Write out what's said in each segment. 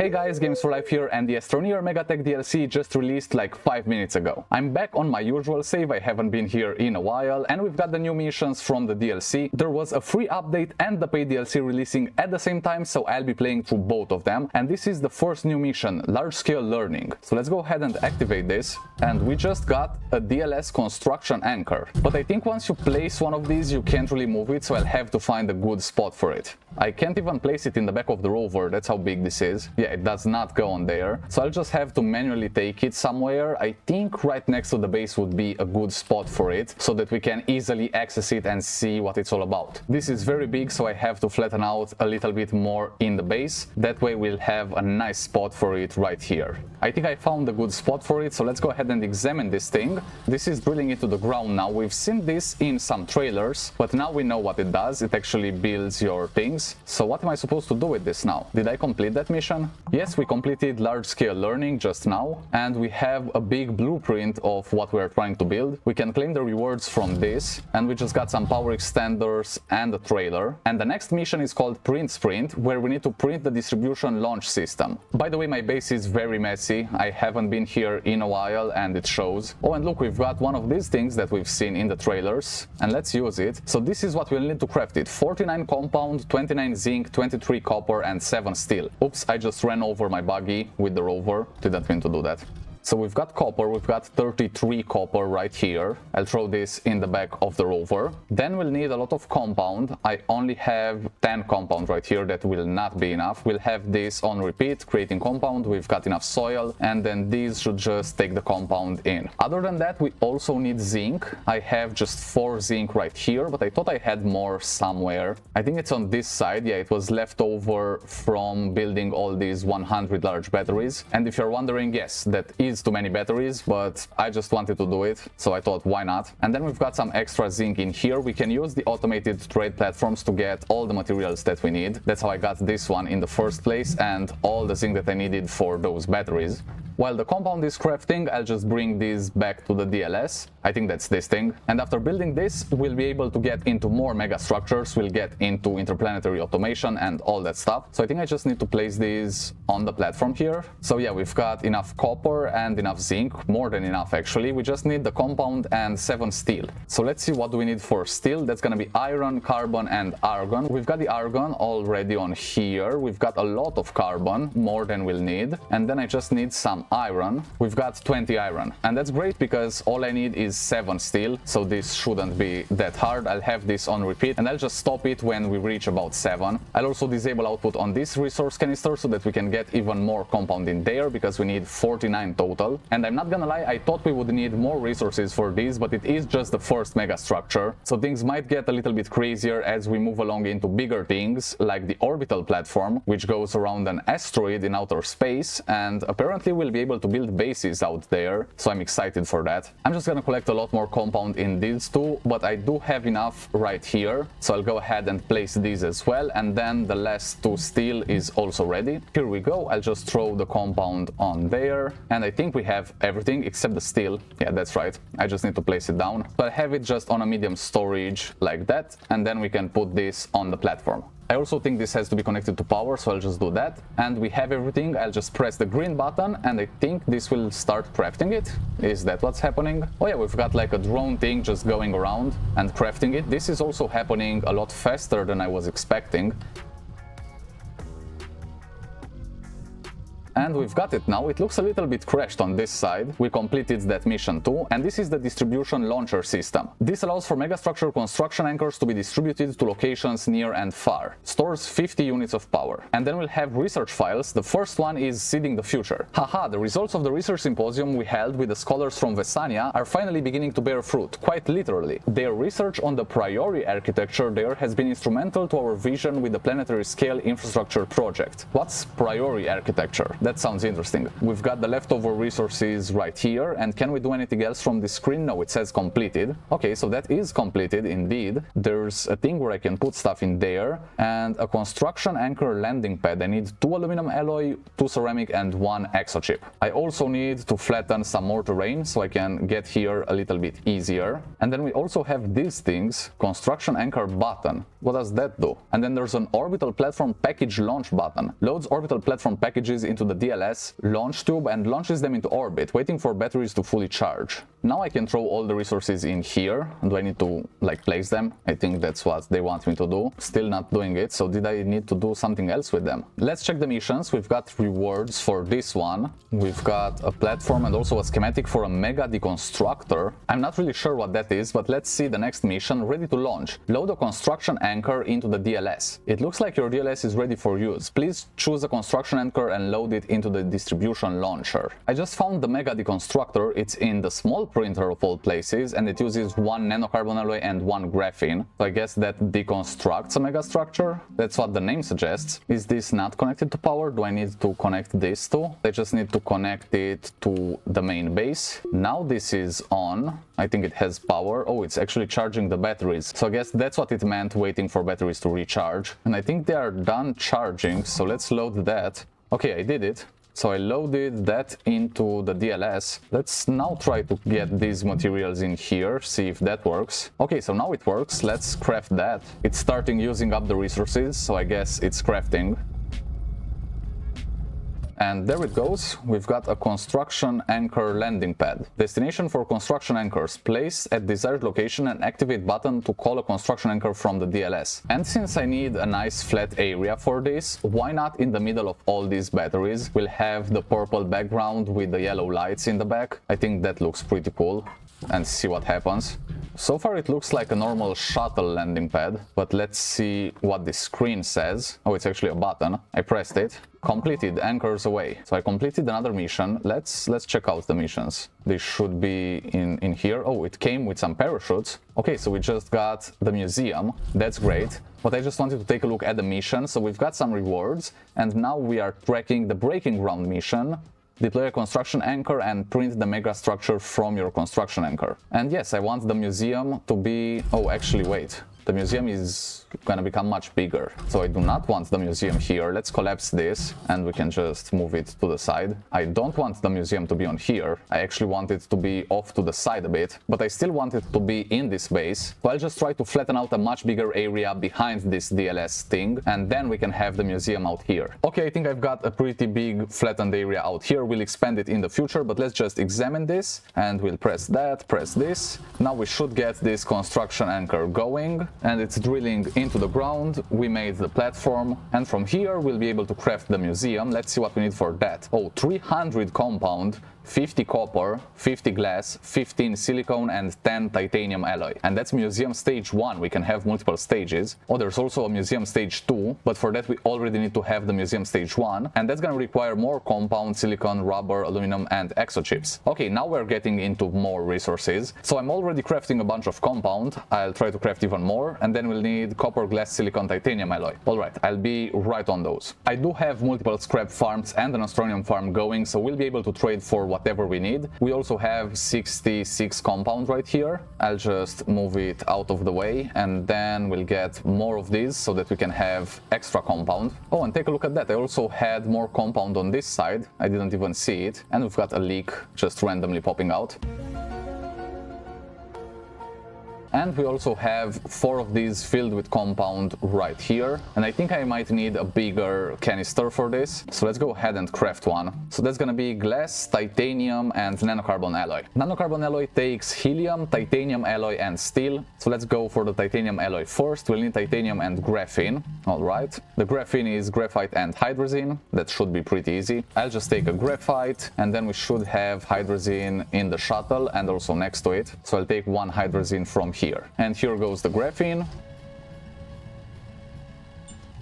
Hey guys, Games for Life here, and the Astroneer Megatech DLC just released like 5 minutes ago. I'm back on my usual save, I haven't been here in a while, and we've got the new missions from the DLC. There was a free update and the paid DLC releasing at the same time, so I'll be playing through both of them. And this is the first new mission, Large Scale Learning. So let's go ahead and activate this, and we just got a DLS construction anchor. But I think once you place one of these, you can't really move it, so I'll have to find a good spot for it. I can't even place it in the back of the rover, that's how big this is. Yeah, it does not go on there, so I'll just have to manually take it somewhere. I think right next to the base would be a good spot for it, so that we can easily access it and see what it's all about. This is very big, so I have to flatten out a little bit more in the base. That way we'll have a nice spot for it right here. I think I found a good spot for it, so let's go ahead and examine this thing. This is drilling into the ground now. We've seen this in some trailers, but now we know what it does. It actually builds your things. So what am I supposed to do with this now? Did I complete that mission? Yes, we completed large scale learning just now, and we have a big blueprint of what we are trying to build. We can claim the rewards from this, and we just got some power extenders and a trailer. And the next mission is called Print Sprint, where we need to print the distribution launch system. By the way, my base is very messy. I haven't been here in a while and it shows. Oh, and look, we've got one of these things that we've seen in the trailers, and let's use it. So this is what we'll need to craft it: 49 compound, 29 zinc, 23 copper and 7 steel. Oops, I just ran over my buggy with the rover. Didn't mean to do that. So we've got copper, we've got 33 copper right here. I'll throw this in the back of the rover. Then we'll need a lot of compound. I only have 10 compound right here. That will not be enough. We'll have this on repeat, creating compound. We've got enough soil, and then these should just take the compound in. Other than that, we also need zinc. I have just 4 zinc right here, but I thought I had more somewhere. I think it's on this side. Yeah, it was left over from building all these 100 large batteries. And if you're wondering, yes, that is too many batteries, but I just wanted to do it, so I thought, why not? And then we've got some extra zinc in here. We can use the automated trade platforms to get all the materials that we need. That's how I got this one in the first place, and all the zinc that I needed for those batteries. While the compound is crafting, I'll just bring these back to the DLS. I think that's this thing. And after building this, we'll be able to get into more megastructures. We'll get into interplanetary automation and all that stuff. So I think I just need to place these on the platform here. So yeah, we've got enough copper and enough zinc, more than enough actually. We just need the compound and 7 steel. So let's see, what do we need for steel? That's gonna be iron, carbon and argon. We've got the argon already on here. We've got a lot of carbon, more than we'll need. And then I just need some iron. We've got 20 iron, and that's great because all I need is 7 steel, so this shouldn't be that hard. I'll have this on repeat, and I'll just stop it when we reach about 7. I'll also disable output on this resource canister so that we can get even more compound in there, because we need 49 total. And I'm not gonna lie, I thought we would need more resources for this, but it is just the first mega structure, so things might get a little bit crazier as we move along into bigger things like the orbital platform, which goes around an asteroid in outer space, and apparently we'll be able to build bases out there, so I'm excited for that. I'm just gonna collect a lot more compound in these two, but I do have enough right here, so I'll go ahead and place these as well, and then the last 2 steel is also ready. Here we go. I'll just throw the compound on there, and I think we have everything except the steel. Yeah, that's right. I just need to place it down. So I have it just on a medium storage like that, and then we can put this on the platform. I also think this has to be connected to power, so I'll just do that. And we have everything. I'll just press the green button, and I think this will start crafting it. Is that what's happening? Oh yeah, we've got like a drone thing just going around and crafting it. This is also happening a lot faster than I was expecting. And we've got it now. It looks a little bit crashed on this side. We completed that mission too, and this is the distribution launcher system. This allows for megastructure construction anchors to be distributed to locations near and far. Stores 50 units of power. And then we'll have research files. The first one is Seeding the Future. Haha, the results of the research symposium we held with the scholars from Vesania are finally beginning to bear fruit, quite literally. Their research on the priori architecture there has been instrumental to our vision with the planetary scale infrastructure project. What's priori architecture? That sounds interesting. We've got the leftover resources right here, and can we do anything else from this screen? No, it says completed. Okay, so that is completed indeed. There's a thing where I can put stuff in there, and a construction anchor landing pad. I need 2 aluminum alloy, 2 ceramic, and 1 exochip. I also need to flatten some more terrain so I can get here a little bit easier. And then we also have these things, construction anchor button. What does that do? And then there's an orbital platform package launch button. Loads orbital platform packages into the DLS launch tube and launches them into orbit, waiting for batteries to fully charge. Now I can throw all the resources in here. Do I need to like place them? I think that's what they want me to do. Still not doing it, so did I need to do something else with them? Let's check the missions. We've got rewards for this one. We've got a platform and also a schematic for a mega deconstructor. I'm not really sure what that is, but let's see the next mission. Ready to launch. Load a construction anchor into the DLS. It looks like your DLS is ready for use. Please choose a construction anchor and load it into the distribution launcher. I just found the mega deconstructor. It's in the small printer of all places, and it uses 1 nanocarbon alloy and 1 graphene. So I guess that deconstructs a megastructure. That's what the name suggests. Is this not connected to power? Do I need to connect this to? I just need to connect it to the main base. Now this is on. I think it has power. Oh, it's actually charging the batteries. So I guess that's what it meant, waiting for batteries to recharge. And I think they are done charging, so let's load that. Okay, I did it. So I loaded that into the DLS. Let's now try to get these materials in here, see if that works. Okay, so now it works. Let's craft that. It's starting using up the resources, so I guess it's crafting. And there it goes. We've got a construction anchor landing pad. Destination for construction anchors. Place at desired location and activate button to call a construction anchor from the DLS. And since I need a nice flat area for this, why not in the middle of all these batteries? We'll have the purple background with the yellow lights in the back. I think that looks pretty cool. And see what happens. So far it looks like a normal shuttle landing pad, but let's see what the screen says. Oh, it's actually a button. I pressed it. Completed, anchors away. So I completed another mission. Let's check out the missions. They should be in here. Oh, it came with some parachutes. Okay, so we just got the museum. That's great. But I just wanted to take a look at the mission. So we've got some rewards, and now we are tracking the breaking ground mission. Deploy a construction anchor and print the megastructure from your construction anchor. And yes, I want the museum to be... Oh, actually, wait. The museum is gonna become much bigger. So I do not want the museum here. Let's collapse this and we can just move it to the side. I don't want the museum to be on here. I actually want it to be off to the side a bit, but I still want it to be in this base. So I'll just try to flatten out a much bigger area behind this DLS thing, and then we can have the museum out here. Okay, I think I've got a pretty big flattened area out here. We'll expand it in the future, but let's just examine this, and we'll press that, press this. Now we should get this construction anchor going, and it's drilling into the ground. We made the platform, and from here we'll be able to craft the museum. Let's see what we need for that. Oh, 300 compound, 50 copper, 50 glass, 15 silicone, and 10 titanium alloy. And that's museum stage 1. We can have multiple stages. Oh, there's also a museum stage 2, but for that we already need to have the museum stage 1, and that's gonna require more compound, silicon, rubber, aluminum, and exochips. Okay, now we're getting into more resources. So I'm already crafting a bunch of compound. I'll try to craft even more, and then we'll need copper, glass, silicon, titanium alloy. Alright, I'll be right on those. I do have multiple scrap farms and an Astroneer farm going, so we'll be able to trade for whatever we need. We also have 66 compound right here. I'll just move it out of the way, and then we'll get more of these so that we can have extra compound. Oh, and take a look at that. I also had more compound on this side. I didn't even see it. And we've got a leak just randomly popping out. And we also have 4 of these filled with compound right here. And I think I might need a bigger canister for this. So let's go ahead and craft one. So that's gonna be glass, titanium, and nanocarbon alloy. Nanocarbon alloy takes helium, titanium alloy, and steel. So let's go for the titanium alloy first. We'll need titanium and graphene. Alright. The graphene is graphite and hydrazine. That should be pretty easy. I'll just take a graphite, and then we should have hydrazine in the shuttle and also next to it. So I'll take 1 hydrazine from here. And here goes the graphene.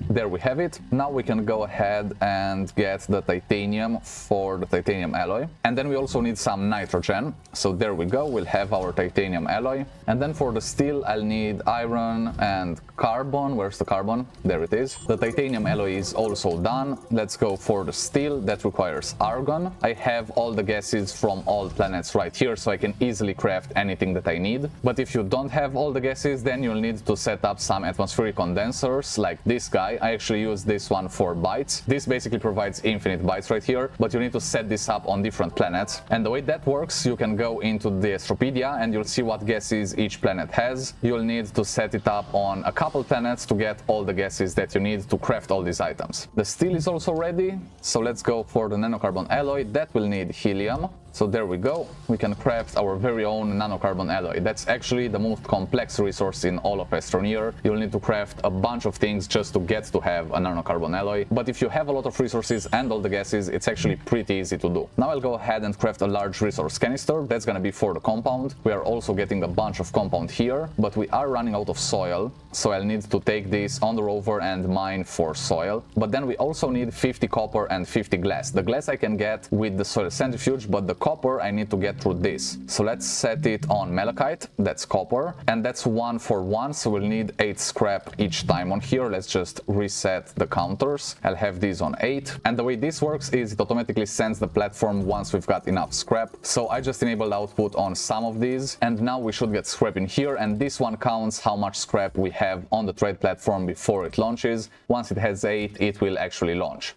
There we have it. Now we can go ahead and get the titanium for the titanium alloy. And then we also need some nitrogen. So there we go, we'll have our titanium alloy. And then for the steel, I'll need iron and carbon. Where's the carbon? There it is. The titanium alloy is also done. Let's go for the steel. That requires argon. I have all the gases from all planets right here, so I can easily craft anything that I need. But if you don't have all the gases, then you'll need to set up some atmospheric condensers like this guy. I actually use this one for bytes. This basically provides infinite bytes right here, but you need to set this up on different planets. And the way that works, you can go into the Astropedia and you'll see what gases each planet has. You'll need to set it up on a couple planets to get all the gases that you need to craft all these items. The steel is also ready, so let's go for the nanocarbon alloy. That will need helium. So there we go, we can craft our very own nanocarbon alloy. That's actually the most complex resource in all of Astroneer. You'll need to craft a bunch of things just to get to have a nanocarbon alloy. But if you have a lot of resources and all the gases, it's actually pretty easy to do. Now I'll go ahead and craft a large resource canister. That's gonna be for the compound. We are also getting a bunch of compound here, but we are running out of soil. So I'll need to take this on the rover and mine for soil. But then we also need 50 copper and 50 glass. The glass I can get with the soil centrifuge, but the copper I need to get through this. So let's set it on malachite, that's copper, and that's 1 for 1, so we'll need 8 scrap each time on here. Let's just reset the counters. I'll have these on 8, and the way this works is it automatically sends the platform once we've got enough scrap. So I just enabled output on some of these, and now we should get scrap in here, and this one counts how much scrap we have on the trade platform before it launches. Once it has 8, it will actually launch.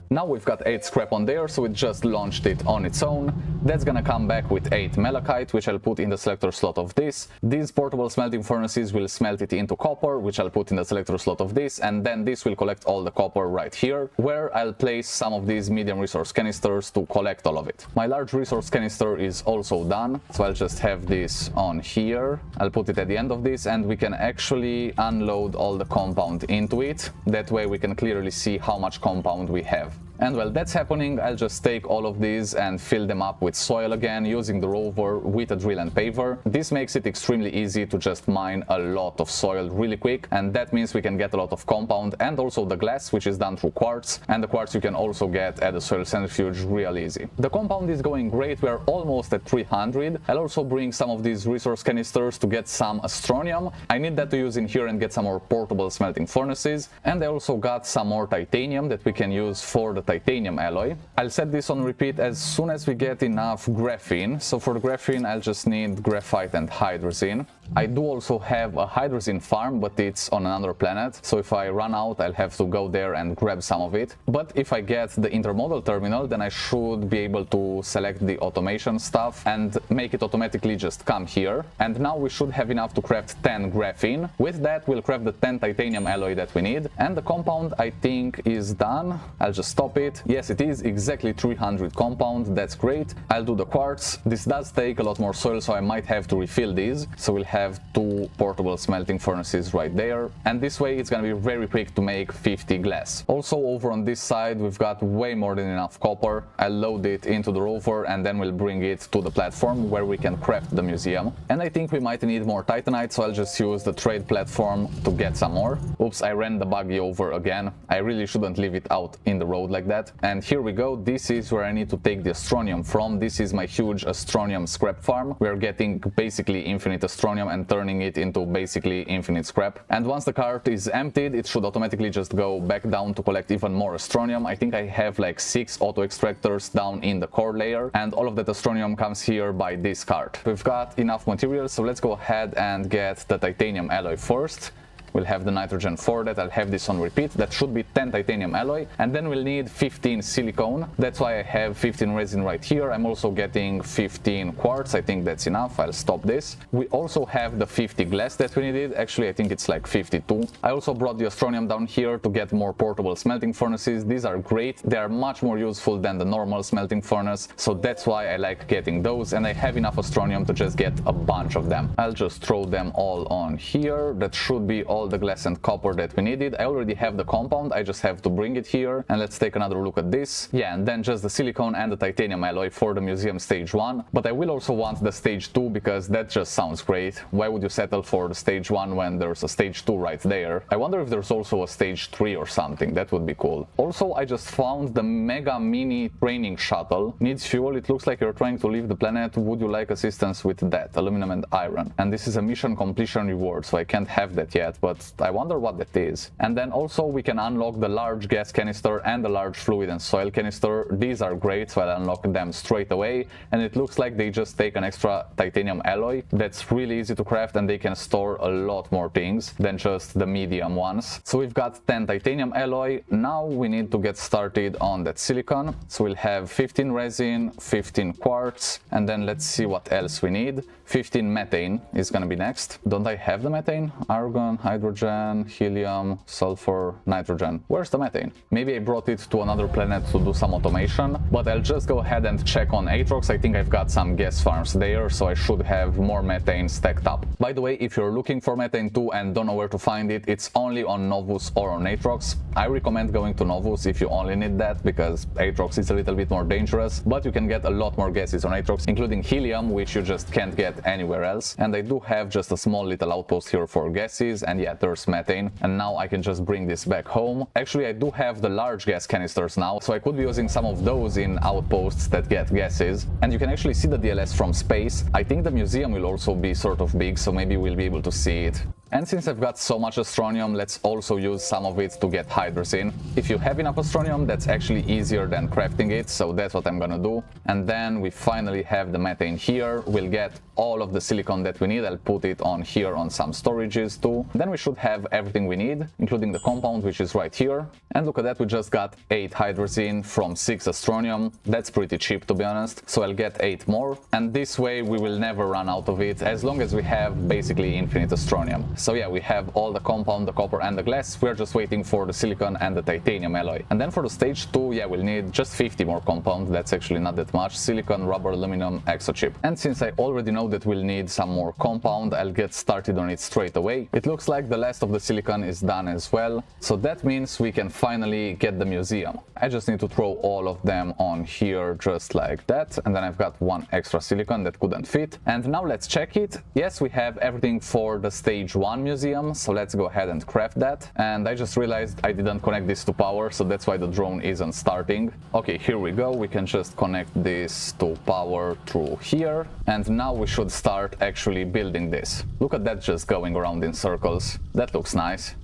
Now we've got 8 scrap on there, so it just launched it on its own. That's gonna come back with 8 malachite, which I'll put in the selector slot of this. These portable smelting furnaces will smelt it into copper, which I'll put in the selector slot of this, and then this will collect all the copper right here, where I'll place some of these medium resource canisters to collect all of it. My large resource canister is also done, so I'll just have this on here. I'll put it at the end of this, and we can actually unload all the compound into it. That way we can clearly see how much compound we have. And while that's happening, I'll just take all of these and fill them up with soil again using the rover with a drill and paver. This makes it extremely easy to just mine a lot of soil really quick, and that means we can get a lot of compound and also the glass, which is done through quartz, and the quartz you can also get at the soil centrifuge real easy. The compound is going great, we're almost at 300. I'll also bring some of these resource canisters to get some astronium. I need that to use in here and get some more portable smelting furnaces, and I also got some more titanium that we can use for the titanium alloy. I'll set this on repeat as soon as we get enough graphene. So for the graphene, I'll just need graphite and hydrazine. I do also have a hydrazine farm, but it's on another planet, so if I run out, I'll have to go there and grab some of it. But if I get the intermodal terminal, then I should be able to select the automation stuff and make it automatically just come here. And now we should have enough to craft 10 graphene. With that, we'll craft the 10 titanium alloy that we need. And the compound, I think, is done. I'll just stop it. Yes, it is exactly 300 compound. That's great. I'll do the quartz. This does take a lot more soil, so I might have to refill these. So we'll have 2 portable smelting furnaces right there, and this way it's gonna be very quick to make 50 glass. Also over on this side we've got way more than enough copper. I'll load it into the rover and then we'll bring it to the platform where we can craft the museum. And I think we might need more titanite, so I'll just use the trade platform to get some more. Oops, I ran the buggy over again. I really shouldn't leave it out in the road like that. And here we go. This is where I need to take the astronium from. This is my huge astronium scrap farm. We're getting basically infinite astronium and turning it into basically infinite scrap. And once the cart is emptied, it should automatically just go back down to collect even more astronium. I think I have like 6 auto extractors down in the core layer, and all of that astronium comes here by this cart. We've got enough materials, so let's go ahead and get the titanium alloy first. We'll have the nitrogen for that. I'll have this on repeat. That should be 10 titanium alloy, and then we'll need 15 silicone. That's why I have 15 resin right here. I'm also getting 15 quartz. I think that's enough. I'll stop this. We also have the 50 glass that we needed. Actually, I think it's like 52. I also brought the astronium down here to get more portable smelting furnaces. These are great. They are much more useful than the normal smelting furnace, so that's why I like getting those, and I have enough astronium to just get a bunch of them. I'll just throw them all on here. That should be all all the glass and copper that we needed. I already have the compound, I just have to bring it here. And let's take another look at this. Yeah, and then just the silicon and the titanium alloy for the museum stage 1. But I will also want the stage 2 because that just sounds great. Why would you settle for the stage 1 when there's a stage 2 right there? I wonder if there's also a stage 3 or something. That would be cool. Also, I just found the Mega Mini training shuttle. Needs fuel. It looks like you're trying to leave the planet. Would you like assistance with that? Aluminum and iron. And this is a mission completion reward, so I can't have that yet, but I wonder what that is. And then also we can unlock the large gas canister and the large fluid and soil canister. These are great, so I'll unlock them straight away. And it looks like they just take an extra titanium alloy that's really easy to craft, and they can store a lot more things than just the medium ones. So we've got 10 titanium alloy. Now we need to get started on that silicon. So we'll have 15 resin, 15 quartz, and then let's see what else we need. 15 methane is gonna be next. Don't I have the methane? Argon, hydrogen, helium, sulfur, nitrogen. Where's the methane? Maybe I brought it to another planet to do some automation, but I'll just go ahead and check on Atrox. I think I've got some gas farms there, so I should have more methane stacked up. By the way, if you're looking for methane too and don't know where to find it, it's only on Novus or on Atrox. I recommend going to Novus if you only need that, because Atrox is a little bit more dangerous, but you can get a lot more gases on Atrox, including helium, which you just can't get anywhere else. And I do have just a small little outpost here for gases, and yeah, there's methane. And now I can just bring this back home. Actually, I do have the large gas canisters now, so I could be using some of those in outposts that get gases. And you can actually see the DLS from space. I think the museum will also be sort of big, so maybe we'll be able to see it. And since I've got so much astronium, let's also use some of it to get hydrazine. If you have enough astronium, that's actually easier than crafting it, so that's what I'm gonna do. And then we finally have the methane here. We'll get all of the silicon that we need. I'll put it on here on some storages too. Then we should have everything we need, including the compound, which is right here. And look at that, we just got 8 hydrazine from 6 astronium. That's pretty cheap, to be honest. So I'll get 8 more. And this way we will never run out of it, as long as we have basically infinite astronium. So yeah, we have all the compound, the copper and the glass. We're just waiting for the silicon and the titanium alloy. And then for the stage 2, yeah, we'll need just 50 more compound. That's actually not that much. Silicon, rubber, aluminum, exochip. And since I already know that we'll need some more compound, I'll get started on it straight away. It looks like the last of the silicon is done as well. So that means we can finally get the museum. I just need to throw all of them on here just like that. And then I've got 1 extra silicon that couldn't fit. And now let's check it. Yes, we have everything for the stage 1 museum, so let's go ahead and craft that. And I just realized I didn't connect this to power, so that's why the drone isn't starting. Okay, here we go. We can just connect this to power through here, and now we should start actually building this. Look at that, just going around in circles. That looks nice.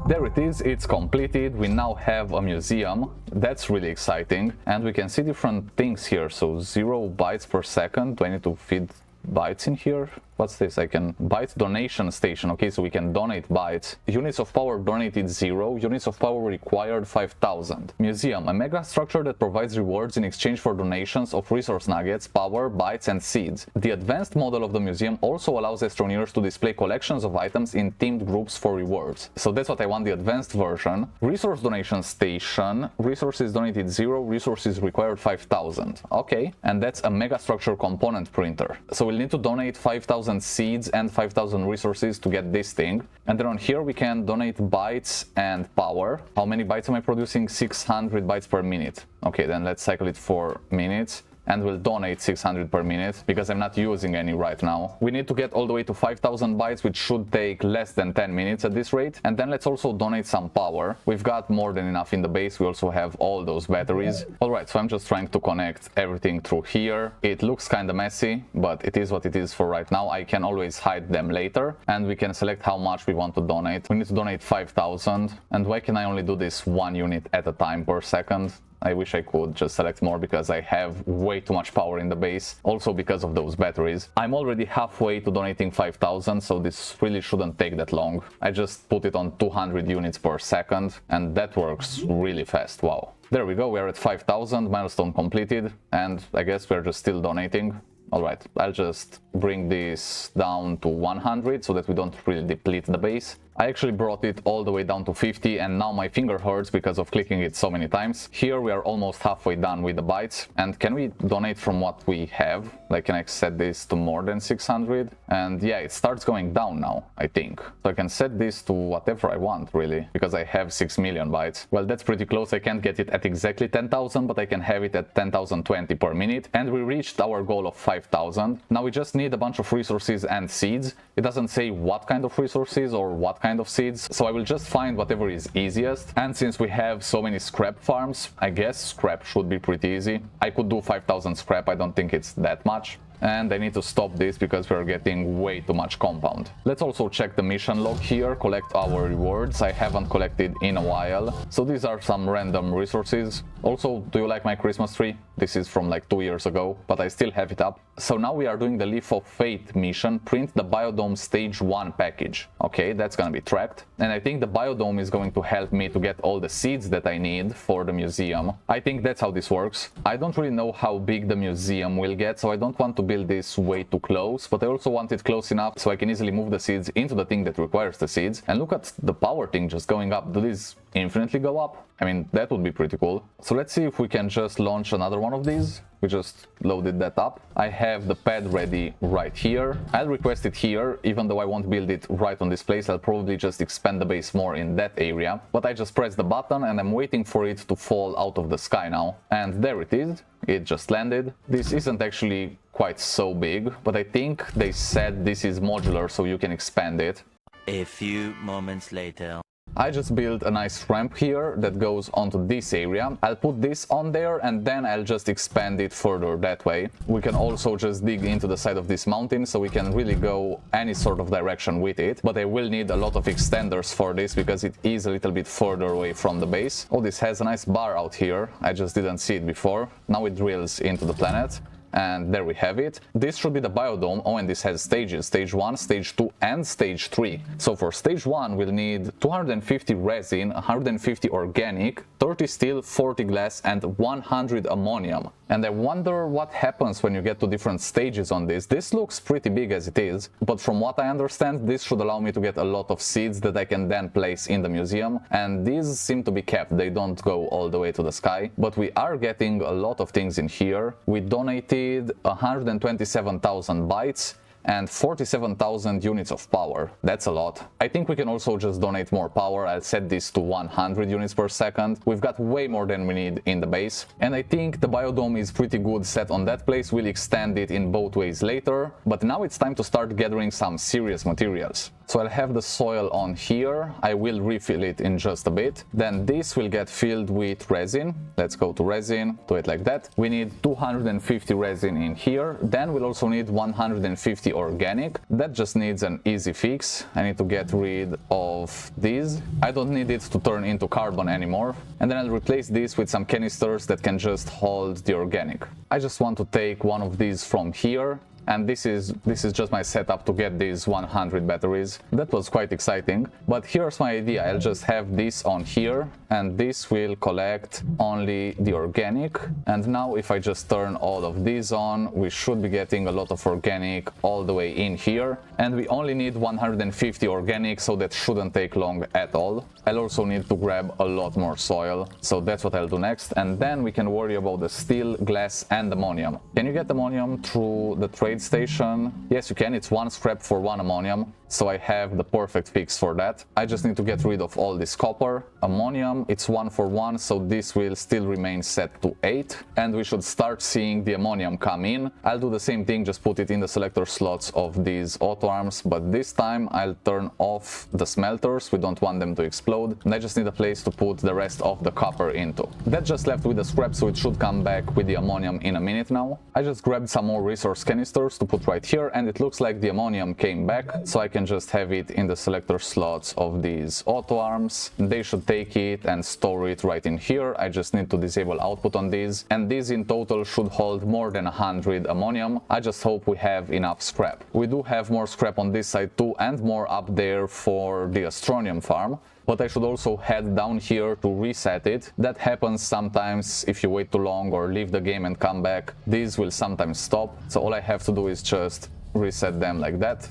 There it is, it's completed. We now have a museum. That's really exciting. And we can see different things here. So 0 bytes per second. Do I need to feed bytes in here? What's this? I can byte donation station. Okay, so we can donate bytes. Units of power donated 0. Units of power required 5,000. Museum, a mega structure that provides rewards in exchange for donations of resource nuggets, power, bytes, and seeds. The advanced model of the museum also allows astroneers to display collections of items in themed groups for rewards. So that's what I want, the advanced version. Resource donation station. Resources donated 0. Resources required 5,000. Okay, and that's a mega structure component printer. So we'll need to donate 5,000 seeds and 5,000 resources to get this thing. And then on here we can donate bytes and power. How many bytes am I producing? 600 bytes per minute. Okay, then let's cycle it for minutes. And we'll donate 600 per minute because I'm not using any right now. We need to get all the way to 5,000 bytes, which should take less than 10 minutes at this rate. And then let's also donate some power. We've got more than enough in the base. We also have all those batteries. Alright, so I'm just trying to connect everything through here. It looks kind of messy, but it is what it is for right now. I can always hide them later, and we can select how much we want to donate. We need to donate 5,000. And why can I only do this 1 unit at a time per second? I wish I could just select more because I have way too much power in the base, also because of those batteries. I'm already halfway to donating 5,000, so this really shouldn't take that long. I just put it on 200 units per second, and that works really fast. Wow. There we go, we're at 5,000, milestone completed, and I guess we're just still donating. Alright, I'll just bring this down to 100 so that we don't really deplete the base. I actually brought it all the way down to 50 and now my finger hurts because of clicking it so many times. Here we are almost halfway done with the bytes. And can we donate from what we have? Like, can I set this to more than 600? And yeah, it starts going down now, I think. So I can set this to whatever I want, really, because I have 6 million bytes. Well, that's pretty close. I can't get it at exactly 10,000, but I can have it at 10,020 per minute. And we reached our goal of 5,000. Now we just need a bunch of resources and seeds. It doesn't say what kind of resources or what kind of seeds, so I will just find whatever is easiest. And since we have so many scrap farms, I guess scrap should be pretty easy. I could do 5,000 scrap, I don't think it's that much. And I need to stop this because we're getting way too much compound. Let's also check the mission log here, collect our rewards. I haven't collected in a while. So these are some random resources. Also, do you like my Christmas tree? This is from like 2 years ago, but I still have it up. So now we are doing the Leaf of Faith mission, print the Biodome Stage 1 package. Okay, that's gonna be tracked. And I think the Biodome is going to help me to get all the seeds that I need for the museum. I think that's how this works. I don't really know how big the museum will get, so I don't want to build this way too close, but I also want it close enough so I can easily move the seeds into the thing that requires the seeds. And look at the power thing just going up. Do these infinitely go up? I mean, that would be pretty cool. So let's see if we can just launch another one of these. We just loaded that up. I have the pad ready right here. I'll request it here, even though I won't build it right on this place. I'll probably just expand the base more in that area. But I just pressed the button and I'm waiting for it to fall out of the sky now. And there it is. It just landed. This isn't actually quite so big, but I think they said this is modular, so you can expand it. A few moments later. I just built a nice ramp here that goes onto this area. I'll put this on there and then I'll just expand it further that way. We can also just dig into the side of this mountain so we can really go any sort of direction with it. But I will need a lot of extenders for this because it is a little bit further away from the base. Oh, this has a nice bar out here. I just didn't see it before. Now it drills into the planet. And there we have it. This should be the biodome. Oh, and this has stages, stage 1, stage 2 and stage 3. So for stage 1 we'll need 250 resin, 150 organic, 30 steel, 40 glass and 100 ammonium. And I wonder what happens when you get to different stages on this. This looks pretty big as it is, but from what I understand this should allow me to get a lot of seeds that I can then place in the museum. And these seem to be kept, they don't go all the way to the sky. But we are getting a lot of things in here. We donated 127,000 bytes and 47,000 units of power. That's a lot. I think we can also just donate more power. I'll set this to 100 units per second. We've got way more than we need in the base. And I think the biodome is pretty good set on that place. We'll extend it in both ways later. But now it's time to start gathering some serious materials. So I'll have the soil on here. I will refill it in just a bit. Then this will get filled with resin. Let's go to resin, do it like that. We need 250 resin in here. Then we'll also need 150 organic. That just needs an easy fix. I need to get rid of these. I don't need it to turn into carbon anymore. And then I'll replace this with some canisters that can just hold the organic. I just want to take one of these from here. And this is just my setup to get these 100 batteries. That was quite exciting. But here's my idea. I'll just have this on here and this will collect only the organic. And now if I just turn all of these on, we should be getting a lot of organic all the way in here. And we only need 150 organic, so that shouldn't take long at all. I'll also need to grab a lot more soil, so that's what I'll do next. And then we can worry about the steel, glass and ammonium. Can you get ammonium through the trade station? Yes, you can. It's 1 scrap for 1 ammonium. So I have the perfect fix for that. I just need to get rid of all this copper. Ammonium, it's 1 for 1, so this will still remain set to 8. And we should start seeing the ammonium come in. I'll do the same thing, just put it in the selector slots of these auto arms, but this time I'll turn off the smelters. We don't want them to explode. And I just need a place to put the rest of the copper into. That just left with the scrap, so it should come back with the ammonium in a minute now. I just grabbed some more resource canisters to put right here, and it looks like the ammonium came back, so I can just have it in the selector slots of these auto arms. They should take it and store it right in here. I just need to disable output on these, and these in total should hold more than 100 ammonium. I just hope we have enough scrap. We do have more scrap on this side too, and more up there for the Astroneer farm. But I should also head down here to reset it. That happens sometimes if you wait too long or leave the game and come back. These will sometimes stop, so all I have to do is just reset them like that.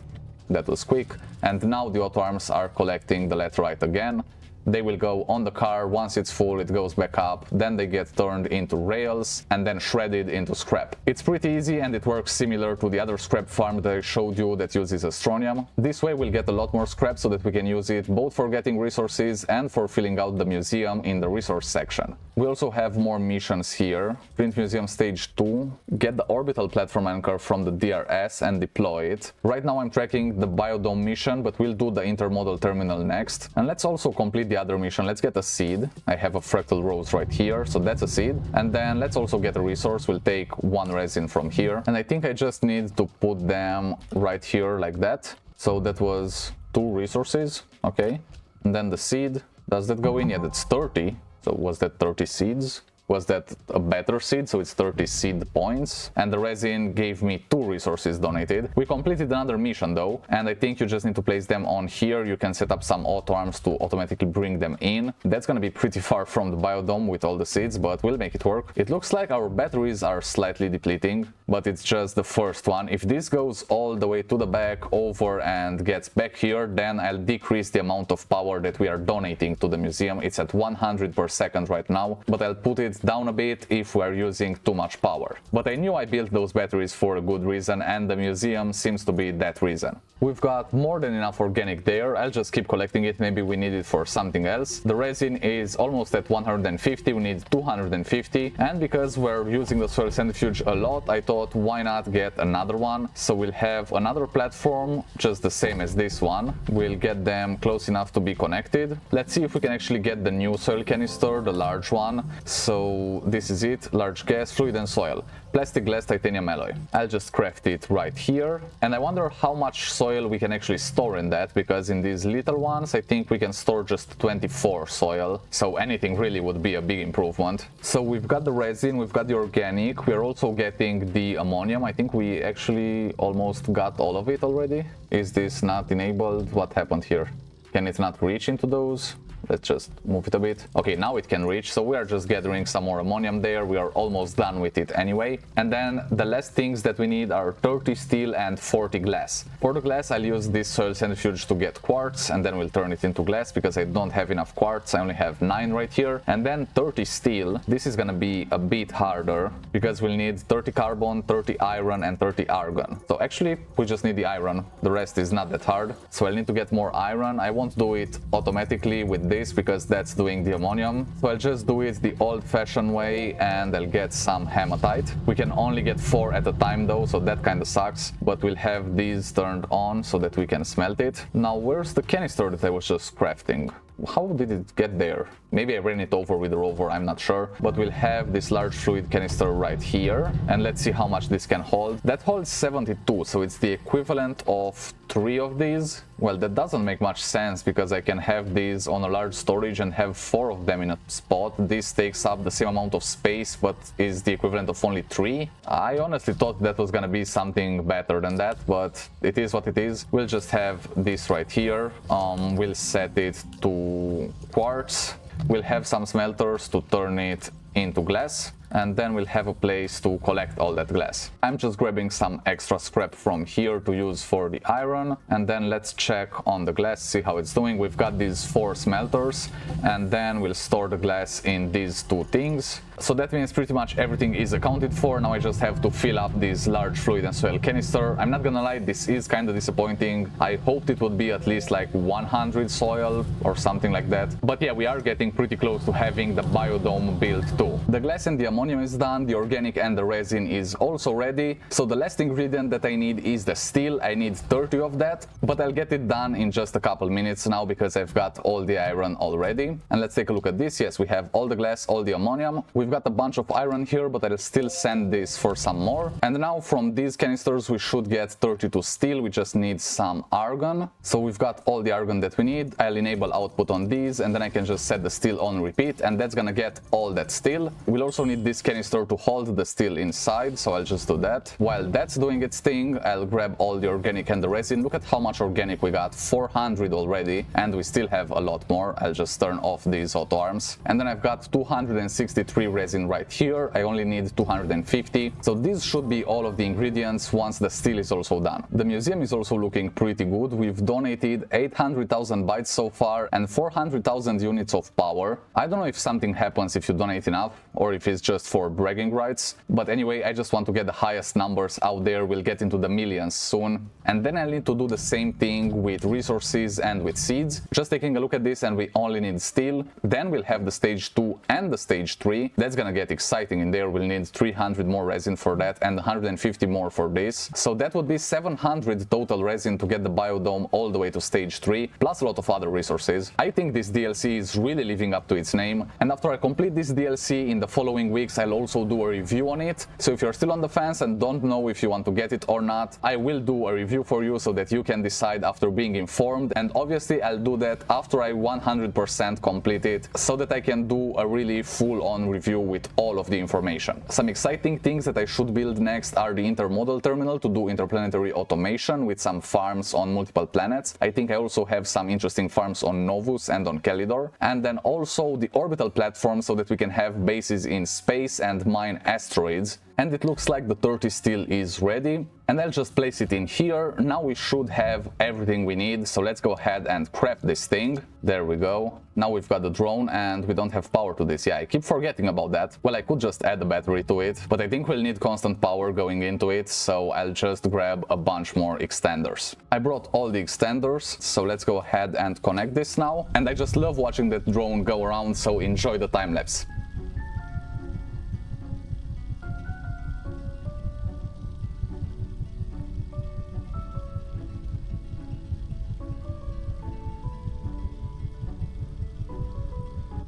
That was quick. And now the auto arms are collecting the laterite again. They will go on the car. Once it's full, it goes back up, then they get turned into rails and then shredded into scrap. It's pretty easy and it works similar to the other scrap farm that I showed you that uses Astronium. This way we'll get a lot more scrap so that we can use it both for getting resources and for filling out the museum in the resource section. We also have more missions here. Print Museum Stage 2, get the orbital platform anchor from the DRS and deploy it. Right now I'm tracking the biodome mission, but we'll do the intermodal terminal next. And let's also complete the other mission. Let's get a seed. I have a fractal rose right here, so that's a seed. And then let's also get a resource. We'll take one resin from here. And I think I just need to put them right here like that. So that was 2 resources, okay. And then the seed, does that go in? Yeah, that's 30. So was that 30 seeds? Was that a better seed? So it's 30 seed points. And the resin gave me 2 resources donated. We completed another mission though, and I think you just need to place them on here. You can set up some auto arms to automatically bring them in. That's gonna be pretty far from the biodome with all the seeds, but we'll make it work. It looks like our batteries are slightly depleting, but it's just the first one. If this goes all the way to the back over and gets back here, then I'll decrease the amount of power that we are donating to the museum. It's at 100 per second right now, but I'll put it down a bit if we're using too much power. But I knew I built those batteries for a good reason, and the museum seems to be that reason. We've got more than enough organic there. I'll just keep collecting it. Maybe we need it for something else. The resin is almost at 150. We need 250. And because we're using the soil centrifuge a lot, I thought why not get another one. So we'll have another platform just the same as this one. We'll get them close enough to be connected. Let's see if we can actually get the new soil canister, the large one. So this is it, large gas, fluid and soil. Plastic, glass, titanium alloy. I'll just craft it right here. And I wonder how much soil we can actually store in that, because in these little ones I think we can store just 24 soil. So anything really would be a big improvement. So we've got the resin, we've got the organic, we're also getting the ammonium. I think we actually almost got all of it already. Is this not enabled? What happened here? Can it not reach into those? Let's just move it a bit. Okay, now it can reach, so we are just gathering some more ammonium there. We are almost done with it anyway. And then the last things that we need are 30 steel and 40 glass. For the glass, I'll use this soil centrifuge to get quartz, and then we'll turn it into glass because I don't have enough quartz. I only have 9 right here. And then 30 steel. This is gonna be a bit harder because we'll need 30 carbon, 30 iron, and 30 argon. So actually, we just need the iron. The rest is not that hard. So I'll need to get more iron. I won't do it automatically with this because that's doing the ammonium. So I'll just do it the old-fashioned way and I'll get some hematite. We can only get 4 at a time though, so that kind of sucks. But we'll have these turned on so that we can smelt it. Now where's the canister that I was just crafting? How did it get there? Maybe I ran it over with the rover, I'm not sure. But we'll have this large fluid canister right here. And let's see how much this can hold. That holds 72, so it's the equivalent of 3 of these. Well, that doesn't make much sense because I can have these on a large storage and have 4 of them in a spot. This takes up the same amount of space, but is the equivalent of only 3. I honestly thought that was gonna be something better than that, but it is what it is. We'll just have this right here. We'll set it to quartz. We'll have some smelters to turn it into glass, and then we'll have a place to collect all that glass. I'm just grabbing some extra scrap from here to use for the iron, and then let's check on the glass, see how it's doing. We've got these 4 smelters, and then we'll store the glass in these 2 things. So that means pretty much everything is accounted for. Now I just have to fill up this large fluid and soil canister. I'm not gonna lie, this is kind of disappointing. I hoped it would be at least like 100 soil or something like that. But yeah, we are getting pretty close to having the biodome built too. The glass and the ammonium is done, the organic and the resin is also ready. So the last ingredient that I need is the steel. I need 30 of that, but I'll get it done in just a couple minutes now because I've got all the iron already. And let's take a look at this. Yes, we have all the glass, all the ammonium. We've got a bunch of iron here, but I'll still send this for some more. And now from these canisters we should get 32 steel. We just need some argon. So we've got all the argon that we need. I'll enable output on these, and then I can just set the steel on repeat, and that's gonna get all that steel. We'll also need this this canister to hold the steel inside, so I'll just do that. While that's doing its thing, I'll grab all the organic and the resin. Look at how much organic we got, 400 already, and we still have a lot more. I'll just turn off these auto arms. And then I've got 263 resin right here. I only need 250. So these should be all of the ingredients once the steel is also done. The museum is also looking pretty good. We've donated 800,000 bytes so far and 400,000 units of power. I don't know if something happens if you donate enough or if it's just for bragging rights. But anyway, I just want to get the highest numbers out there. We'll get into the millions soon. And then I'll need to do the same thing with resources and with seeds. Just taking a look at this, and we only need steel. Then we'll have the stage 2 and the stage 3. That's gonna get exciting in there. We'll need 300 more resin for that and 150 more for this. So that would be 700 total resin to get the biodome all the way to stage 3, plus a lot of other resources. I think this DLC is really living up to its name, and after I complete this DLC in the following weeks, I'll also do a review on it. So if you're still on the fence and don't know if you want to get it or not, I will do a review for you so that you can decide after being informed, and obviously I'll do that after I 100% complete it, so that I can do a really full-on review with all of the information. Some exciting things that I should build next are the intermodal terminal to do interplanetary automation with some farms on multiple planets. I think I also have some interesting farms on Novus and on Calidor, and then also the orbital platform so that we can have bases in space and mine asteroids. And it looks like the 30 steel is ready, and I'll just place it in here. Now we should have everything we need, so let's go ahead and prep this thing. There we go. Now we've got the drone and we don't have power to this. Yeah, I keep forgetting about that. Well, I could just add a battery to it, but I think we'll need constant power going into it, so I'll just grab a bunch more extenders. I brought all the extenders, so let's go ahead and connect this now. And I just love watching that drone go around, so enjoy the time lapse.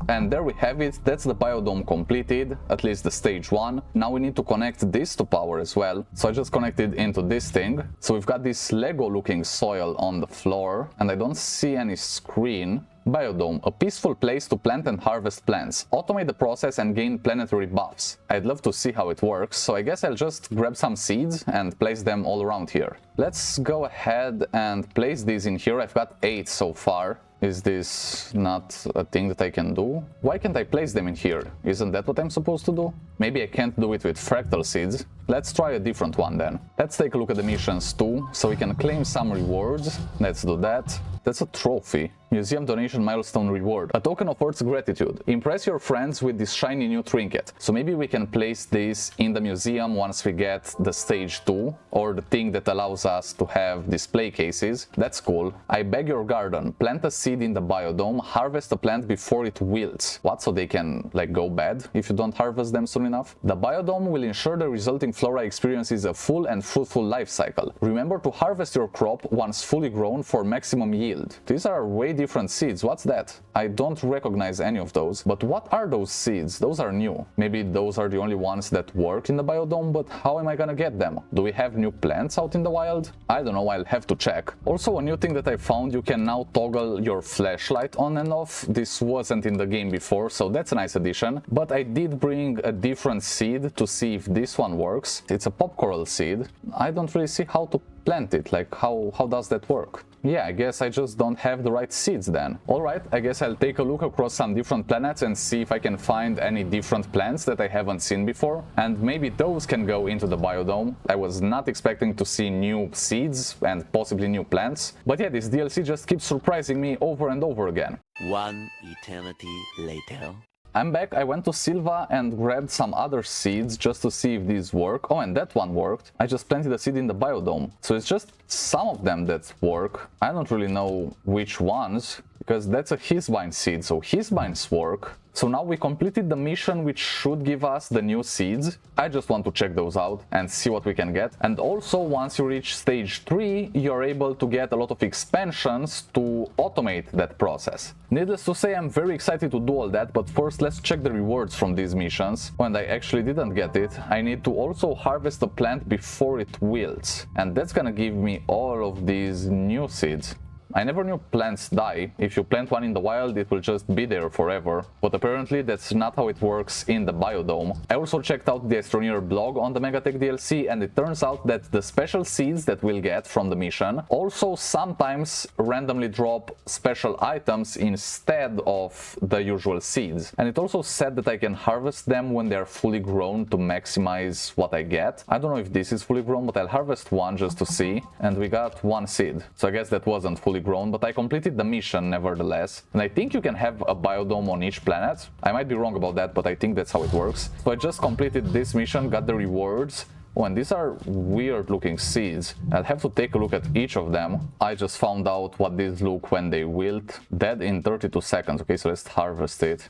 And there we have it. That's the biodome completed, at least the stage 1. Now we need to connect this to power as well. So I just connected into this thing. So we've got this Lego looking soil on the floor, and I don't see any screen. Biodome, a peaceful place to plant and harvest plants. Automate the process and gain planetary buffs. I'd love to see how it works, so I guess I'll just grab some seeds and place them all around here. Let's go ahead and place these in here. I've got 8 so far. Is this not a thing that I can do? Why can't I place them in here? Isn't that what I'm supposed to do? Maybe I can't do it with fractal seeds. Let's try a different one then. Let's take a look at the missions too, so we can claim some rewards. Let's do that. That's a trophy. Museum donation milestone reward. A token of Earth's gratitude. Impress your friends with this shiny new trinket. So maybe we can place this in the museum once we get the stage 2, or the thing that allows us to have display cases. That's cool. I beg your garden. Plant a seed in the biodome. Harvest a plant before it wilts. What, so they can like go bad if you don't harvest them soon enough? The biodome will ensure the resulting flora experiences a full and fruitful life cycle. Remember to harvest your crop once fully grown for maximum yield. These are way different seeds. What's that? I don't recognize any of those. But what are those seeds? Those are new. Maybe those are the only ones that work in the biodome, but how am I gonna get them? Do we have new plants out in the wild? I don't know, I'll have to check. Also, a new thing that I found, you can now toggle your flashlight on and off. This wasn't in the game before, so that's a nice addition. But I did bring a different seed to see if this one works. It's a pop coral seed. I don't really see how to plant it. Like, how does that work? Yeah, I guess I just don't have the right seeds then. Alright, I guess I'll take a look across some different planets and see if I can find any different plants that I haven't seen before. And maybe those can go into the biodome. I was not expecting to see new seeds and possibly new plants. But yeah, this DLC just keeps surprising me over and over again. One eternity later. I'm back. I went to Silva and grabbed some other seeds just to see if these work. Oh, and that one worked. I just planted a seed in the biodome. So it's just some of them that work. I don't really know which ones, because that's a Hisbine seed, so Hisbines work. So now we completed the mission, which should give us the new seeds. I just want to check those out and see what we can get. And also, once you reach stage 3, you're able to get a lot of expansions to automate that process. Needless to say, I'm very excited to do all that, but first let's check the rewards from these missions. When I actually didn't get it, I need to also harvest a plant before it wilts. And that's gonna give me all of these new seeds. I never knew plants die. If you plant one in the wild, it will just be there forever. But apparently that's not how it works in the biodome. I also checked out the Astroneer blog on the Megatech DLC, and it turns out that the special seeds that we'll get from the mission also sometimes randomly drop special items instead of the usual seeds. And it also said that I can harvest them when they're fully grown to maximize what I get. I don't know if this is fully grown, but I'll harvest one just to see. And we got one seed. So I guess that wasn't fully grown, but I completed the mission nevertheless. And I think you can have a biodome on each planet. I might be wrong about that, but I think that's how it works. So I just completed this mission, got the rewards. Oh, and these are weird looking seeds. I'll have to take a look at each of them. I just found out what these look when they wilt. Dead in 32 seconds. Okay, so let's harvest it.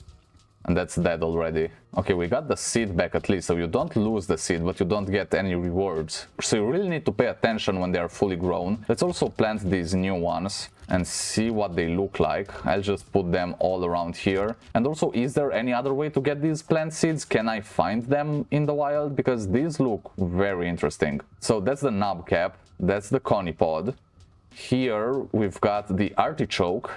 And that's dead already. Okay, we got the seed back at least, so you don't lose the seed, but you don't get any rewards. So you really need to pay attention when they are fully grown. Let's also plant these new ones and see what they look like. I'll just put them all around here. And also, is there any other way to get these plant seeds? Can I find them in the wild? Because these look very interesting. So that's the knob cap, that's the conipod. Here we've got the artichoke.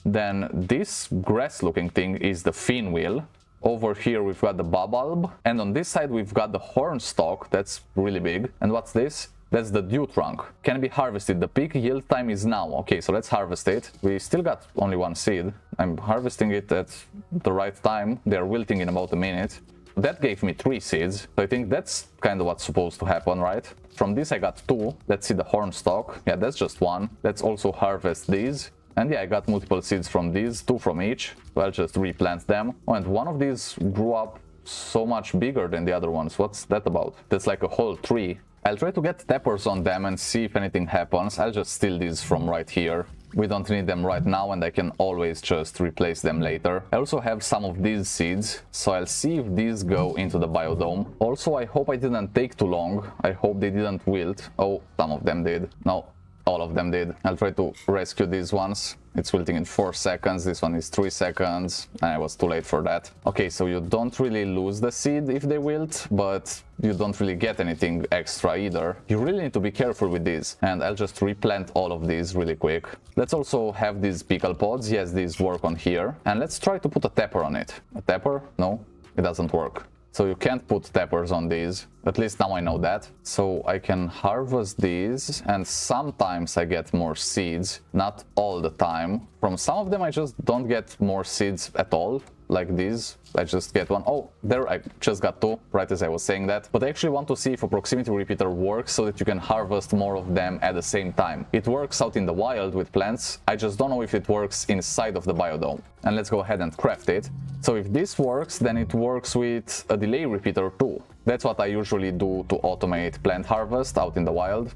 Then this grass looking thing is the fin wheel. Over here we've got the baobab, and on this side we've got the horn stalk. That's really big. And what's this? That's the dew trunk. Can be harvested. The peak yield time is now. Okay, so let's harvest it. We still got only one seed. I'm harvesting it at the right time. They're wilting in about a minute. That gave me 3 seeds. So I think that's kind of what's supposed to happen, right? From this I got 2. Let's see the horn stalk. Yeah, that's just 1. Let's also harvest these. And yeah, I got multiple seeds from these, 2 from each. So I'll just replant them. Oh, and one of these grew up so much bigger than the other ones. What's that about? That's like a whole tree. I'll try to get tappers on them and see if anything happens. I'll just steal these from right here. We don't need them right now, and I can always just replace them later. I also have some of these seeds, so I'll see if these go into the biodome. Also, I hope I didn't take too long. I hope they didn't wilt. Oh, some of them did. No. All of them did. I'll try to rescue these ones. It's wilting in 4 seconds. This one is 3 seconds. And I was too late for that. Okay, so you don't really lose the seed if they wilt, but you don't really get anything extra either. You really need to be careful with these. And I'll just replant all of these really quick. Let's also have these pickle pods. Yes, these work on here. And let's try to put a tapper on it. A tapper? No, it doesn't work. So you can't put tappers on these. At least now I know that. So I can harvest these, and sometimes I get more seeds. Not all the time. From some of them I just don't get more seeds at all. Like these, I just get one. Oh, there I just got 2, right as I was saying that. But I actually want to see if a proximity repeater works so that you can harvest more of them at the same time. It works out in the wild with plants. I just don't know if it works inside of the biodome. And let's go ahead and craft it. So if this works, then it works with a delay repeater too. That's what I usually do to automate plant harvest out in the wild.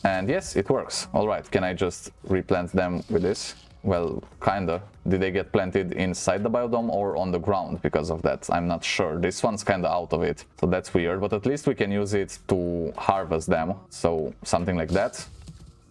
And yes, it works. All right, can I just replant them with this? Well, kinda. Did they get planted inside the biodome or on the ground because of that? I'm not sure. This one's kinda out of it, so that's weird. But at least we can use it to harvest them. So something like that.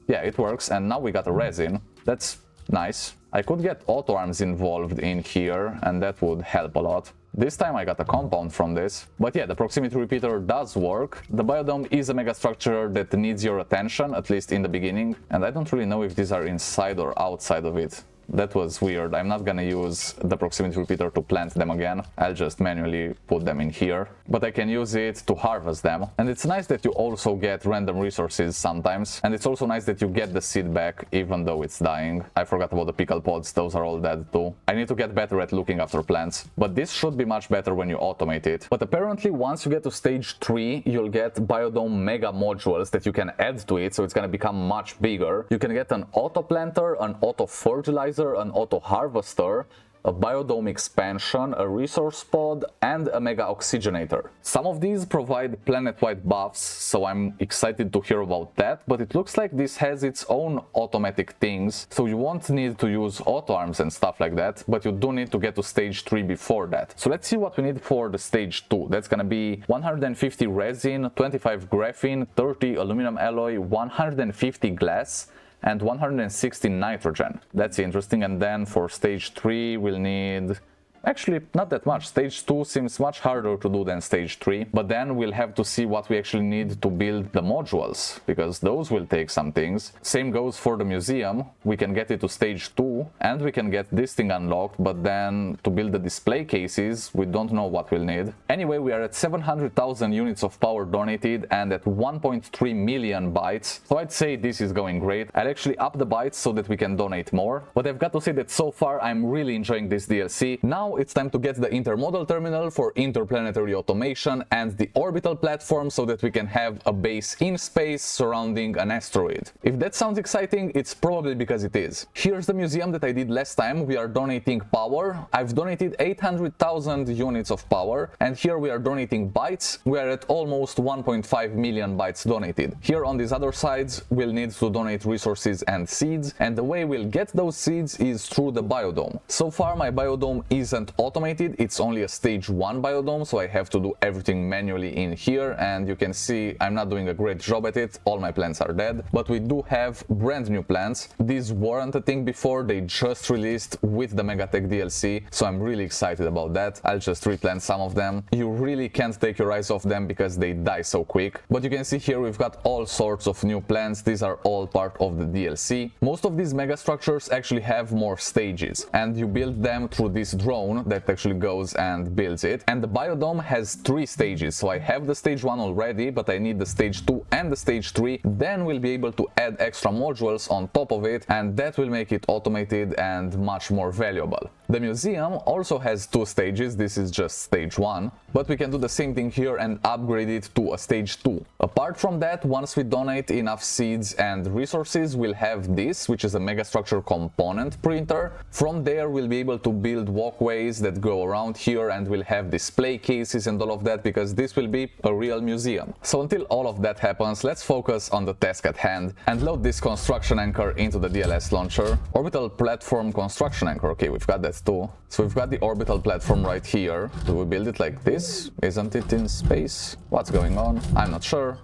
Yeah, it works. And now we got a resin. That's nice. I could get auto arms involved in here, and that would help a lot. This time I got a compound from this. But yeah, the proximity repeater does work. The biodome is a megastructure that needs your attention, at least in the beginning. And I don't really know if these are inside or outside of it. That was weird. I'm not gonna use the proximity repeater to plant them again. I'll just manually put them in here. But I can use it to harvest them. And it's nice that you also get random resources sometimes. And it's also nice that you get the seed back even though it's dying. I forgot about the pickle pods. Those are all dead too. I need to get better at looking after plants. But this should be much better when you automate it. But apparently once you get to stage 3, you'll get biodome mega modules that you can add to it. So it's gonna become much bigger. You can get an auto planter, an auto fertilizer, an auto harvester, a biodome expansion, a resource pod, and a mega oxygenator. Some of these provide planet-wide buffs, so I'm excited to hear about that, but it looks like this has its own automatic things, so you won't need to use auto arms and stuff like that, but you do need to get to stage 3 before that. So let's see what we need for the stage 2. That's gonna be 150 resin, 25 graphene, 30 aluminum alloy, 150 glass, and 160 nitrogen. That's interesting. And then for stage 3 we'll need Actually, not that much. Stage 2 seems much harder to do than stage 3, but then we'll have to see what we actually need to build the modules, because those will take some things. Same goes for the museum. We can get it to stage 2 and we can get this thing unlocked, but then to build the display cases, we don't know what we'll need. Anyway, we are at 700,000 units of power donated and at 1.3 million bytes, so I'd say this is going great. I'll actually up the bytes so that we can donate more, but I've got to say that so far I'm really enjoying this DLC. Now it's time to get the intermodal terminal for interplanetary automation and the orbital platform so that we can have a base in space surrounding an asteroid. If that sounds exciting, it's probably because it is. Here's the museum that I did last time. We are donating power. I've donated 800,000 units of power, and here we are donating bytes. We are at almost 1.5 million bytes donated. Here on these other sides, we'll need to donate resources and seeds, and the way we'll get those seeds is through the biodome. So far my biodome isn't automated, it's only a stage 1 biodome, so I have to do everything manually in here, and you can see I'm not doing a great job at it. All my plants are dead, but we do have brand new plants. These weren't a thing before, they just released with the Megatech DLC, so I'm really excited about that. I'll just replant some of them. You really can't take your eyes off them because they die so quick, but you can see here we've got all sorts of new plants. These are all part of the DLC. Most of these megastructures actually have more stages, and you build them through this drone that actually goes and builds it. And the biodome has 3 stages, so I have the stage 1 already, but I need the stage 2 and the stage 3. Then we'll be able to add extra modules on top of it, and that will make it automated and much more valuable. The museum also has 2 stages. This is just stage 1, but we can do the same thing here and upgrade it to a stage 2. Apart from that, once we donate enough seeds and resources, we'll have this, which is a megastructure component printer. From there we'll be able to build walkways that go around here, and we'll have display cases and all of that, because this will be a real museum. So until all of that happens, let's focus on the task at hand and load this construction anchor into the DLS launcher. Orbital platform construction anchor, okay, we've got that too. So we've got the orbital platform right here. Do we build it like this? Isn't it in space? What's going on? I'm not sure.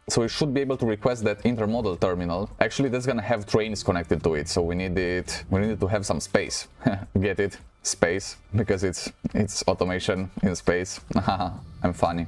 So we should be able to request that intermodal terminal. Actually, that's gonna have trains connected to it, so we need to have some space. Get it? Space, because it's automation in space. I'm funny.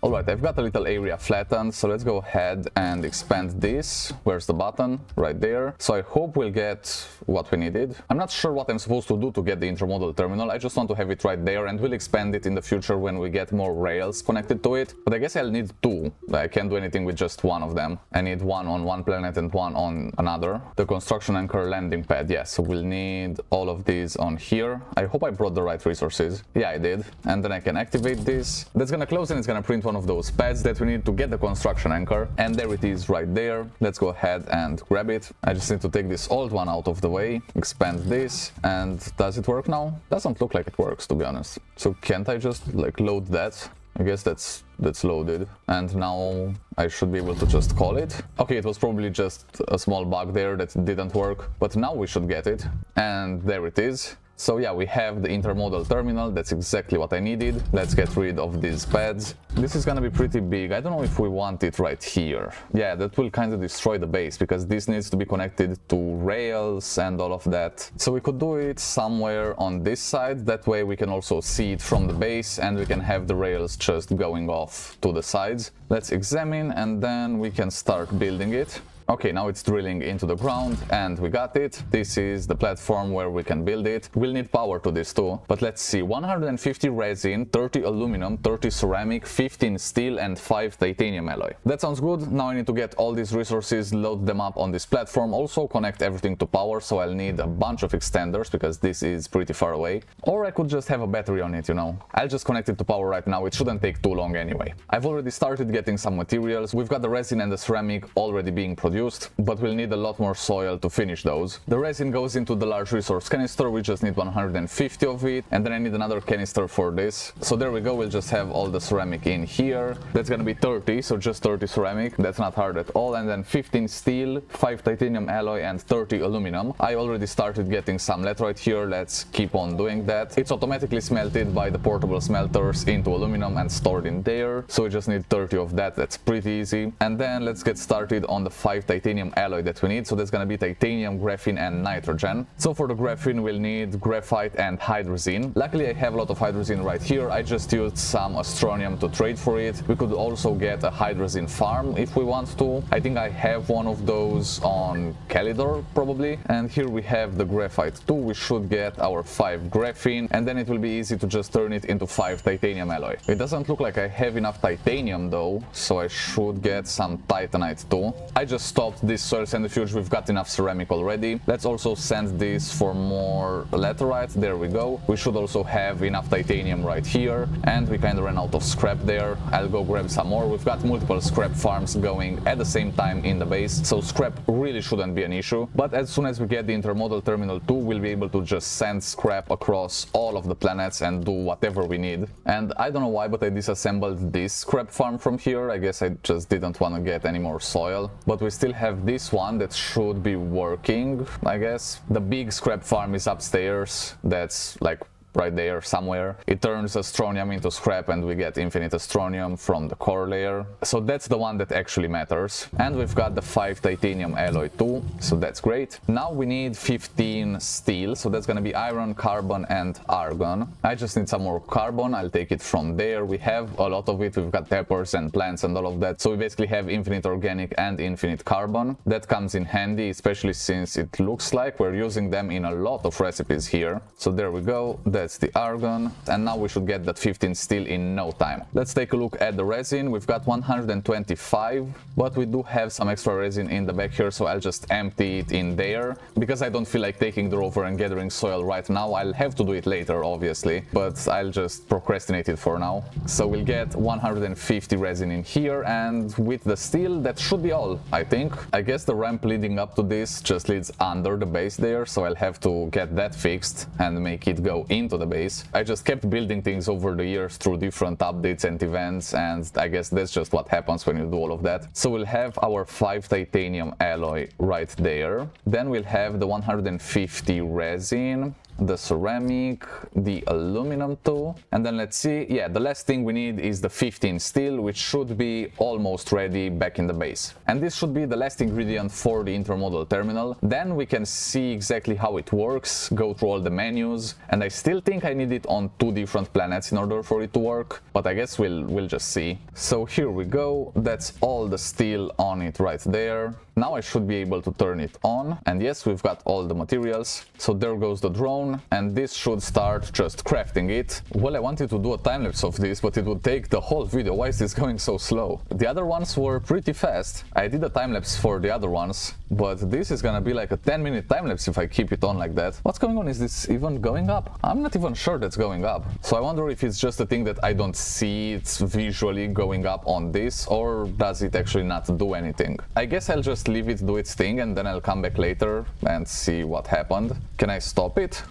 Alright, I've got a little area flattened, so let's go ahead and expand this. Where's the button? Right there. So I hope we'll get what we needed. I'm not sure what I'm supposed to do to get the intermodal terminal. I just want to have it right there, and we'll expand it in the future when we get more rails connected to it. But I guess I'll need 2. I can't do anything with just one of them. I need one on one planet and one on another. The construction anchor landing pad, yes. So we'll need all of these on here. I hope I brought the right resources. Yeah, I did. And then I can activate this. That's gonna close, and it's gonna print one of those pads that we need to get the construction anchor, and there it is right there. Let's go ahead and grab it. I just need to take this old one out of the way, expand this, and does it work now? Doesn't look like it works, to be honest. So can't I just like load that? I guess that's loaded, and now I should be able to just call it. Okay, it was probably just a small bug there that didn't work, but now we should get it, and there it is. So yeah, we have the intermodal terminal. That's exactly what I needed. Let's get rid of these pads. This is gonna be pretty big. I don't know if we want it right here. Yeah, that will kind of destroy the base, because this needs to be connected to rails and all of that. So we could do it somewhere on this side. That way we can also see it from the base, and we can have the rails just going off to the sides. Let's examine, and then we can start building it. Okay, now it's drilling into the ground, and we got it. This is the platform where we can build it. We'll need power to this too, but let's see. 150 resin, 30 aluminum, 30 ceramic, 15 steel, and 5 titanium alloy. That sounds good. Now I need to get all these resources, load them up on this platform, also connect everything to power, so I'll need a bunch of extenders because this is pretty far away. Or I could just have a battery on it, you know. I'll just connect it to power right now. It shouldn't take too long anyway. I've already started getting some materials. We've got the resin and the ceramic already being produced, but we'll need a lot more soil to finish those. The resin goes into the large resource canister. We just need 150 of it, and then I need another canister for this. So there we go. We'll just have all the ceramic in here. That's gonna be 30, so just 30 ceramic. That's not hard at all. And then 15 steel, 5 titanium alloy, and 30 aluminum. I already started getting some laterite here. Let's keep on doing that. It's automatically smelted by the portable smelters into aluminum and stored in there, so we just need 30 of that. That's pretty easy. And then let's get started on the 5 5 titanium alloy that we need. So that's gonna be titanium, graphene and nitrogen. So for the graphene we'll need graphite and hydrazine. Luckily I have a lot of hydrazine right here. I just used some astronium to trade for it. We could also get a hydrazine farm if we want to. I think I have one of those on Calidor probably. And here we have the graphite too. We should get our 5 graphene and then it will be easy to just turn it into 5 titanium alloy. It doesn't look like I have enough titanium though, so I should get some titanite too. I just stopped this soil centrifuge. We've got enough ceramic already. Let's also send this for more laterite. There we go. We should also have enough titanium right here, and we kind of ran out of scrap there. I'll go grab some more. We've got multiple scrap farms going at the same time in the base, so scrap really shouldn't be an issue. But as soon as we get the intermodal terminal 2, we'll be able to just send scrap across all of the planets and do whatever we need. And I don't know why, but I disassembled this scrap farm from here. I guess I just didn't want to get any more soil, but we still have this one that should be working, I guess. The big scrap farm is upstairs. That's like right there somewhere. It turns astronium into scrap and we get infinite astronium from the core layer. So that's the one that actually matters. And we've got the 5 titanium alloy too, so that's great. Now we need 15 steel, so that's gonna be iron, carbon and argon. I just need some more carbon. I'll take it from there. We have a lot of it. We've got peppers and plants and all of that, so we basically have infinite organic and infinite carbon. That comes in handy, especially since it looks like we're using them in a lot of recipes here. So there we go. That's the argon, and now we should get that 15 steel in no time. Let's take a look at the resin. We've got 125, but we do have some extra resin in the back here, so I'll just empty it in there because I don't feel like taking the rover and gathering soil right now. I'll have to do it later obviously, but I'll just procrastinate it for now. So we'll get 150 resin in here, and with the steel that should be all, I think. I guess the ramp leading up to this just leads under the base there, so I'll have to get that fixed and make it go into the base. I just kept building things over the years through different updates and events, and I guess that's just what happens when you do all of that. So we'll have our 5 titanium alloy right there. Then we'll have the 150 resin, the ceramic, the aluminum too, and then let's see, yeah, the last thing we need is the 15 steel, which should be almost ready back in the base. And this should be the last ingredient for the intermodal terminal. Then we can see exactly how it works, go through all the menus, and I still think I need it on 2 different planets in order for it to work, but I guess we'll just see. So here we go. That's all the steel on it right there. Now I should be able to turn it on, and yes, we've got all the materials. So there goes the drone, and this should start just crafting it. Well, I wanted to do a time-lapse of this, but it would take the whole video. Why is this going so slow? The other ones were pretty fast. I did a time-lapse for the other ones, but this is gonna be like a 10-minute time-lapse if I keep it on like that. What's going on? Is this even going up? I'm not even sure that's going up. So I wonder if it's just a thing that I don't see it visually going up on this, or does it actually not do anything? I guess I'll just leave it do its thing and then I'll come back later and see what happened. Can I stop it?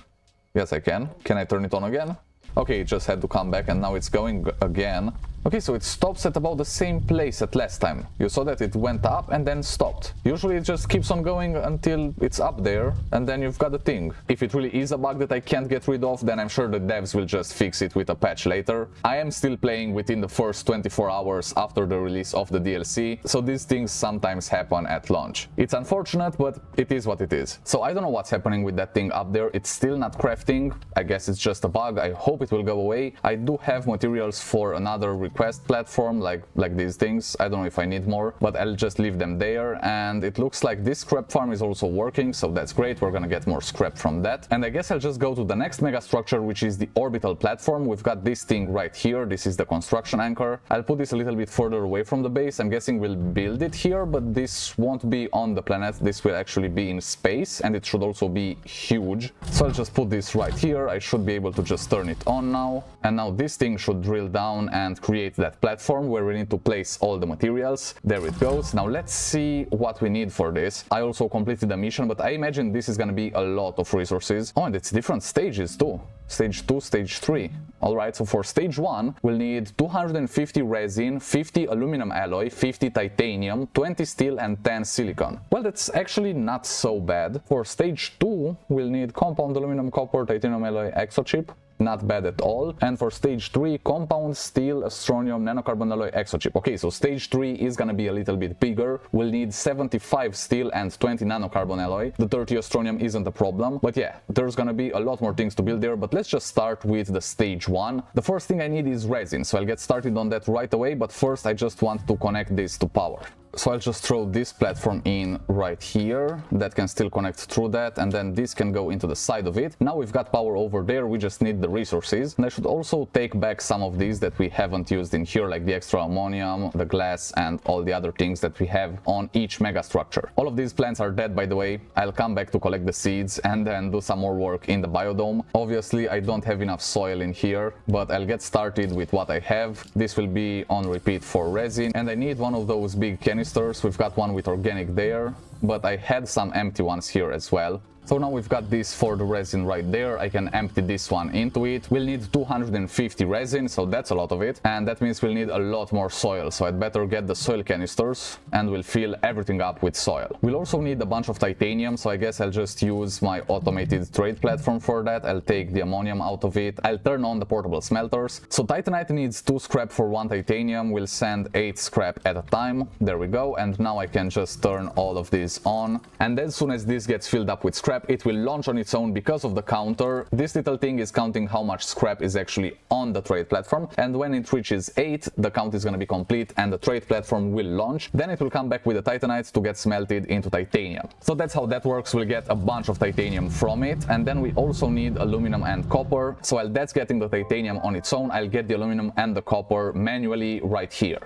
Yes, I can. Can I turn it on again? Okay, it just had to come back and now it's going again. Okay, so it stops at about the same place at last time. You saw that it went up and then stopped. Usually it just keeps on going until it's up there and then you've got the thing. If it really is a bug that I can't get rid of, then I'm sure the devs will just fix it with a patch later. I am still playing within the first 24 hours after the release of the DLC, so these things sometimes happen at launch. It's unfortunate, but it is what it is. So I don't know what's happening with that thing up there. It's still not crafting. I guess it's just a bug. I hope it will go away. I do have materials for another request platform like these things. I don't know if I need more, but I'll just leave them there. And it looks like this scrap farm is also working, so that's great. We're gonna get more scrap from that. And I guess I'll just go to the next megastructure, which is the orbital platform. We've got this thing right here. This is the construction anchor. I'll put this a little bit further away from the base. I'm guessing we'll build it here, but this won't be on the planet. This will actually be in space, and it should also be huge. So I'll just put this right here. I should be able to just turn it on now. And now this thing should drill down and create that platform where we need to place all the materials. There it goes. Now let's see what we need for this. I also completed the mission, but I imagine this is gonna be a lot of resources. Oh, and it's different stages too. Stage 2, stage 3. Alright, so for stage 1, we'll need 250 resin, 50 aluminum alloy, 50 titanium, 20 steel and 10 silicon. Well, that's actually not so bad. For stage 2, we'll need compound aluminum, copper, titanium alloy, exochip. not bad at all. And for stage 3, compound steel, astronium, nanocarbon alloy, exochip. Okay, so stage 3 is gonna be a little bit bigger. We'll need 75 steel and 20 nanocarbon alloy. The 30 astronium isn't a problem, but yeah, there's gonna be a lot more things to build there. But let's just start with the stage 1. The first thing I need is resin, so I'll get started on that right away, but first I just want to connect this to power. So I'll just throw this platform in right here. That can still connect through that, and then this can go into the side of it. Now we've got power over there, we just need the resources. And I should also take back some of these that we haven't used in here, like the extra ammonium, the glass, and all the other things that we have on each megastructure. All of these plants are dead, by the way. I'll come back to collect the seeds and then do some more work in the biodome. Obviously I don't have enough soil in here, but I'll get started with what I have. This will be on repeat for resin, and I need one of those big canisters. We've got one with organic there, but I had some empty ones here as well. So now we've got this for the resin right there. I can empty this one into it. We'll need 250 resin, so that's a lot of it. And that means we'll need a lot more soil. So I'd better get the soil canisters and we'll fill everything up with soil. We'll also need a bunch of titanium, so I guess I'll just use my automated trade platform for that. I'll take the ammonium out of it. I'll turn on the portable smelters. So titanite needs 2 scrap for 1 titanium. We'll send 8 scrap at a time. There we go. And now I can just turn all of this on. And as soon as this gets filled up with scrap, it will launch on its own because of the counter. This little thing is counting how much scrap is actually on the trade platform, and when it reaches 8, the count is going to be complete and the trade platform will launch. Then it will come back with the titanite to get smelted into titanium. So that's how that works. We'll get a bunch of titanium from it, and then we also need aluminum and copper. So while that's getting the titanium on its own, I'll get the aluminum and the copper manually right here.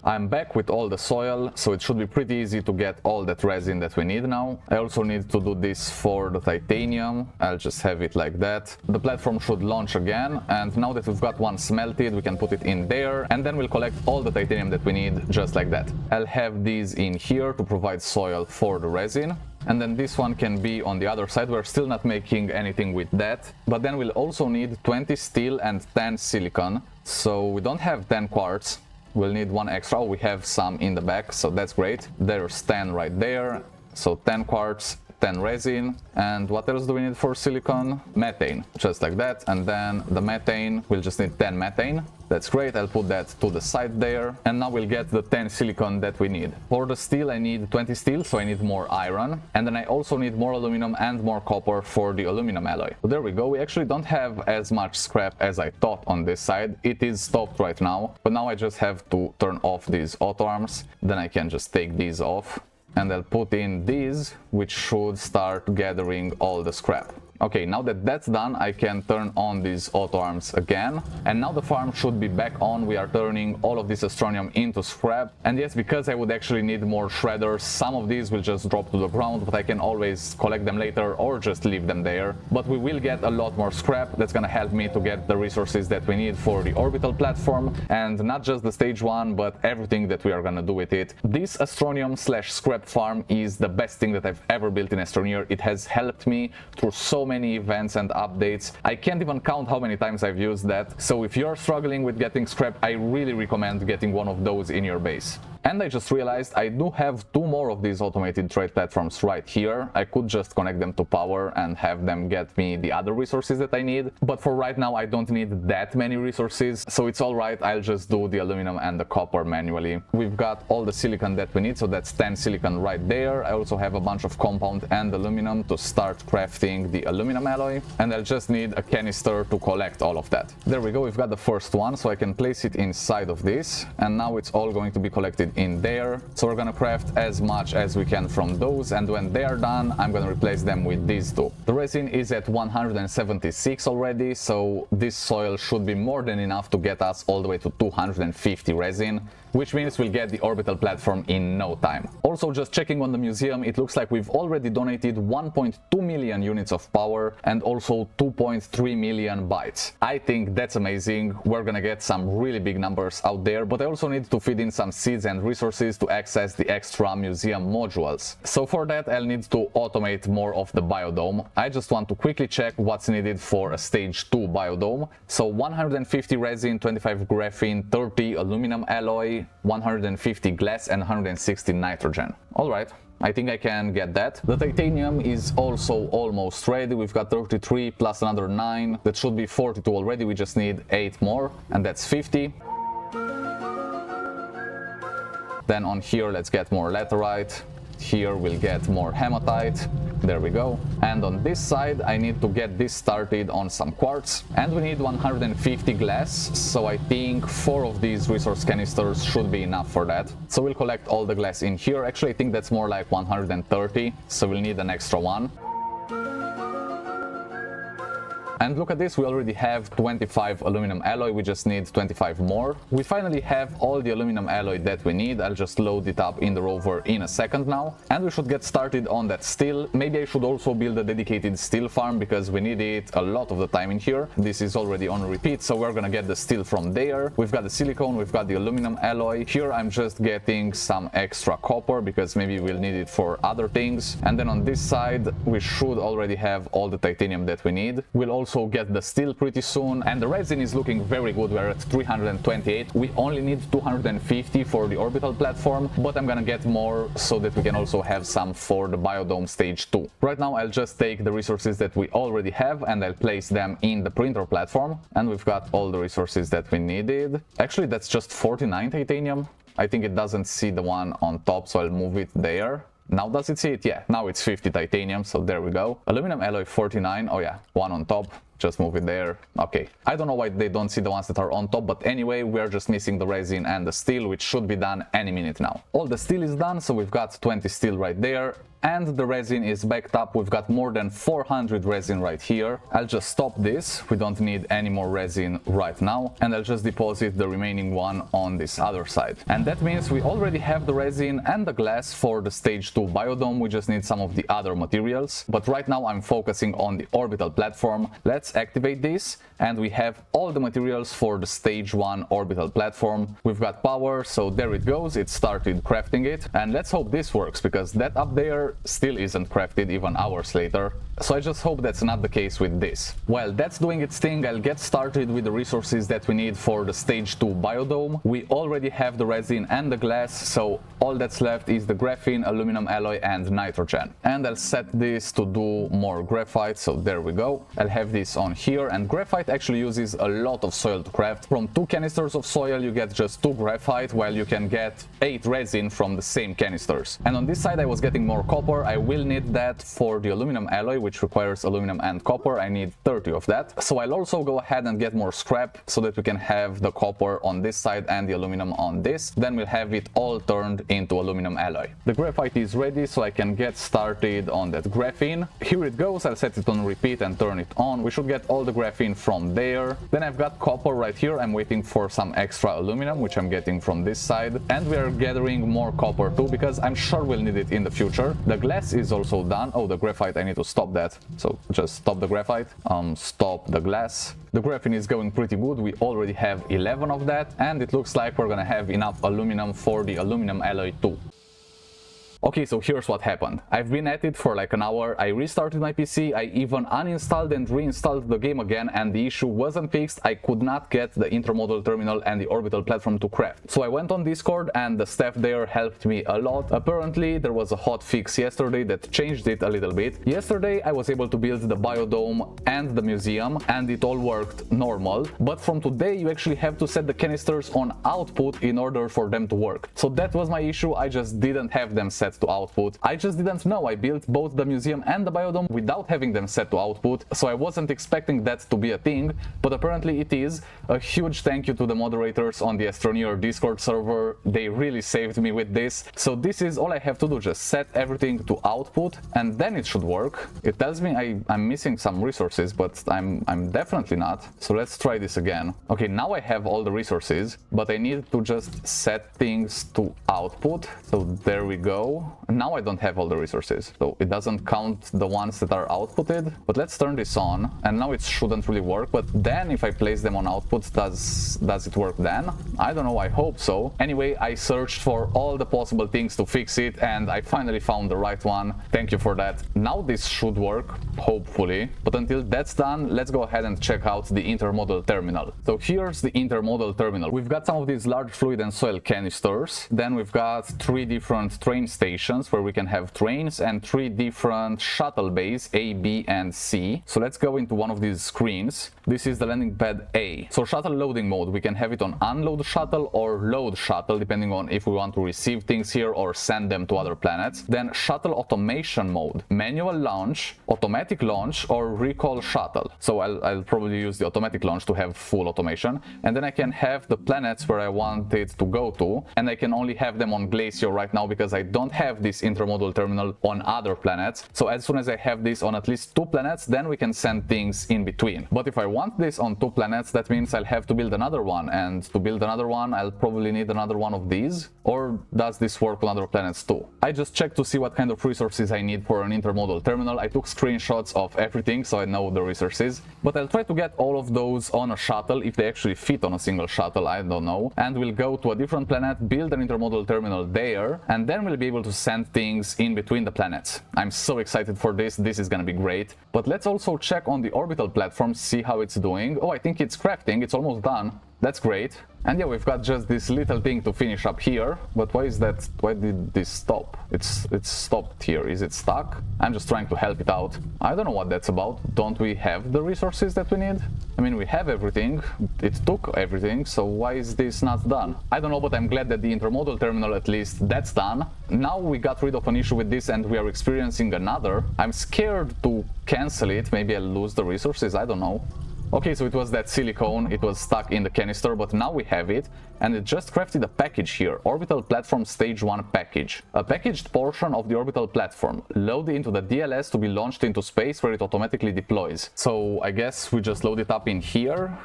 I'm back with all the soil, so it should be pretty easy to get all that resin that we need now. I also need to do this for the titanium. I'll just have it like that. The platform should launch again, and now that we've got one smelted, we can put it in there, and then we'll collect all the titanium that we need just like that. I'll have these in here to provide soil for the resin. And then this one can be on the other side. We're still not making anything with that. But then we'll also need 20 steel and 10 silicon. So we don't have 10 quartz. We'll need 1 extra. We have some in the back, so that's great. There's 10 right there. So 10 quartz, 10 resin. And what else do we need for silicon? Methane, just like that. And then the methane, we'll just need 10 methane. That's great, I'll put that to the side there. And now we'll get the 10 silicon that we need. For the steel, I need 20 steel, so I need more iron. And then I also need more aluminum and more copper for the aluminum alloy. So there we go. We actually don't have as much scrap as I thought on this side. It is stopped right now, but now I just have to turn off these auto arms. Then I can just take these off. And I'll put in these, which should start gathering all the scrap. Okay, now that that's done, I can turn on these auto arms again. And now the farm should be back on. We are turning all of this astronium into scrap. And yes, because I would actually need more shredders, some of these will just drop to the ground, but I can always collect them later or just leave them there. But we will get a lot more scrap. That's gonna help me to get the resources that we need for the orbital platform. And not just the stage 1, but everything that we are gonna do with it. This astronium/scrap farm is the best thing that I've ever built in Astroneer. It has helped me through so many events and updates. I can't even count how many times I've used that. So if you're struggling with getting scrap, I really recommend getting one of those in your base. And I just realized I do have 2 more of these automated trade platforms right here. I could just connect them to power and have them get me the other resources that I need. But for right now, I don't need that many resources. So it's all right. I'll just do the aluminum and the copper manually. We've got all the silicon that we need. So that's 10 silicon right there. I also have a bunch of compound and aluminum to start crafting the aluminum alloy. And I'll just need a canister to collect all of that. There we go. We've got the first one. So I can place it inside of this. And now it's all going to be collected in there. So we're gonna craft as much as we can from those, and when they are done, I'm gonna replace them with these 2. The resin is at 176 already, so this soil should be more than enough to get us all the way to 250 resin, which means we'll get the orbital platform in no time. Also, just checking on the museum, it looks like we've already donated 1.2 million units of power and also 2.3 million bytes. I think that's amazing. We're gonna get some really big numbers out there, but I also need to feed in some seeds and and resources to access the extra museum modules. So for that I'll need to automate more of the biodome. I just want to quickly check what's needed for a stage 2 biodome. So 150 resin, 25 graphene, 30 aluminum alloy, 150 glass and 160 nitrogen. Alright, I think I can get that. The titanium is also almost ready. We've got 33 plus another 9. That should be 42 already. We just need 8 more and that's 50. Then on here let's get more laterite. Here we'll get more hematite. There we go. And on this side I need to get this started on some quartz. And we need 150 glass, so I think 4 of these resource canisters should be enough for that. So we'll collect all the glass in here. Actually I think that's more like 130, so we'll need an extra one. And look at this, we already have 25 aluminum alloy, we just need 25 more. We finally have all the aluminum alloy that we need. I'll just load it up in the rover in a second now. And we should get started on that steel. Maybe I should also build a dedicated steel farm because we need it a lot of the time in here. This is already on repeat, so we're gonna get the steel from there. We've got the silicone, we've got the aluminum alloy. Here I'm just getting some extra copper because maybe we'll need it for other things. And then on this side we should already have all the titanium that we need. We'll also get the steel pretty soon, and the resin is looking very good. We're at 328. We only need 250 for the orbital platform, but I'm gonna get more so that we can also have some for the biodome stage 2. Right now I'll just take the resources that we already have and I'll place them in the printer platform, and we've got all the resources that we needed. Actually that's just 49 titanium. I think it doesn't see the one on top, so I'll move it there. Now does it see it? Yeah, now it's 50 titanium, so there we go. Aluminum alloy 49, oh yeah, one on top. Just move it there. Okay, I don't know why they don't see the ones that are on top, but anyway, we're just missing the resin and the steel, which should be done any minute now. All the steel is done, so we've got 20 steel right there. And the resin is backed up. We've got more than 400 resin right here. I'll just stop this. We don't need any more resin right now. And I'll just deposit the remaining one on this other side. And that means we already have the resin and the glass for the stage 2 biodome. We just need some of the other materials. But right now I'm focusing on the orbital platform. Let's activate this. And we have all the materials for the stage 1 orbital platform. We've got power, so there it goes. It started crafting it. And let's hope this works, because that up there still isn't crafted even hours later. So I just hope that's not the case with this. While that's doing its thing, I'll get started with the resources that we need for the stage 2 biodome. We already have the resin and the glass, so all that's left is the graphene, aluminum alloy and nitrogen. And I'll set this to do more graphite, so there we go. I'll have this on here, and graphite actually uses a lot of soil to craft. From 2 canisters of soil you get just 2 graphite, while you can get 8 resin from the same canisters. And on this side I was getting more copper. I will need that for the aluminum alloy, which requires aluminum and copper. I need 30 of that. So I'll also go ahead and get more scrap so that we can have the copper on this side and the aluminum on this. Then we'll have it all turned into aluminum alloy. The graphite is ready, so I can get started on that graphene. Here it goes. I'll set it on repeat and turn it on. We should get all the graphene from there. Then I've got copper right here. I'm waiting for some extra aluminum, which I'm getting from this side. And we are gathering more copper too, because I'm sure we'll need it in the future. The glass is also done. Oh, the graphite, I need to stop that. So just stop the graphite, stop the glass. The graphene is going pretty good. We already have 11 of that, and it looks like we're gonna have enough aluminum for the aluminum alloy too. Okay, so here's what happened. I've been at it for like an hour. I restarted my PC, I even uninstalled and reinstalled the game again, and the issue wasn't fixed. I could not get the intermodal terminal and the orbital platform to craft. So I went on Discord and the staff there helped me a lot. Apparently there was a hot fix yesterday that changed it a little bit. Yesterday I was able to build the biodome and the museum, and it all worked normal. But from today you actually have to set the canisters on output in order for them to work. So that was my issue. I just didn't have them set to output. I just didn't know. I built both the museum and the biodome without having them set to output, so I wasn't expecting that to be a thing, but apparently it is. A huge thank you to the moderators on the Astroneer Discord server. They really saved me with this. So this is all I have to do, just set everything to output and then it should work. It tells me I'm missing some resources, but I'm definitely not. So let's try this again. Okay, now I have all the resources, but I need to just set things to output. So there we go. go. Now I don't have all the resources, so it doesn't count the ones that are outputted. But let's turn this on, and now it shouldn't really work. But then if I place them on output, does it work then? I don't know, I hope so. Anyway, I searched for all the possible things to fix it, and I finally found the right one. Thank you for that. Now this should work, hopefully. But until that's done, let's go ahead and check out the intermodal terminal. So here's the intermodal terminal. We've got some of these large fluid and soil canisters. Then we've got 3 different train stations where we can have trains, and 3 different shuttle bays, A, B, and C. So let's go into one of these screens. This is the landing pad A. So shuttle loading mode, we can have it on unload shuttle or load shuttle, depending on if we want to receive things here or send them to other planets. Then shuttle automation mode, manual launch, automatic launch, or recall shuttle. So I'll probably use the automatic launch to have full automation. And then I can have the planets where I want it to go to, and I can only have them on Glacio right now because I don't have this intermodal terminal on other planets. So as soon as I have this on at least 2 planets, then we can send things in between. But if I want this on 2 planets, that means I'll have to build another one, and to build another one I'll probably need another one of these. Or does this work on other planets too? I just checked to see what kind of resources I need for an intermodal terminal. I took screenshots of everything so I know the resources, but I'll try to get all of those on a shuttle if they actually fit on a single shuttle, I don't know. And we'll go to a different planet, build an intermodal terminal there, and then we'll be able to send things in between the planets. I'm so excited for this. This is gonna be great. But let's also check on the orbital platform, see how it's doing. Oh, I think it's crafting. It's almost done. That's great. And yeah, we've got just this little thing to finish up here. But why is that? Why did this stop? It's stopped here. Is it stuck? I'm just trying to help it out. I don't know what that's about. Don't we have the resources that we need? I mean, we have everything. It took everything, so why is this not done? I don't know, but I'm glad that the intermodal terminal, at least, that's done. Now we got rid of an issue with this and we are experiencing another. I'm scared to cancel it. Maybe I'll lose the resources. I don't know. Okay, so it was that silicone, it was stuck in the canister, but now we have it, and it just crafted a package here, Orbital Platform Stage 1 package. A packaged portion of the orbital platform, load into the DLS to be launched into space where it automatically deploys. So I guess we just load it up in here,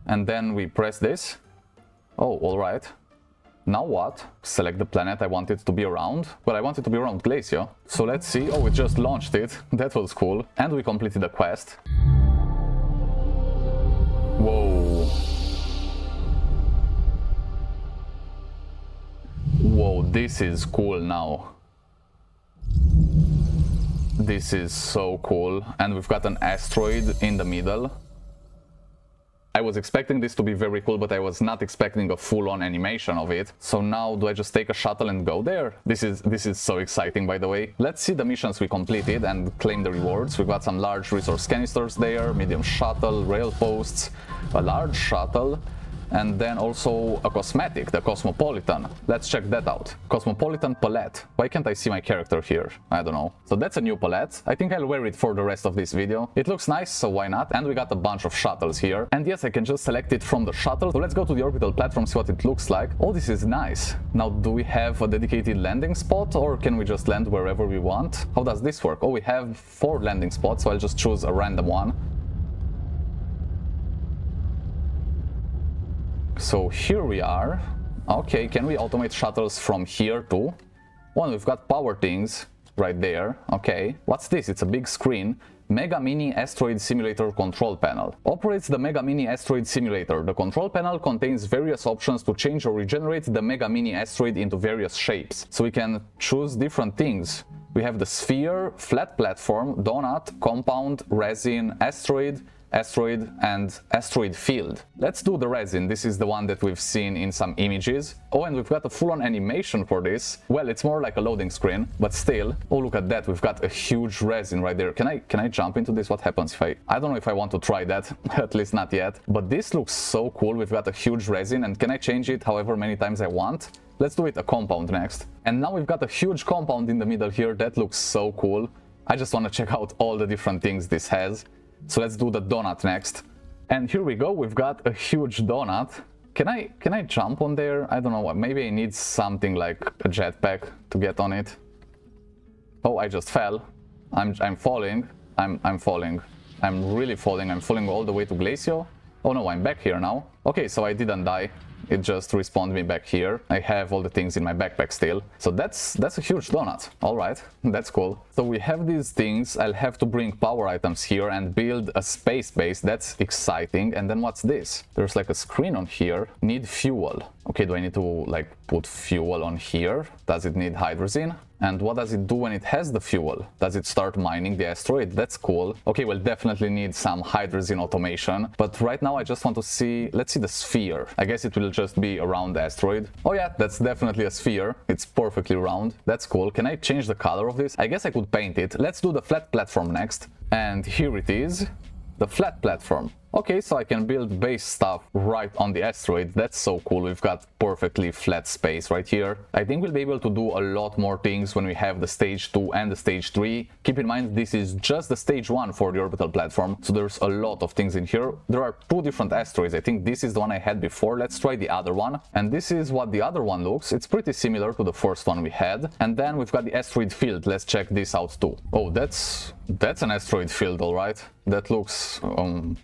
and then we press this. Oh, alright. Now what? Select the planet I want it to be around. Well, I want it to be around Glacio. So let's see. Oh, it just launched it. That was cool. And we completed the quest. Whoa. Whoa, this is cool now. This is so cool. And we've got an asteroid in the middle. I was expecting this to be very cool, but I was not expecting a full-on animation of it. So now, do I just take a shuttle and go there? This is so exciting, by the way. Let's see the missions we completed and claim the rewards. We've got some large resource canisters there, medium shuttle, rail posts, a large shuttle, and then also a cosmetic, the Cosmopolitan. Let's check that out. Cosmopolitan palette. Why can't I see my character here? I don't know. So that's a new palette. I think I'll wear it for the rest of this video. It looks nice, so why not? And we got a bunch of shuttles here. And yes, I can just select it from the shuttle. So let's go to the orbital platform, see what it looks like. Oh, this is nice. Now, do we have a dedicated landing spot, or can we just land wherever we want? How does this work? Oh, we have 4 landing spots, so I'll just choose a random one. So here we are. Okay, can we automate shuttles from here too? Well, we've got power things right there. Okay, what's this? It's a big screen. Mega Mini Asteroid Simulator Control Panel. Operates the Mega Mini Asteroid Simulator. The control panel contains various options to change or regenerate the Mega Mini Asteroid into various shapes. So we can choose different things. We have the sphere, flat platform, donut, compound, resin, asteroid, and asteroid field. Let's do the resin. This is the one that we've seen in some images. Oh, and we've got a full-on animation for this. Well, it's more like a loading screen, but still. Oh, look at that. We've got a huge resin right there. Can I jump into this? What happens if I don't know if I want to try that. At least not yet. But this looks so cool. We've got a huge resin, and can I change it however many times I want? Let's do it a compound next. And now we've got a huge compound in the middle here. That looks so cool. I just want to check out all the different things this has. So let's do the donut next. And here we go, we've got a huge donut. Can I jump on there? I don't know, maybe I need something like a jetpack to get on it. Oh, I just fell. I'm falling. I'm falling. I'm really falling. I'm falling all the way to Glacio. Oh no, I'm back here now. Okay, so I didn't die. it just respawned me back here. I have all the things in my backpack still. So that's a huge donut. All right, that's cool. So we have these things. I'll have to bring power items here and build a space base. That's exciting. And then what's this? There's like a screen on here. Need fuel. Okay, do I need to like put fuel on here? Does it need hydrogen? And what does it do when it has the fuel? Does it start mining the asteroid? That's cool. Okay, we'll definitely need some hydrogen automation. But right now I just want to see, let's see the sphere. I guess it will just be around the asteroid. Oh yeah, that's definitely a sphere. It's perfectly round. That's cool. Can I change the color of this? I guess I could paint it. Let's do the flat platform next. And here it is. The flat platform. Okay, so I can build base stuff right on the asteroid. That's so cool. We've got perfectly flat space right here. I think we'll be able to do a lot more things when we have the stage 2 and the stage 3. Keep in mind, this is just the stage 1 for the orbital platform, so there's a lot of things in here. There are 2 different asteroids. I think this is the one I had before. Let's try the other one. And this is what the other one looks. It's pretty similar to the first one we had. And then we've got the asteroid field. Let's check this out too. Oh, that's an asteroid field, all right. That looks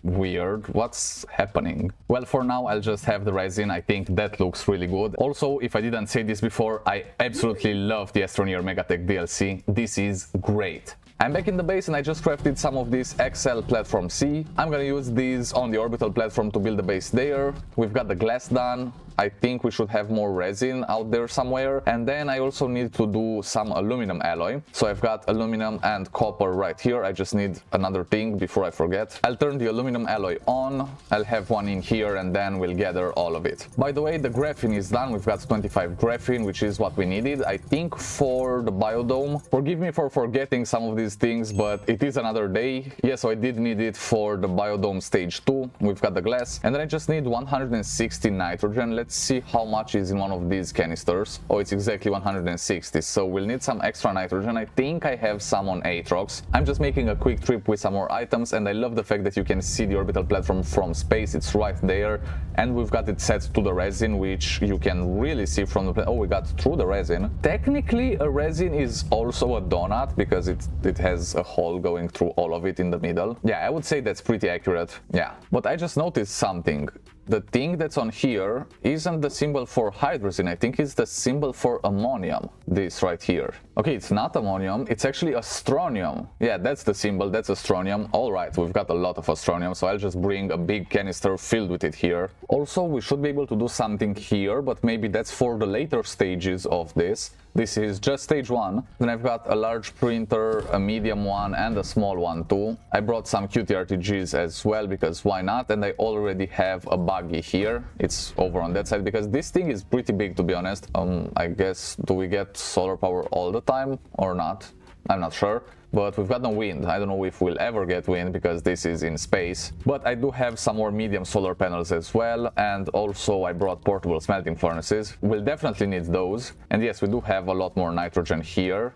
weird. What's happening? Well, for now I'll just have the resin. I think that looks really good. Also, if I didn't say this before, I absolutely love the Astroneer Megatech DLC. This is great. I'm back in the base and I just crafted some of this XL Platform C. I'm gonna use these on the orbital platform to build the base there. We've got the glass done. I think we should have more resin out there somewhere. And then I also need to do some aluminum alloy. So I've got aluminum and copper right here. I just need another thing before I forget. I'll turn the aluminum alloy on. I'll have one in here and then we'll gather all of it. By the way, the graphene is done. We've got 25 graphene, which is what we needed, I think, for the biodome. Forgive me for forgetting some of these things, but it is another day. Yeah, so I did need it for the biodome stage 2. We've got the glass. And then I just need 160 nitrogen. Let's see how much is in one of these canisters. Oh, it's exactly 160, so we'll need some extra nitrogen. I think I have some on Atrox. I'm just making a quick trip with some more items, and I love the fact that you can see the orbital platform from space. It's right there, and we've got it set to the resin, which you can really see from the oh, we got through the resin. Technically, a resin is also a donut because it has a hole going through all of it in the middle. Yeah, I would say that's pretty accurate. Yeah, but I just noticed something. The thing that's on here isn't the symbol for hydrogen. I think it's the symbol for ammonium. This right here. Okay, it's not ammonium. It's actually astronium. Yeah, that's the symbol. That's astronium. All right, we've got a lot of astronium, so I'll just bring a big canister filled with it here. Also, we should be able to do something here, but maybe that's for the later stages of this. This is just stage 1. Then I've got a large printer, a medium one, and a small one too. I brought some QTRTGs as well, because why not? And I already have a buggy here. It's over on that side, because this thing is pretty big, to be honest. I guess, do we get solar power all the time or not? I'm not sure. But we've got no wind. I don't know if we'll ever get wind because this is in space. But I do have some more medium solar panels as well. And also I brought portable smelting furnaces. We'll definitely need those. And yes, we do have a lot more nitrogen here.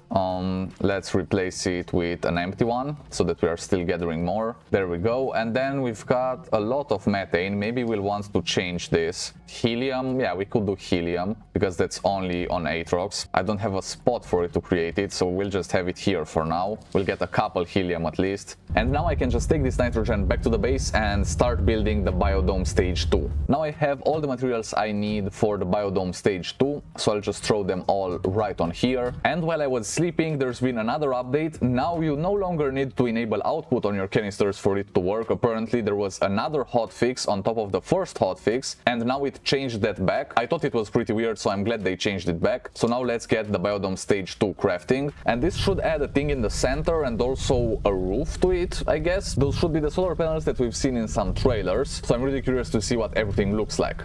Let's replace it with an empty one so that we are still gathering more. There we go. And then we've got a lot of methane. Maybe we'll want to change this. Helium. Yeah, we could do helium because that's only on Atrox. I don't have a spot for it to create it, so we'll just have it here for now. We'll get a couple helium at least. And now I can just take this nitrogen back to the base and start building the biodome stage 2. Now I have all the materials I need for the biodome stage 2, so I'll just throw them all right on here. And while I was sleeping, there's been another update. Now you no longer need to enable output on your canisters for it to work. Apparently there was another hotfix on top of the first hotfix, and now it changed that back. I thought it was pretty weird, so I'm glad they changed it back. So now let's get the biodome stage 2 crafting. And this should add a thing in the center and also a roof to it, I guess. Those should be the solar panels that we've seen in some trailers, so I'm really curious to see what everything looks like.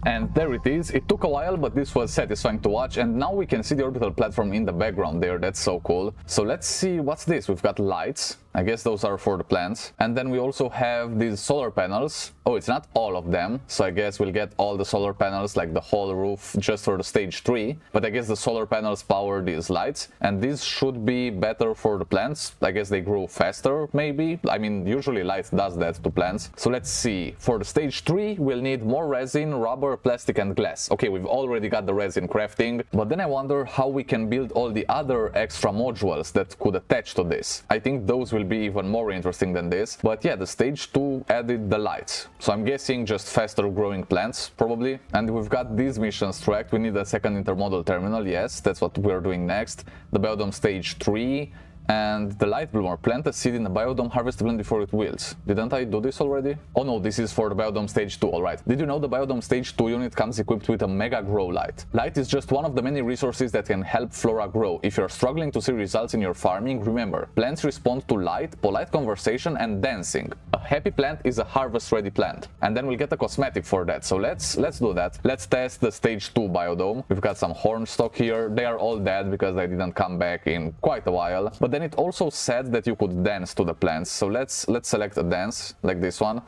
And there it is. It took a while, but this was satisfying to watch, and now we can see the orbital platform in the background there. That's so cool. So let's see, what's this? We've got lights. I guess those are for the plants. And then we also have these solar panels. Oh, it's not all of them, so I guess we'll get all the solar panels, like the whole roof, just for the stage 3. But I guess the solar panels power these lights, and these should be better for the plants. I guess they grow faster, maybe. I mean, usually light does that to plants. So let's see. For the stage 3, we'll need more resin, rubber, plastic, and glass. Okay, we've already got the resin crafting, but then I wonder how we can build all the other extra modules that could attach to this. I think those will be even more interesting than this. But yeah, the stage 2 added the lights. So I'm guessing just faster growing plants, probably. And we've got these missions tracked. We need a second intermodal terminal. Yes, that's what we're doing next. The biodome stage 3. And the light bloomer, plant a seed in the biodome, harvest the plant before it wilts. Didn't I do this already? Oh no, this is for the biodome stage 2, alright. Did you know the biodome stage 2 unit comes equipped with a mega grow light? Light is just one of the many resources that can help flora grow. If you're struggling to see results in your farming, remember, plants respond to light, polite conversation, and dancing. A happy plant is a harvest ready plant. And then we'll get a cosmetic for that, so let's do that. Let's test the stage 2 biodome. We've got some horn stock here. They are all dead because they didn't come back in quite a while. But then it also said that you could dance to the plants, so let's select a dance like this one.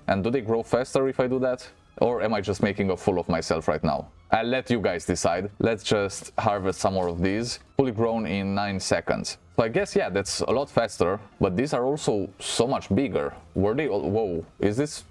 And do they grow faster if I do that, or am I just making a fool of myself right now? I'll let you guys decide. Let's just harvest some more of these. Fully grown in 9 seconds. So I guess, yeah, that's a lot faster, but these are also so much bigger. Were they all... Whoa, is this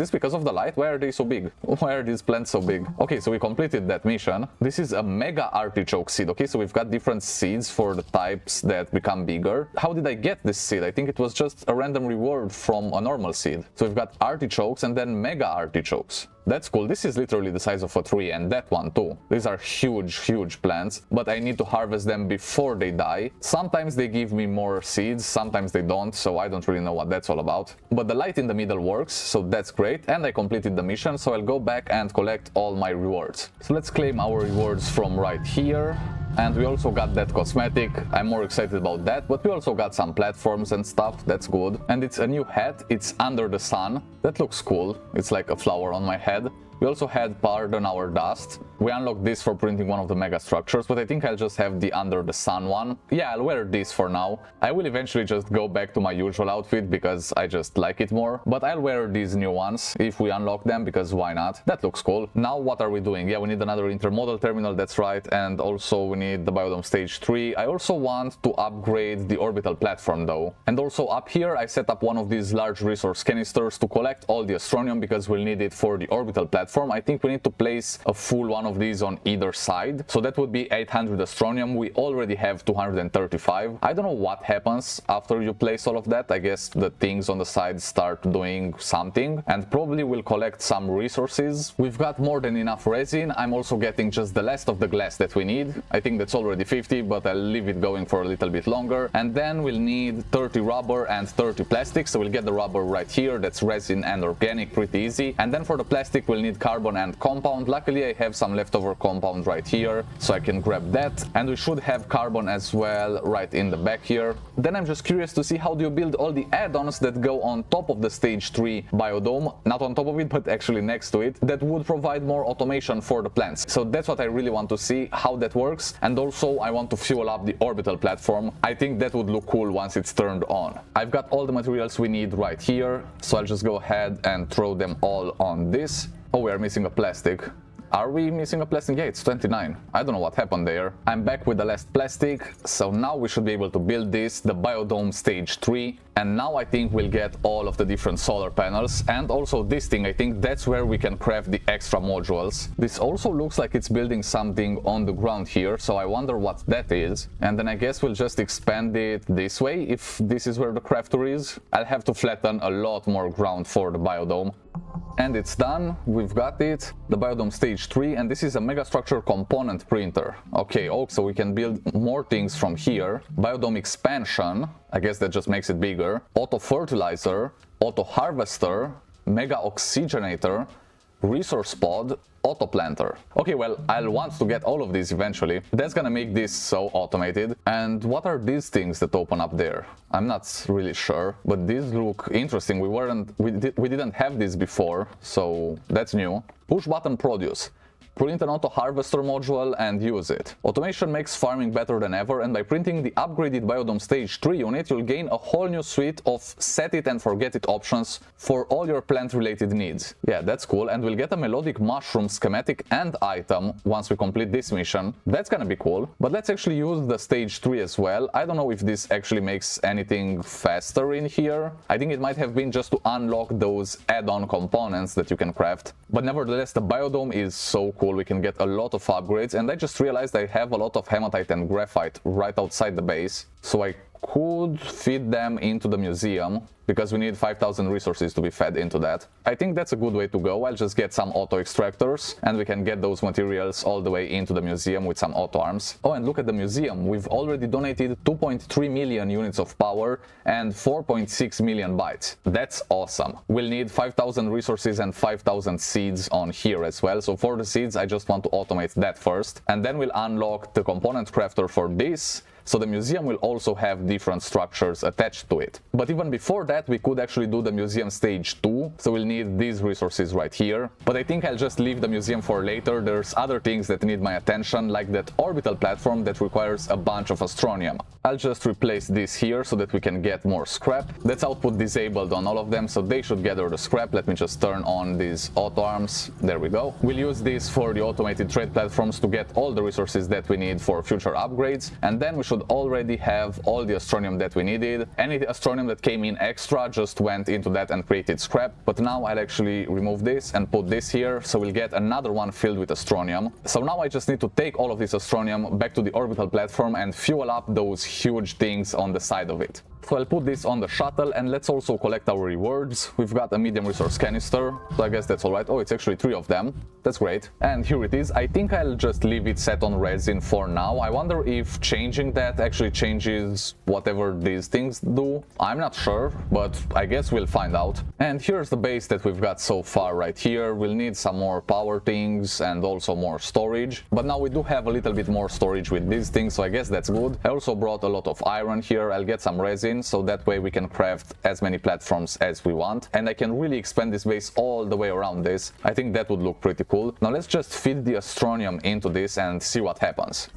because of the light? Why are they so big? Why are these plants so big? Okay, so we completed that mission. This is a mega artichoke seed. Okay, so we've got different seeds for the types that become bigger. How did I get this seed? I think it was just a random reward from a normal seed. So we've got artichokes and then mega artichokes. That's cool. This is literally the size of a tree, and that one too. These are huge plants, but I need to harvest them before they die. Sometimes they give me more seeds, sometimes they don't, so I don't really know what that's all about. But the light in the middle works, so that's great, and I completed the mission, so I'll go back and collect all my rewards. So let's claim our rewards from right here. And we also got that cosmetic. I'm more excited about that, but we also got some platforms and stuff. That's good. And it's a new hat. It's under the sun. That looks cool. It's like a flower on my head. We also had Pardon Our Dust. We unlocked this for printing one of the mega structures, but I think I'll just have the Under the Sun one. Yeah, I'll wear this for now. I will eventually just go back to my usual outfit because I just like it more. But I'll wear these new ones if we unlock them, because why not? That looks cool. Now what are we doing? Yeah, we need another intermodal terminal, that's right. And also we need the biodome stage 3. I also want to upgrade the orbital platform though. And also up here I set up one of these large resource canisters to collect all the astronium because we'll need it for the orbital platform. I think we need to place a full one of these on either side. So that would be 800 astronium. We already have 235. I don't know what happens after you place all of that. I guess the things on the side start doing something, and probably we'll collect some resources. We've got more than enough resin. I'm also getting just the last of the glass that we need. I think that's already 50, but I'll leave it going for a little bit longer. And then we'll need 30 rubber and 30 plastic. So we'll get the rubber right here. That's resin and organic, pretty easy. And then for the plastic we'll need carbon and compound. Luckily I have some leftover compound right here, so I can grab that. And we should have carbon as well right in the back here. Then I'm just curious to see how do you build all the add-ons that go on top of the stage 3 biodome. Not on top of it, but actually next to it. That would provide more automation for the plants. So that's what I really want to see, how that works. And also I want to fuel up the orbital platform. I think that would look cool once it's turned on. I've got all the materials we need right here, so I'll just go ahead and throw them all on this. Oh, we are missing a plastic. Are we missing a plastic? Yeah, it's 29. I don't know what happened there. I'm back with the last plastic, so now we should be able to build this, the biodome stage 3. And now I think we'll get all of the different solar panels, and also this thing. I think that's where we can craft the extra modules. This also looks like it's building something on the ground here, so I wonder what that is. And then I guess we'll just expand it this way if this is where the crafter is. I'll have to flatten a lot more ground for the biodome. And it's done. We've got it, the biodome stage 3, and this is a megastructure component printer. Okay, oh, so we can build more things from here. Biodome expansion, I guess that just makes it bigger. Auto fertilizer, auto harvester, mega oxygenator, resource pod, auto planter. Okay, well, I'll want to get all of these eventually. That's gonna make this so automated. And what are these things that open up there? I'm not really sure, but these look interesting. We didn't have this before, so that's new. Push button produce. print an auto harvester module and use it. Automation makes farming better than ever, and by printing the upgraded biodome stage 3 unit, you'll gain a whole new suite of set it and forget it options for all your plant related needs. Yeah, that's cool, and we'll get a melodic mushroom schematic and item once we complete this mission. That's gonna be cool, but let's actually use the stage 3 as well. I don't know if this actually makes anything faster in here. I think it might have been just to unlock those add-on components that you can craft. But nevertheless, the biodome is so cool. We can get a lot of upgrades, and I just realized I have a lot of hematite and graphite right outside the base, so I could feed them into the museum, because we need 5,000 resources to be fed into that. I think that's a good way to go. I'll just get some auto extractors and we can get those materials all the way into the museum with some auto arms. Oh, and look at the museum. We've already donated 2.3 million units of power and 4.6 million bytes. That's awesome. We'll need 5,000 resources and 5,000 seeds on here as well. So for the seeds, I just want to automate that first, and then we'll unlock the component crafter for this. So the museum will also have different structures attached to it. But even before that, we could actually do the museum stage 2, so we'll need these resources right here. But I think I'll just leave the museum for later. There's other things that need my attention, like that orbital platform that requires a bunch of astronium. I'll just replace this here so that we can get more scrap. That's output disabled on all of them, so they should gather the scrap. Let me just turn on these auto arms. There we go. We'll use this for the automated trade platforms to get all the resources that we need for future upgrades, and then we should already have all the astronium that we needed. Any astronium that came in extra just went into that and created scrap. But now I'll actually remove this and put this here, so we'll get another one filled with astronium. So now I just need to take all of this astronium back to the orbital platform and fuel up those huge things on the side of it. So I'll put this on the shuttle, and let's also collect our rewards. We've got a medium resource canister, so I guess that's alright. Oh, it's actually 3 of them. That's great. And here it is. I think I'll just leave it set on resin for now. I wonder if changing that actually changes whatever these things do. I'm not sure, but I guess we'll find out. And here's the base that we've got so far right here. We'll need some more power things and also more storage. But now we do have a little bit more storage with these things, so I guess that's good. I also brought a lot of iron here. I'll get some resin, so that way we can craft as many platforms as we want, and I can really expand this base all the way around this. I think that would look pretty cool. Now let's just feed the astronium into this and see what happens.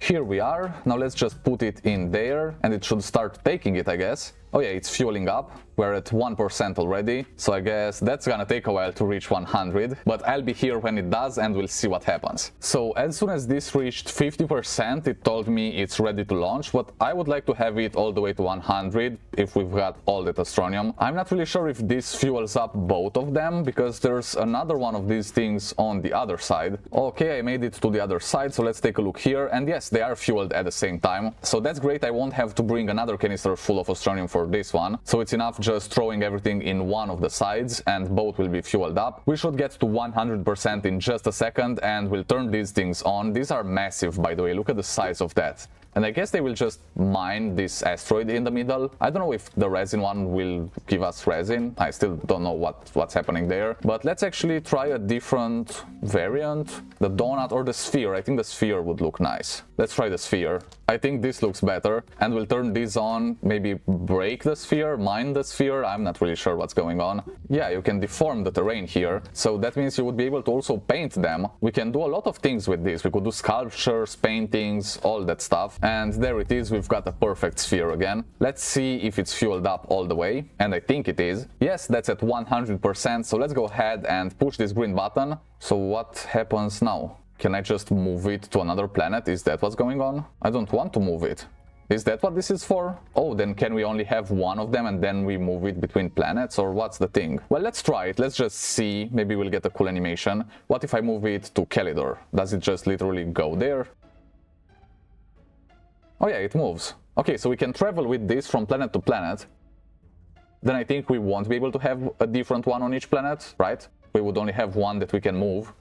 Here we are. Now let's just put it in there and it should start taking it, I guess. Oh yeah, it's fueling up. We're at 1% already, so I guess that's gonna take a while to reach 100, but I'll be here when it does and we'll see what happens. So as soon as this reached 50%, it told me it's ready to launch, but I would like to have it all the way to 100 if we've got all that astronium. I'm not really sure if this fuels up both of them, because there's another one of these things on the other side. Okay, I made it to the otother side, so let's take a look here, and yes, they are fueled at the same time. So that's great. I won't have to bring another canister full of astronium for this one, so it's enough just throwing everything in one of the sides and both will be fueled up. We should get to 100% in just a second, and we'll turn these things on. These are massive, by the way. Look at the size of that. And I guess they will just mine this asteroid in the middle. I don't know if the resin one will give us resin. I still don't know what's happening there. But let's actually try a different variant. The donut or the sphere. I think the sphere would look nice. Let's try the sphere. I think this looks better. And we'll turn this on, maybe break the sphere, mine the sphere. I'm not really sure what's going on. Yeah, you can deform the terrain here. So that means you would be able to also paint them. We can do a lot of things with this. We could do sculptures, paintings, all that stuff. And there it is, we've got a perfect sphere again. Let's see if it's fueled up all the way, and I think it is. Yes, that's at 100%, so let's go ahead and push this green button. So what happens now? Can I just move it to another planet? Is that what's going on? I don't want to move it. Is that what this is for? Oh, then can we only have one of them and then we move it between planets, or what's the thing? Well, let's try it. Let's just see. Maybe we'll get a cool animation. What if I move it to Calidor? Does it just literally go there? Oh yeah, it moves. Okay, so we can travel with this from planet to planet. Then I think we won't be able to have a different one on each planet, right? We would only have one that we can move.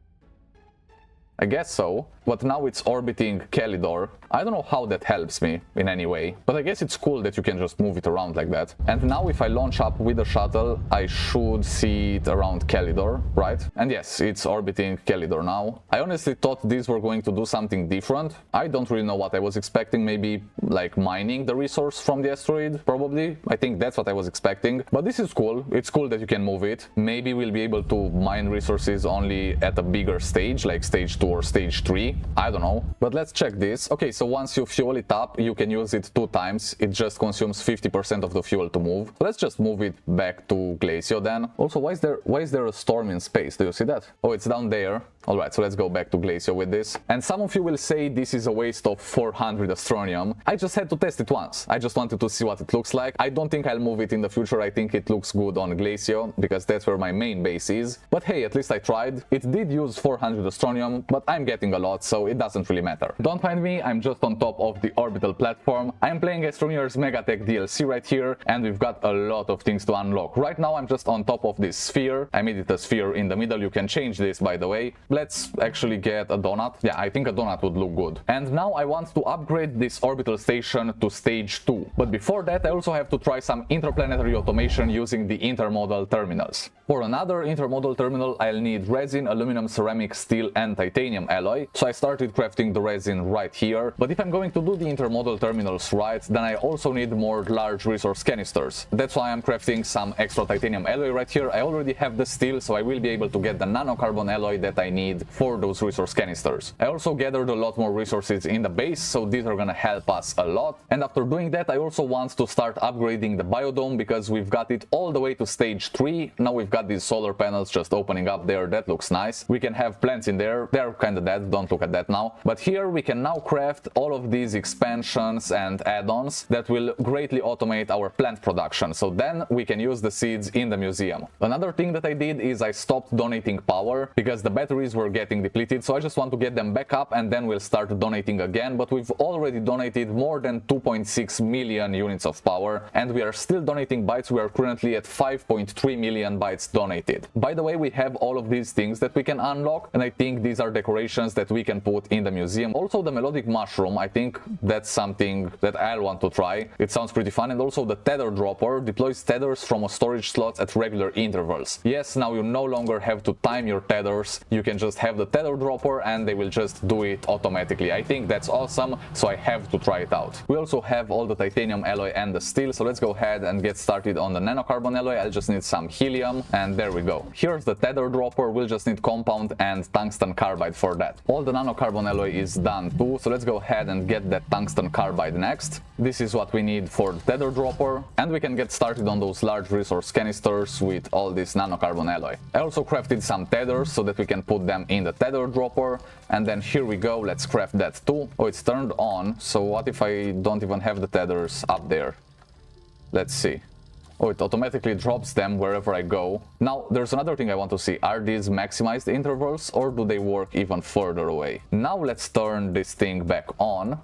I guess so. But now it's orbiting Calidor. I don't know how that helps me in any way, but I guess it's cool that you can just move it around like that. And now if I launch up with the shuttle, I should see it around Calidor, right? And yes, it's orbiting Calidor now. I honestly thought these were going to do something different. I don't really know what I was expecting, maybe like mining the resource from the asteroid, probably. I think that's what I was expecting, but this is cool. It's cool that you can move it. Maybe we'll be able to mine resources only at a bigger stage, like stage 2 or stage 3. I don't know, but let's check this. Okay, so once you fuel it up, you can use it 2 times. It just consumes 50% of the fuel to move. So let's just move it back to Glacio then. Also, why is there a storm in space? Do you see that? Oh, it's down there. Alright, so let's go back to Glacio with this. And some of you will say this is a waste of 400 Astronium. I just had to test it once. I just wanted to see what it looks like. I don't think I'll move it in the future. I think it looks good on Glacio, because that's where my main base is. But hey, at least I tried. It did use 400 Astronium, but I'm getting a lot, so it doesn't really matter. Don't mind me, I'm just on top of the orbital platform. I'm playing Astroneer's Megatech DLC right here, and we've got a lot of things to unlock. Right now I'm just on top of this sphere. I made it a sphere in the middle. You can change this, by the way. Let's actually get a donut. Yeah, I think a donut would look good. And now I want to upgrade this orbital station to stage 2. But before that, I also have to try some interplanetary automation using the intermodal terminals. For another intermodal terminal, I'll need resin, aluminum, ceramic, steel, and titanium alloy. So I started crafting the resin right here. But if I'm going to do the intermodal terminals right, then I also need more large resource canisters. That's why I'm crafting some extra titanium alloy right here. I already have the steel, so I will be able to get the nanocarbon alloy that I need for those resource canisters. I also gathered a lot more resources in the base, so these are gonna help us a lot. And after doing that, I also want to start upgrading the biodome, because we've got it all the way to stage 3. Now we've got these solar panels just opening up there. That looks nice. We can have plants in there. They're kind of dead, don't look at that now. But here we can now craft all of these expansions and add-ons that will greatly automate our plant production, so then we can use the seeds in the museum. Another thing that I did is I stopped donating power because the batteries were getting depleted, so I just want to get them back up and then we'll start donating again. But we've already donated more than 2.6 million units of power, and we are still donating bytes. We are currently at 5.3 million bytes donated. By the way, we have all of these things that we can unlock, and I think these are decorations that we can put in the museum. Also the melodic mushroom, I think that's something that I'll want to try. It sounds pretty fun. And also the tether dropper deploys tethers from a storage slot at regular intervals. Yes, now you no longer have to time your tethers. You can just have the tether dropper and they will just do it automatically. I think that's awesome, so I have to try it out. We also have all the titanium alloy and the steel, so let's go ahead and get started on the nanocarbon alloy. I'll just need some helium, and there we go. Here's the tether dropper. We'll just need compound and tungsten carbide for that. All the nanocarbon alloy is done too, so let's go ahead and get that tungsten carbide next. This is what we need for the tether dropper, and we can get started on those large resource canisters with all this nanocarbon alloy. I also crafted some tethers so that we can put them in the tether dropper, and then here we go. Let's craft that too. Oh, it's turned on, so what if I don't even have the tethers up there? Let's see. Oh, it automatically drops them wherever I go. Now, there's another thing I want to see. Are these maximized intervals, or do they work even further away? Now let's turn this thing back on,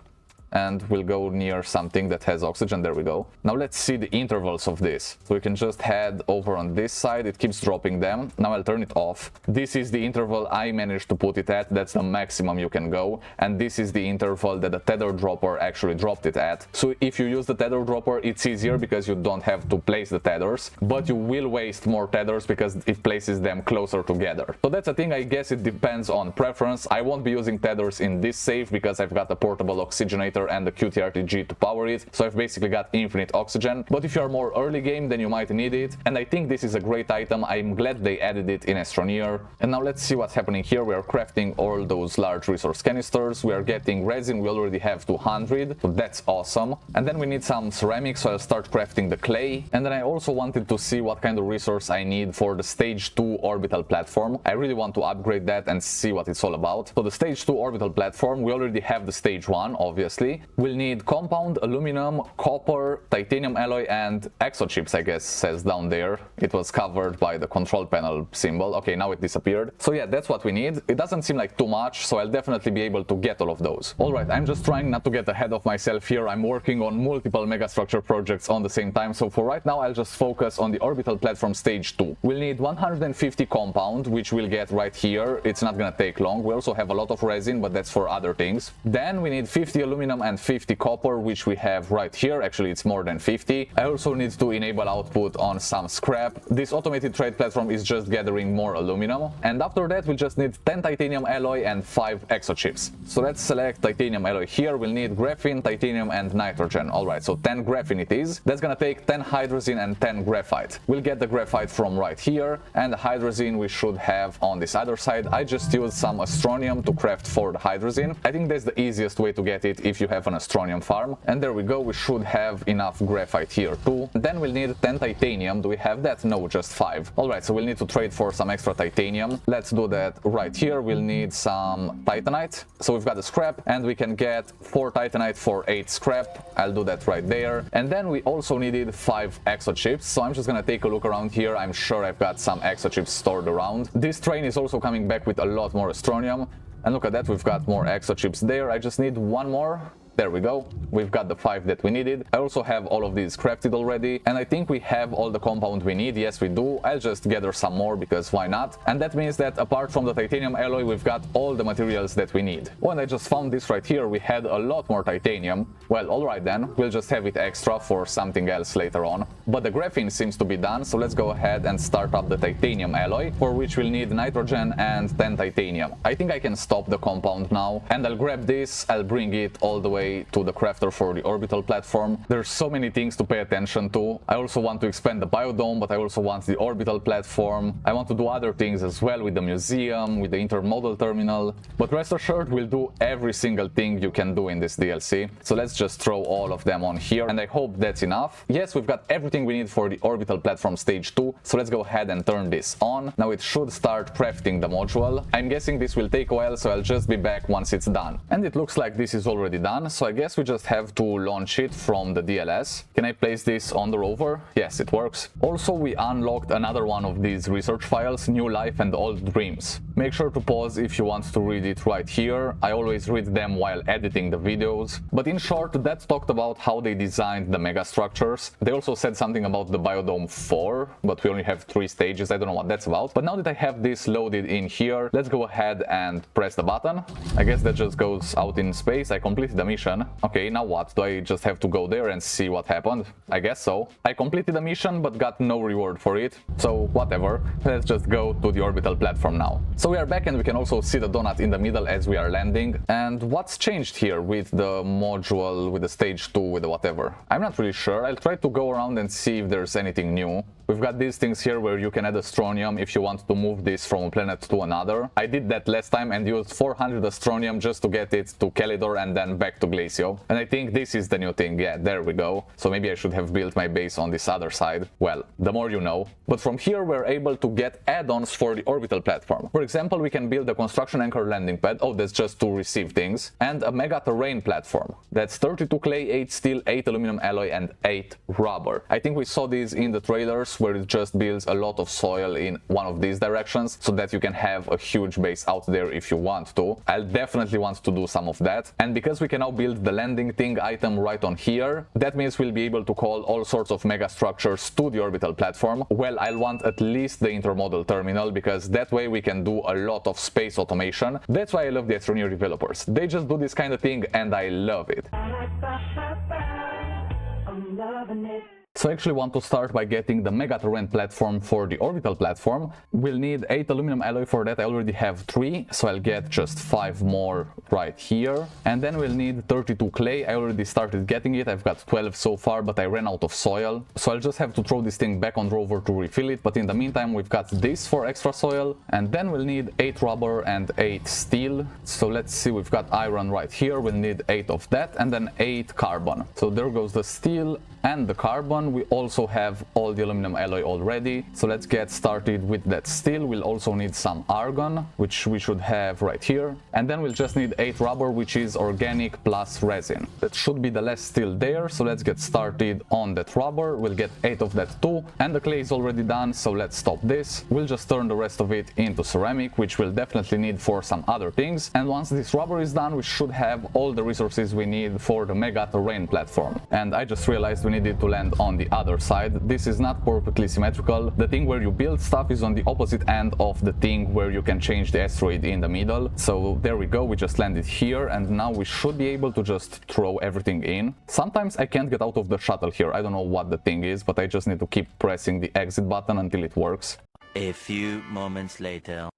and we'll go near something that has oxygen. There we go. Now let's see the intervals of this. So we can just head over on this side. It keeps dropping them. Now I'll turn it off. This is the interval I managed to put it at. That's the maximum you can go. And this is the interval that the tether dropper actually dropped it at. So if you use the tether dropper, it's easier because you don't have to place the tethers, but you will waste more tethers because it places them closer together. So that's a thing. I guess it depends on preference. I won't be using tethers in this save because I've got a portable oxygenator and the QTRTG to power it, so I've basically got infinite oxygen. But if you are more early game, then you might need it, and I think this is a great item. I'm glad they added it in Astroneer. And now let's see what's happening here. We are crafting all those large resource canisters. We are getting resin. We already have 200, so that's awesome. And then we need some ceramics, so I'll start crafting the clay. And then I also wanted to see what kind of resource I need for the stage 2 orbital platform. I really want to upgrade that and see what it's all about. So the stage 2 orbital platform, we already have the stage 1, obviously. DLC. We'll need compound, aluminum, copper, titanium alloy, and exochips, I guess, says down there. It was covered by the control panel symbol. Okay, now it disappeared. So yeah, that's what we need. It doesn't seem like too much, so I'll definitely be able to get all of those. Alright, I'm just trying not to get ahead of myself here. I'm working on multiple megastructure projects on the same time, so for right now I'll just focus on the orbital platform stage 2. We'll need 150 compound, which we'll get right here. It's not gonna take long. We also have a lot of resin, but that's for other things. Then we need 50 aluminum and 50 copper, which we have right here. Actually, it's more than 50. I also need to enable output on some scrap. This automated trade platform is just gathering more aluminum. And after that, we'll just need 10 titanium alloy and 5 exochips. So let's select titanium alloy here. We'll need graphene, titanium, and nitrogen. Alright, so 10 graphene it is. That's gonna take 10 hydrazine and 10 graphite. We'll get the graphite from right here, and the hydrazine we should have on this other side. I just used some astronium to craft for the hydrazine. I think that's the easiest way to get it if you have an astronium farm. And there we go, we should have enough graphite here too. Then we'll need 10 titanium. Do we have that? No, just 5. Alright, so we'll need to trade for some extra titanium. Let's do that right here. We'll need some titanite. So we've got the scrap, and we can get 4 titanite for 8 scrap. I'll do that right there. And then we also needed 5 exochips. So I'm just gonna take a look around here. I'm sure I've got some exochips stored around. This train is also coming back with a lot more astronium. And look at that, we've got more exochips there. I just need one more. There we go. We've got the 5 that we needed. I also have all of these crafted already, and I think we have all the compound we need. Yes, we do. I'll just gather some more because why not? And that means that apart from the titanium alloy, we've got all the materials that we need. When I just found this right here, we had a lot more titanium. Well, alright then, we'll just have it extra for something else later on. But the graphene seems to be done, so let's go ahead and start up the titanium alloy, for which we'll need nitrogen and 10 titanium. I think I can stop the compound now, and I'll grab this, I'll bring it all the way to the crafter for the orbital platform. There's so many things to pay attention to. I also want to expand the biodome, but I also want the orbital platform. I want to do other things as well with the museum, with the intermodal terminal. But rest assured, we'll do every single thing you can do in this DLC. So let's just throw all of them on here, and I hope that's enough. Yes, we've got everything we need for the orbital platform stage 2. So let's go ahead and turn this on. Now it should start crafting the module. I'm guessing this will take a while, so I'll just be back once it's done. And it looks like this is already done. So I guess we just have to launch it from the DLS. Can I place this on the rover? Yes, it works. Also, we unlocked another one of these research files, New Life and Old Dreams. Make sure to pause if you want to read it right here. I always read them while editing the videos. But in short, that talked about how they designed the megastructures. They also said something about the Biodome 4, but we only have 3 stages. I don't know what that's about. But now that I have this loaded in here, let's go ahead and press the button. I guess that just goes out in space. I completed the mission. Okay, now what? Do I just have to go there and see what happened? I guess so. I completed the mission but got no reward for it. So whatever. Let's just go to the orbital platform now. So we are back, and we can also see the donut in the middle as we are landing. And what's changed here with the module, with the stage 2, with the whatever? I'm not really sure. I'll try to go around and see if there's anything new. We've got these things here where you can add astronium if you want to move this from a planet to another. I did that last time and used 400 astronium just to get it to Calidor and then back to Glacio. And I think this is the new thing. Yeah, there we go. So maybe I should have built my base on this other side. Well, the more you know. But from here we're able to get add-ons for the orbital platform. For example, we can build a construction anchor landing pad. Oh, that's just to receive things. And a mega terrain platform. That's 32 clay, 8 steel, 8 aluminum alloy, and 8 rubber. I think we saw these in the trailers, where it just builds a lot of soil in one of these directions so that you can have a huge base out there if you want to. I'll definitely want to do some of that. And because we can now build the landing thing item right on here, that means we'll be able to call all sorts of mega structures to the orbital platform. Well, I'll want at least the intermodal terminal, because that way we can do a lot of space automation. That's why I love the Astroneer developers. They just do this kind of thing and I love it. I'm loving it. So I actually want to start by getting the mega terrain platform for the orbital platform. We'll need 8 aluminum alloy for that. I already have 3, so I'll get just 5 more right here. And then we'll need 32 clay. I already started getting it. I've got 12 so far, but I ran out of soil. So I'll just have to throw this thing back on rover to refill it. But in the meantime, we've got this for extra soil. And then we'll need 8 rubber and 8 steel. So let's see, we've got iron right here. We'll need 8 of that and then 8 carbon. So there goes the steel. and the carbon. We also have all the aluminum alloy already, so let's get started with that steel. We'll also need some argon, which we should have right here, and then we'll just need 8 rubber, which is organic plus resin. That should be the last steel there, so let's get started on that rubber. We'll get 8 of that too, and the clay is already done, so let's stop this. We'll just turn the rest of it into ceramic, which we'll definitely need for some other things, and once this rubber is done, we should have all the resources we need for the mega terrain platform. And I just realized we needed to land on the other side. This is not perfectly symmetrical. The thing where you build stuff is on the opposite end of the thing where you can change the asteroid in the middle. So there we go, we just landed here, and now we should be able to just throw everything in. Sometimes I can't get out of the shuttle here. I don't know what the thing is, but I just need to keep pressing the exit button until it works. A few moments later.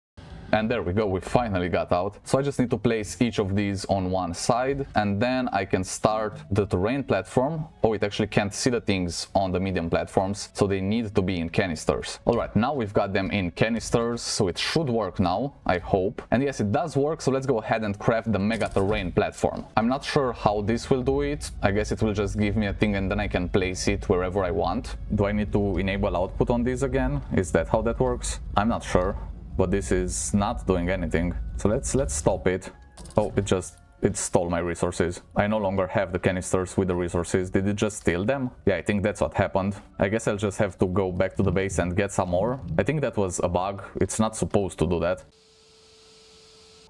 And there we go, we finally got out. So I just need to place each of these on one side, and then I can start the terrain platform. Oh, it actually can't see the things on the medium platforms, so they need to be in canisters. Alright, now we've got them in canisters, so it should work now, I hope. And yes, it does work, so let's go ahead and craft the mega terrain platform. I'm not sure how this will do it. I guess it will just give me a thing and then I can place it wherever I want. Do I need to enable output on these again? Is that how that works? I'm not sure. But this is not doing anything. So let's stop it. Oh, it stole my resources. I no longer have the canisters with the resources. Did it just steal them? Yeah, I think that's what happened. I guess I'll just have to go back to the base and get some more. I think that was a bug. It's not supposed to do that.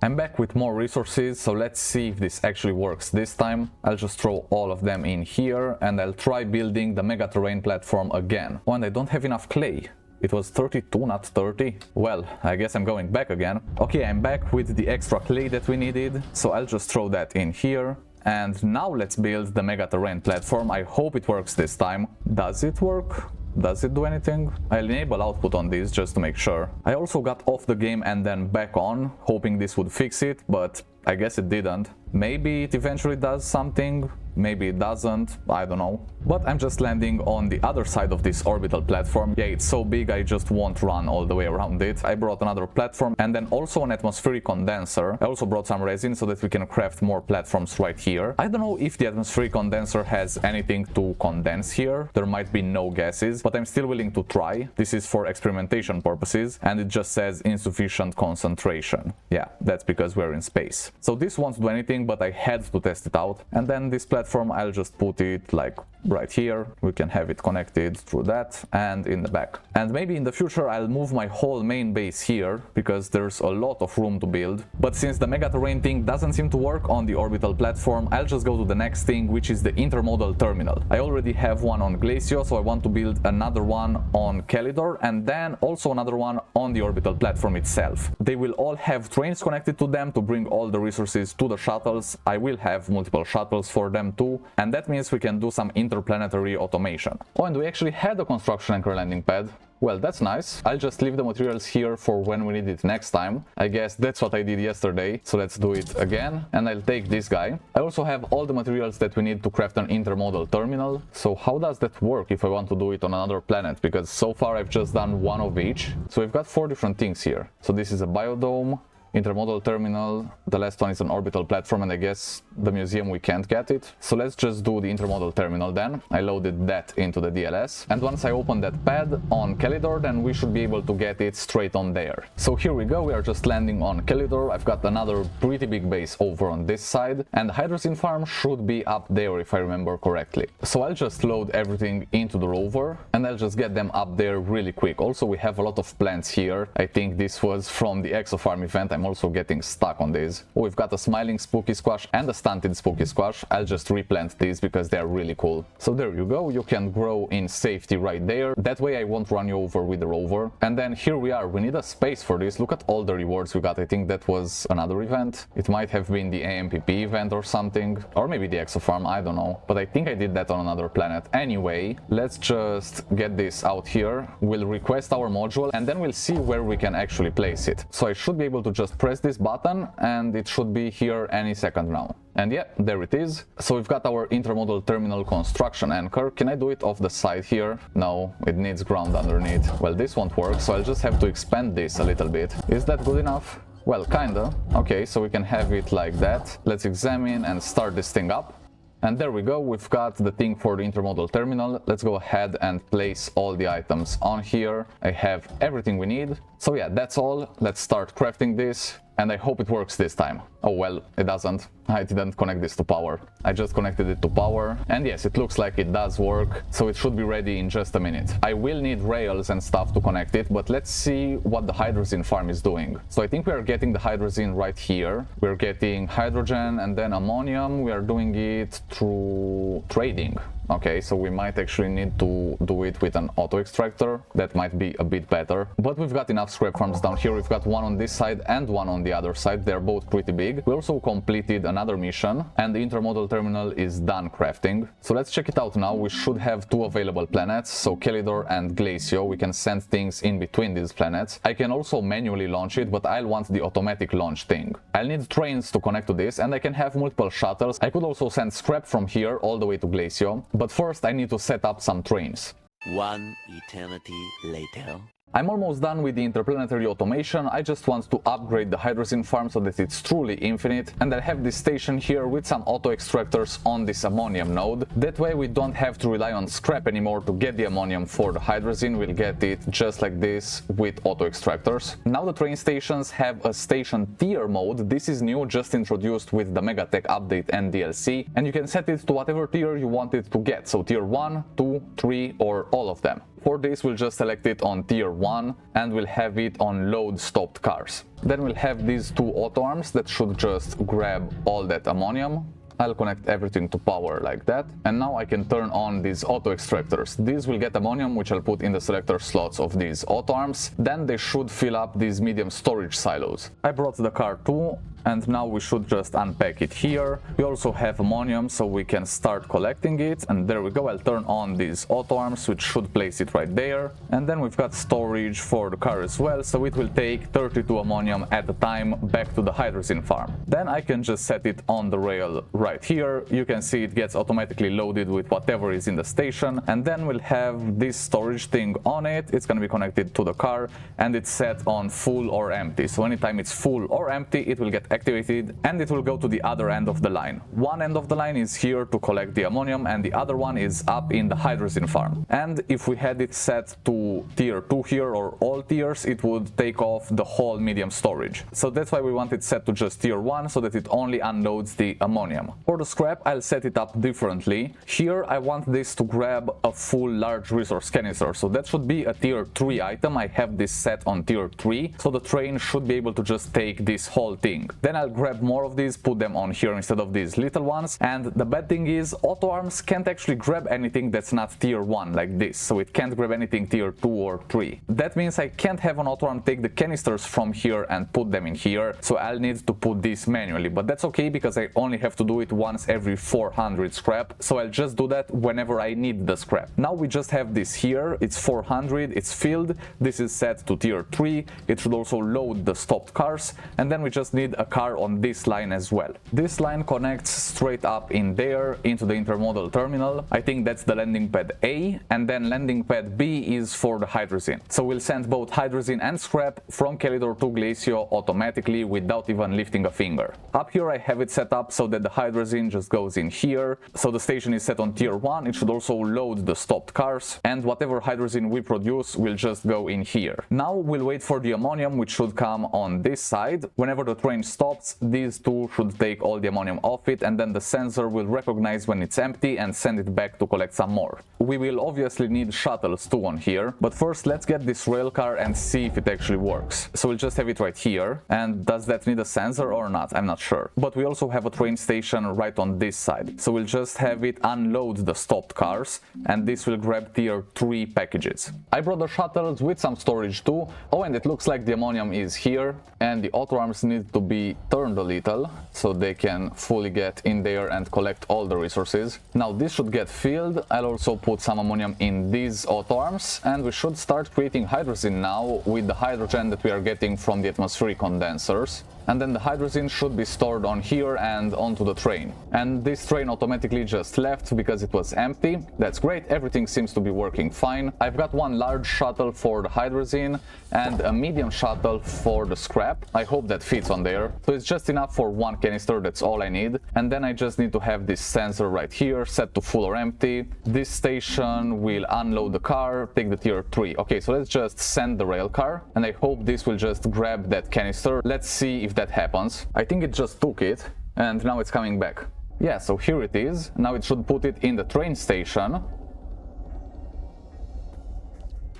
I'm back with more resources, so let's see if this actually works this time. I'll just throw all of them in here and I'll try building the mega terrain platform again. Oh, and I don't have enough clay. It was 32, not 30. Well, I guess I'm going back again. Okay, I'm back with the extra clay that we needed, so I'll just throw that in here. And now let's build the mega terrain platform. I hope it works this time. Does it work? Does it do anything? I'll enable output on this just to make sure. I also got off the game and then back on, hoping this would fix it, but I guess it didn't. Maybe it eventually does something, maybe it doesn't, I don't know. But I'm just landing on the other side of this orbital platform. Yeah, it's so big I just won't run all the way around it. I brought another platform and then also an atmospheric condenser. I also brought some resin so that we can craft more platforms right here. I don't know if the atmospheric condenser has anything to condense here. There might be no gases, but I'm still willing to try. This is for experimentation purposes and it just says insufficient concentration. Yeah, that's because we're in space. So this won't do anything, but I had to test it out. And then this platform, I'll just put it like right here. We can have it connected through that and in the back. And maybe in the future I'll move my whole main base here because there's a lot of room to build. But since the mega terrain thing doesn't seem to work on the orbital platform, I'll just go to the next thing, which is the intermodal terminal. I already have one on Glacio, so I want to build another one on Calidor and then also another one on the orbital platform itself. They will all have trains connected to them to bring all the resources to the shuttles. I will have multiple shuttles for them too, and that means we can do some interplanetary automation. Oh, and we actually had a construction anchor landing pad. Well, that's nice. I'll just leave the materials here for when we need it next time. I guess that's what I did yesterday, so let's do it again. And I'll take this guy. I also have all the materials that we need to craft an intermodal terminal. So how does that work if I want to do it on another planet? Because so far I've just done one of each. So we've got 4 different things here. So this is a biodome, intermodal terminal, the last one is an orbital platform, and I guess the museum we can't get it. So let's just do the intermodal terminal then. I loaded that into the DLS, and once I open that pad on Calidor, then we should be able to get it straight on there. So here we go, we are just landing on Calidor. I've got another pretty big base over on this side, and the hydrogen farm should be up there if I remember correctly. So I'll just load everything into the rover, and I'll just get them up there really quick. Also, we have a lot of plants here. I think this was from the Exofarm event. I'm also getting stuck on these. Oh, we've got a smiling spooky squash and a stunted spooky squash. I'll just replant these because they're really cool. So there you go, you can grow in safety right there. That way I won't run you over with the rover. And then here we are, we need a space for this. Look at all the rewards we got. I think that was another event. It might have been the AMPP event or something, or maybe the Exofarm, I don't know. But I think I did that on another planet. Anyway, let's just get this out here. We'll request our module and then we'll see where we can actually place it. So I should be able to just press this button and it should be here any second now. And yeah, there it is. So we've got our intermodal terminal construction anchor. Can I do it off the side here? No, it needs ground underneath. Well, this won't work, so I'll just have to expand this a little bit. Is that good enough? Well, kinda. Okay, so we can have it like that. Let's examine and start this thing up. And there we go, we've got the thing for the intermodal terminal. Let's go ahead and place all the items on here. I have everything we need. So yeah, that's all. Let's start crafting this. And I hope it works this time. Oh well, it doesn't. I didn't connect this to power. I just connected it to power. And yes, it looks like it does work. So it should be ready in just a minute. I will need rails and stuff to connect it, but let's see what the hydrogen farm is doing. So I think we are getting the hydrogen right here. We're getting hydrogen and then ammonium. We are doing it through trading. Okay, so we might actually need to do it with an auto extractor. That might be a bit better. But we've got enough scrap farms down here. We've got one on this side and one on the other side. They're both pretty big. We also completed another mission and the intermodal terminal is done crafting. So let's check it out now. We should have 2 available planets. So Kelidor and Glacio. We can send things in between these planets. I can also manually launch it, but I'll want the automatic launch thing. I'll need trains to connect to this and I can have multiple shuttles. I could also send scrap from here all the way to Glacio. But first I need to set up some trains. One eternity later. I'm almost done with the interplanetary automation. I just want to upgrade the hydrogen farm so that it's truly infinite, and I have this station here with some auto extractors on this ammonium node. That way we don't have to rely on scrap anymore to get the ammonium for the hydrogen. We'll get it just like this with auto extractors. Now the train stations have a station tier mode. This is new, just introduced with the Megatech update and DLC, and you can set it to whatever tier you want it to get, so tier 1, 2, 3 or all of them. For this we'll just select it on tier 1 and we'll have it on load stopped cars. Then we'll have these 2 auto arms that should just grab all that ammonium. I'll connect everything to power like that. And now I can turn on these auto extractors. These will get ammonium, which I'll put in the selector slots of these auto arms. Then they should fill up these medium storage silos. I brought the car too. And now we should just unpack it here. We also have ammonium, so we can start collecting it. And there we go, I'll turn on these auto arms, which should place it right there. And then we've got storage for the car as well, so it will take 32 ammonium at a time back to the hydrogen farm. Then I can just set it on the rail right here. You can see it gets automatically loaded with whatever is in the station. And then we'll have this storage thing on it. It's going to be connected to the car and it's set on full or empty. So anytime it's full or empty, it will get activated and it will go to the other end of the line. One end of the line is here to collect the ammonium and the other one is up in the hydrogen farm. And if we had it set to tier 2 here or all tiers, it would take off the whole medium storage. So that's why we want it set to just tier 1 so that it only unloads the ammonium. For the scrap, I'll set it up differently. Here I want this to grab a full large resource canister, so that should be a tier 3 item. I have this set on tier 3, so the train should be able to just take this whole thing. Then I'll grab more of these, put them on here instead of these little ones. And the bad thing is auto arms can't actually grab anything that's not tier 1 like this, so it can't grab anything tier 2 or 3. That means I can't have an auto arm take the canisters from here and put them in here, so I'll need to put this manually, but that's okay because I only have to do it once every 400 scrap, so I'll just do that whenever I need the scrap. Now we just have this here, it's 400, it's filled, this is set to tier 3, it should also load the stopped cars, and then we just need a car on this line as well. This line connects straight up in there into the intermodal terminal. I think that's the landing pad A, and then landing pad B is for the hydrogen. So we'll send both hydrogen and scrap from Kelidor to Glacio automatically without even lifting a finger. Up here I have it set up so that the hydrogen just goes in here. So the station is set on tier 1, it should also load the stopped cars, and whatever hydrogen we produce will just go in here. Now we'll wait for the ammonium, which should come on this side. Whenever the train stops, these two should take all the ammonium off it, and then the sensor will recognize when it's empty and send it back to collect some more. We will obviously need shuttles too on here, but first let's get this rail car and see if it actually works. So we'll just have it right here, and does that need a sensor or not? I'm not sure. But we also have a train station right on this side, so we'll just have it unload the stopped cars, and this will grab tier 3 packages. I brought the shuttles with some storage too. Oh, and it looks like the ammonium is here, and the auto arms need to be turned a little so they can fully get in there and collect all the resources. Now this should get filled. I'll also put some ammonium in these auto arms, and we should start creating hydrogen now with the hydrogen that we are getting from the atmospheric condensers. and then the hydrazine should be stored on here and onto the train. And this train automatically just left because it was empty. That's great, everything seems to be working fine. I've got one large shuttle for the hydrazine and a medium shuttle for the scrap. I hope that fits on there. So it's just enough for one canister, that's all I need. And then I just need to have this sensor right here set to full or empty. This station will unload the car, take the tier 3. Okay, so let's just send the rail car, and I hope this will just grab that canister. Let's see if that happens. I think it just took it, and now it's coming back. Yeah, so here it is. Now it should put it in the train station.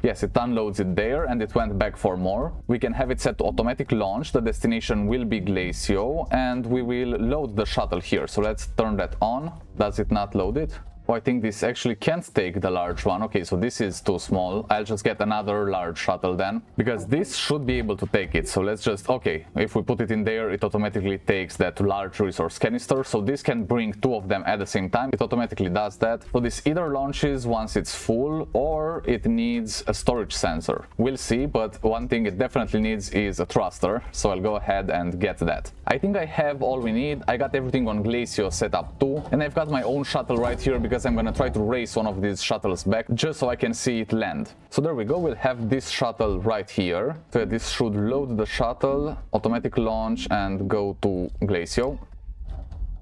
Yes, it unloads it there and it went back for more. We can have it set to automatic launch. The destination will be Glacio and we will load the shuttle here. So let's turn that on. Does it not load it? Oh, I think this actually can't take the large one. Okay, so this is too small. I'll just get another large shuttle then, because this should be able to take it. So let's just, okay, if we put it in there, it automatically takes that large resource canister. So this can bring two of them at the same time. It automatically does that. So this either launches once it's full or it needs a storage sensor. We'll see, but one thing it definitely needs is a thruster. So I'll go ahead and get that. I think I have all we need. I got everything on Glacio set up too. And I've got my own shuttle right here because I'm gonna try to race one of these shuttles back just so I can see it land. So there we go, we'll have this shuttle right here. So this should load the shuttle, automatic launch and go to Glacio.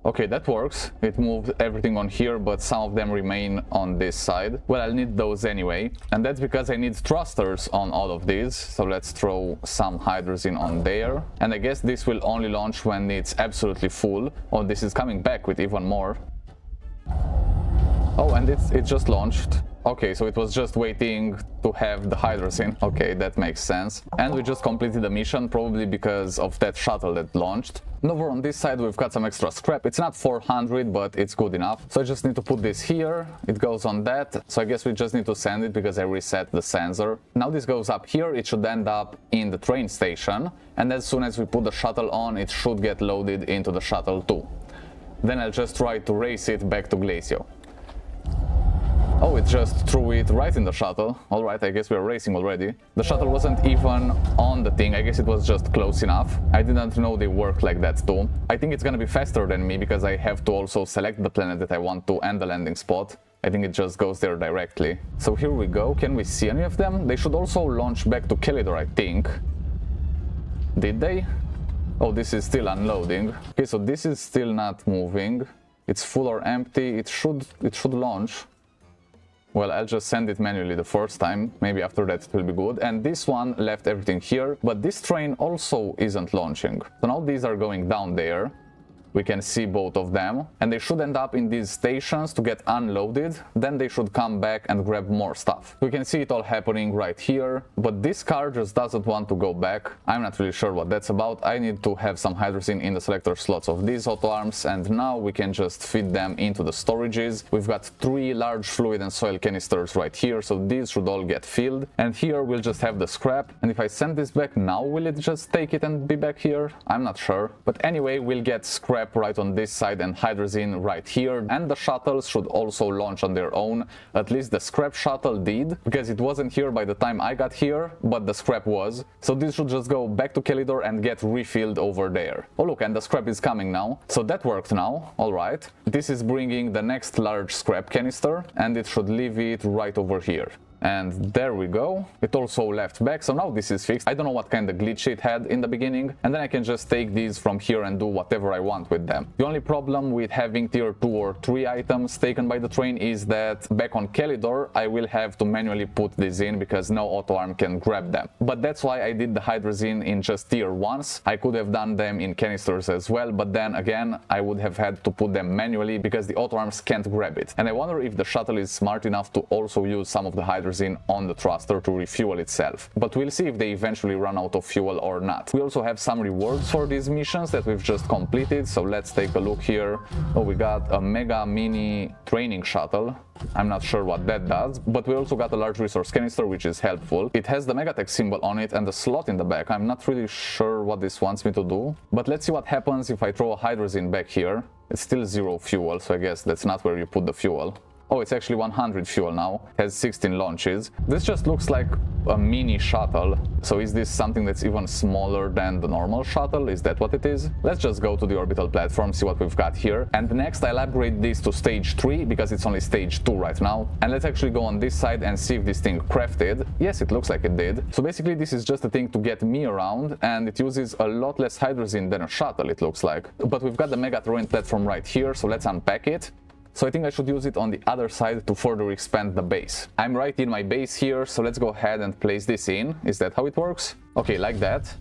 Okay, that works. It moved everything on here, but some of them remain on this side. Well, I'll need those anyway. And that's because I need thrusters on all of these. So let's throw some hydrazine on there. And I guess this will only launch when it's absolutely full. Oh, this is coming back with even more. Oh, and it just launched. Okay, so it was just waiting to have the hydrazine. Okay, that makes sense. And we just completed the mission, probably because of that shuttle that launched. And over on this side, we've got some extra scrap. It's not 400, but it's good enough. So I just need to put this here. It goes on that. So I guess we just need to send it because I reset the sensor. Now this goes up here. It should end up in the train station. And as soon as we put the shuttle on, it should get loaded into the shuttle too. Then I'll just try to race it back to Glacio. Oh, it just threw it right in the shuttle. Alright, I guess we're racing already. The shuttle wasn't even on the thing, I guess it was just close enough. I didn't know they worked like that too. I think it's gonna be faster than me because I have to also select the planet that I want to and the landing spot. I think it just goes there directly. So here we go, can we see any of them? They should also launch back to Kelidor, I think. Did they? Oh, this is still unloading. Okay, so this is still not moving. It's full or empty, it should launch. Well, I'll just send it manually the first time, maybe after that it will be good. And this one left everything here, but this train also isn't launching. So now these are going down there. We can see both of them, and they should end up in these stations to get unloaded. Then they should come back and grab more stuff. We can see it all happening right here, but this car just doesn't want to go back. I'm not really sure what that's about. I need to have some hydrazine in the selector slots of these auto arms, and now we can just feed them into the storages. We've got 3 large fluid and soil canisters right here, so these should all get filled. And here we'll just have the scrap, and if I send this back now, will it just take it and be back here? I'm not sure. But anyway, we'll get scrap right on this side and hydrazine right here, and the shuttles should also launch on their own. At least the scrap shuttle did, because it wasn't here by the time I got here, but the scrap was. So this should just go back to Kelidor and get refilled over there. Oh look, and the scrap is coming now. So that worked now, alright. This is bringing the next large scrap canister, and it should leave it right over here. And there we go. It also left back, so now this is fixed. I don't know what kind of glitch it had in the beginning, and then I can just take these from here and do whatever I want with them. The only problem with having tier 2 or 3 items taken by the train is that back on Kelidor I will have to manually put these in because no auto arm can grab them. But that's why I did the hydrazine in just tier 1s. I could have done them in canisters as well, but then again I would have had to put them manually because the auto arms can't grab it. And I wonder if the shuttle is smart enough to also use some of the hydrazine on the thruster to refuel itself. But we'll see if they eventually run out of fuel or not. We also have some rewards for these missions that we've just completed, so let's take a look here. Oh, we got a mega mini training shuttle. I'm not sure what that does, but we also got a large resource canister, which is helpful. It has the Megatech symbol on it and a slot in the back. I'm not really sure what this wants me to do, but let's see what happens if I throw a hydrazine back here. It's still 0 fuel, so I guess that's not where you put the fuel. Oh, it's actually 100 fuel now. Has 16 launches. This just looks like a mini shuttle. So is this something that's even smaller than the normal shuttle? Is that what it is? Let's just go to the orbital platform, see what we've got here. And next I'll upgrade this to stage 3 because it's only stage 2 right now. And let's actually go on this side and see if this thing crafted. Yes, it looks like it did. So basically this is just a thing to get me around, and it uses a lot less hydrazine than a shuttle, it looks like. But we've got the mega terrain platform right here, so let's unpack it. So I think I should use it on the other side to further expand the base. I'm right in my base here, so let's go ahead and place this in. Is that how it works? Okay, like that.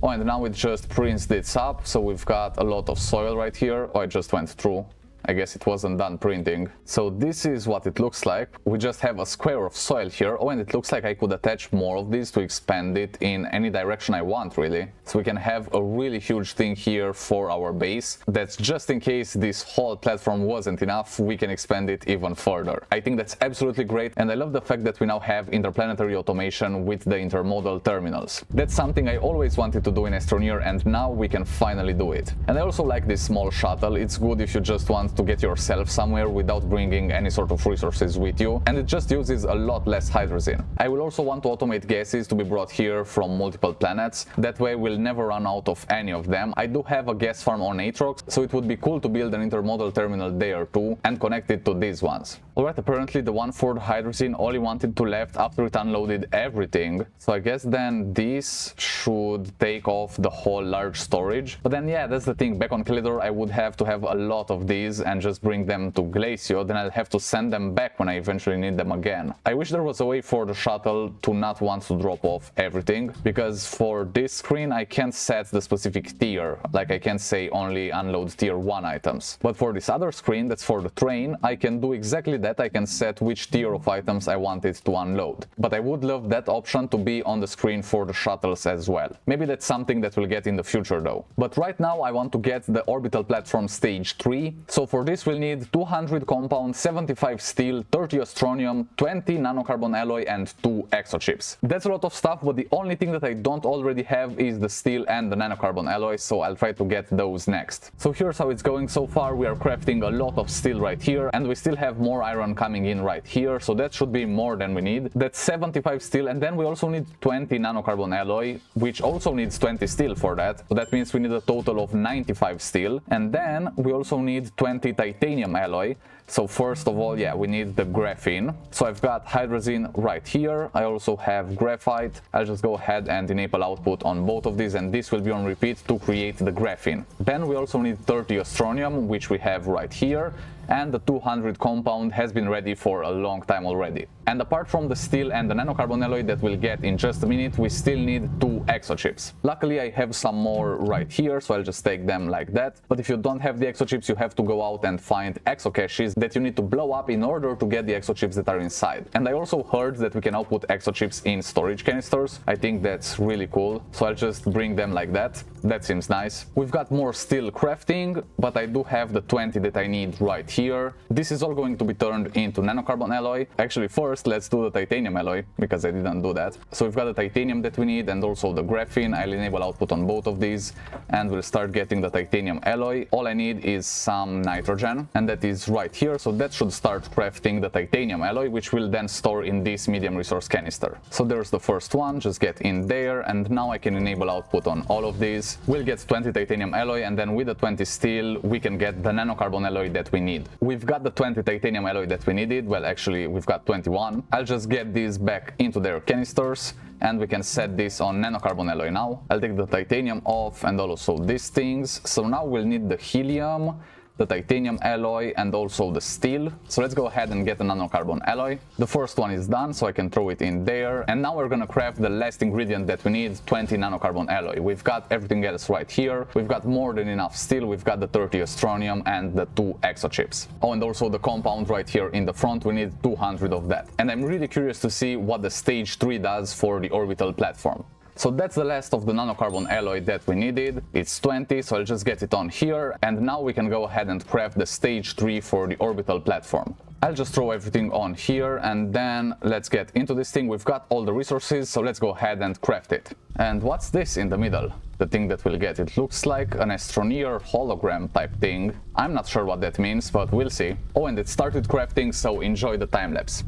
Oh, and now it just prints this up, so we've got a lot of soil right here. Oh, I just went through. I guess it wasn't done printing. So this is what it looks like. We just have a square of soil here. Oh, and it looks like I could attach more of these to expand it in any direction I want, really. So we can have a really huge thing here for our base. That's just in case this whole platform wasn't enough, we can expand it even further. I think that's absolutely great, and I love the fact that we now have interplanetary automation with the intermodal terminals. That's something I always wanted to do in Astroneer, and now we can finally do it. And I also like this small shuttle. It's good if you just want to get yourself somewhere without bringing any sort of resources with you, and it just uses a lot less hydrazine. I will also want to automate gases to be brought here from multiple planets. That way we'll never run out of any of them. I do have a gas farm on Atrox, so it would be cool to build an intermodal terminal there too and connect it to these ones. Alright, apparently the 1/4 hydrazine only wanted to left after it unloaded everything, so I guess then this should take off the whole large storage. But then yeah, that's the thing, back on Calidor I would have to have a lot of these and just bring them to Glacio, then I'll have to send them back when I eventually need them again. I wish there was a way for the shuttle to not want to drop off everything, because for this screen I can't set the specific tier, like I can't say only unload tier 1 items. But for this other screen, that's for the train, I can do exactly that. I can set which tier of items I want it to unload. But I would love that option to be on the screen for the shuttles as well. Maybe that's something that we'll get in the future though. But right now I want to get the orbital platform stage 3, so for this we'll need 200 compound, 75 steel, 30 astronium, 20 nanocarbon alloy and 2 exochips. That's a lot of stuff, but the only thing that I don't already have is the steel and the nanocarbon alloy, so I'll try to get those next. So here's how it's going so far. We are crafting a lot of steel right here, and we still have more iron coming in right here, so that should be more than we need. That's 75 steel, and then we also need 20 nanocarbon alloy, which also needs 20 steel for that, so that means we need a total of 95 steel. And then we also need 20 titanium alloy. So first of all, yeah, we need the graphene. So I've got hydrazine right here. I also have graphite. I'll just go ahead and enable output on both of these, and this will be on repeat to create the graphene. Then we also need 30 astronium, which we have right here, and the 200 compound has been ready for a long time already. And apart from the steel and the nanocarbon alloy that we'll get in just a minute, we still need 2 exochips. Luckily I have some more right here, so I'll just take them like that. But if you don't have the exochips, you have to go out and find exocaches that you need to blow up in order to get the exochips that are inside. And I also heard that we can output exochips in storage canisters. I think that's really cool, so I'll just bring them like that. That seems nice. We've got more steel crafting, but I do have the 20 that I need right here. This is all going to be turned into nanocarbon alloy. Actually, first let's do the titanium alloy, because I didn't do that. So we've got the titanium that we need and also the graphene. I'll enable output on both of these and we'll start getting the titanium alloy. All I need is some nitrogen, and that is right here, so that should start crafting the titanium alloy, which will then store in this medium resource canister. So there's the first one, just get in there, and now I can enable output on all of these. We'll get 20 titanium alloy, and then with the 20 steel we can get the nanocarbon alloy that we need. We've got the 20 titanium alloy that we needed. Well, actually we've got 21. I'll just get these back into their canisters, and we can set this on nanocarbon alloy now. I'll take the titanium off and also these things. So now we'll need the helium, the titanium alloy and also the steel. So let's go ahead and get the nanocarbon alloy. The first one is done, so I can throw it in there. And now we're gonna craft the last ingredient that we need, 20 nanocarbon alloy. We've got everything else right here. We've got more than enough steel. We've got the 30 astronium and the 2 exochips. Oh, and also the compound right here in the front, we need 200 of that. And I'm really curious to see what the stage 3 does for the orbital platform. So that's the last of the nanocarbon alloy that we needed. It's 20, so I'll just get it on here, and now we can go ahead and craft the stage 3 for the orbital platform. I'll just throw everything on here, and then let's get into this thing. We've got all the resources, so let's go ahead and craft it. And what's this in the middle? The thing that we'll get. It looks like an Astroneer hologram type thing. I'm not sure what that means, but we'll see. Oh, and it started crafting, so enjoy the time lapse.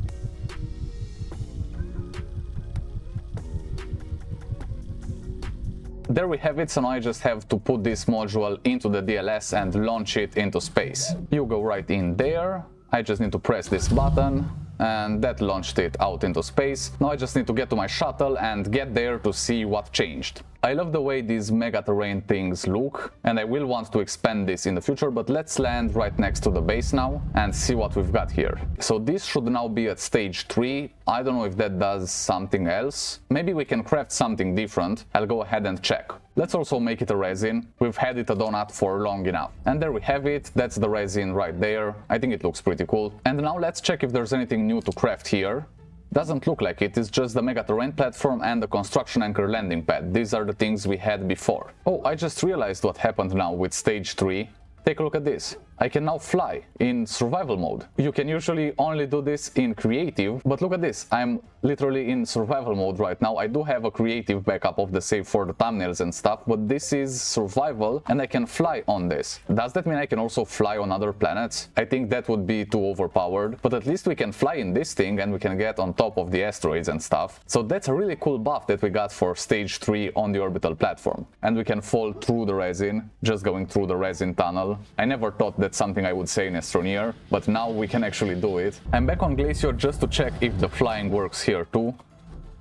There we have it, so now I just have to put this module into the DLS and launch it into space. You go right in there. I just need to press this button, and that launched it out into space. Now I just need to get to my shuttle and get there to see what changed. I love the way these mega terrain things look, and I will want to expand this in the future, but let's land right next to the base now and see what we've got here. So this should now be at stage 3. I don't know if that does something else. Maybe we can craft something different. I'll go ahead and check. Let's also make it a resin. We've had it a donut for long enough. And there we have it. That's the resin right there. I think it looks pretty cool. And now let's check if there's anything new to craft here. Doesn't look like it. It's just the mega terrain platform and the construction anchor landing pad. These are the things we had before. Oh, I just realized what happened now with stage 3. Take a look at this. I can now fly in survival mode. You can usually only do this in creative, but look at this. I'm literally in survival mode right now. I do have a creative backup of the save for the thumbnails and stuff, but this is survival and I can fly on this. Does that mean I can also fly on other planets? I think that would be too overpowered, but at least we can fly in this thing and we can get on top of the asteroids and stuff. So that's a really cool buff that we got for stage 3 on the orbital platform. And we can fall through the resin, just going through the resin tunnel. I never thought that's something I would say in Astroneer, but now we can actually do it. I'm back on Glacier just to check if the flying works here too.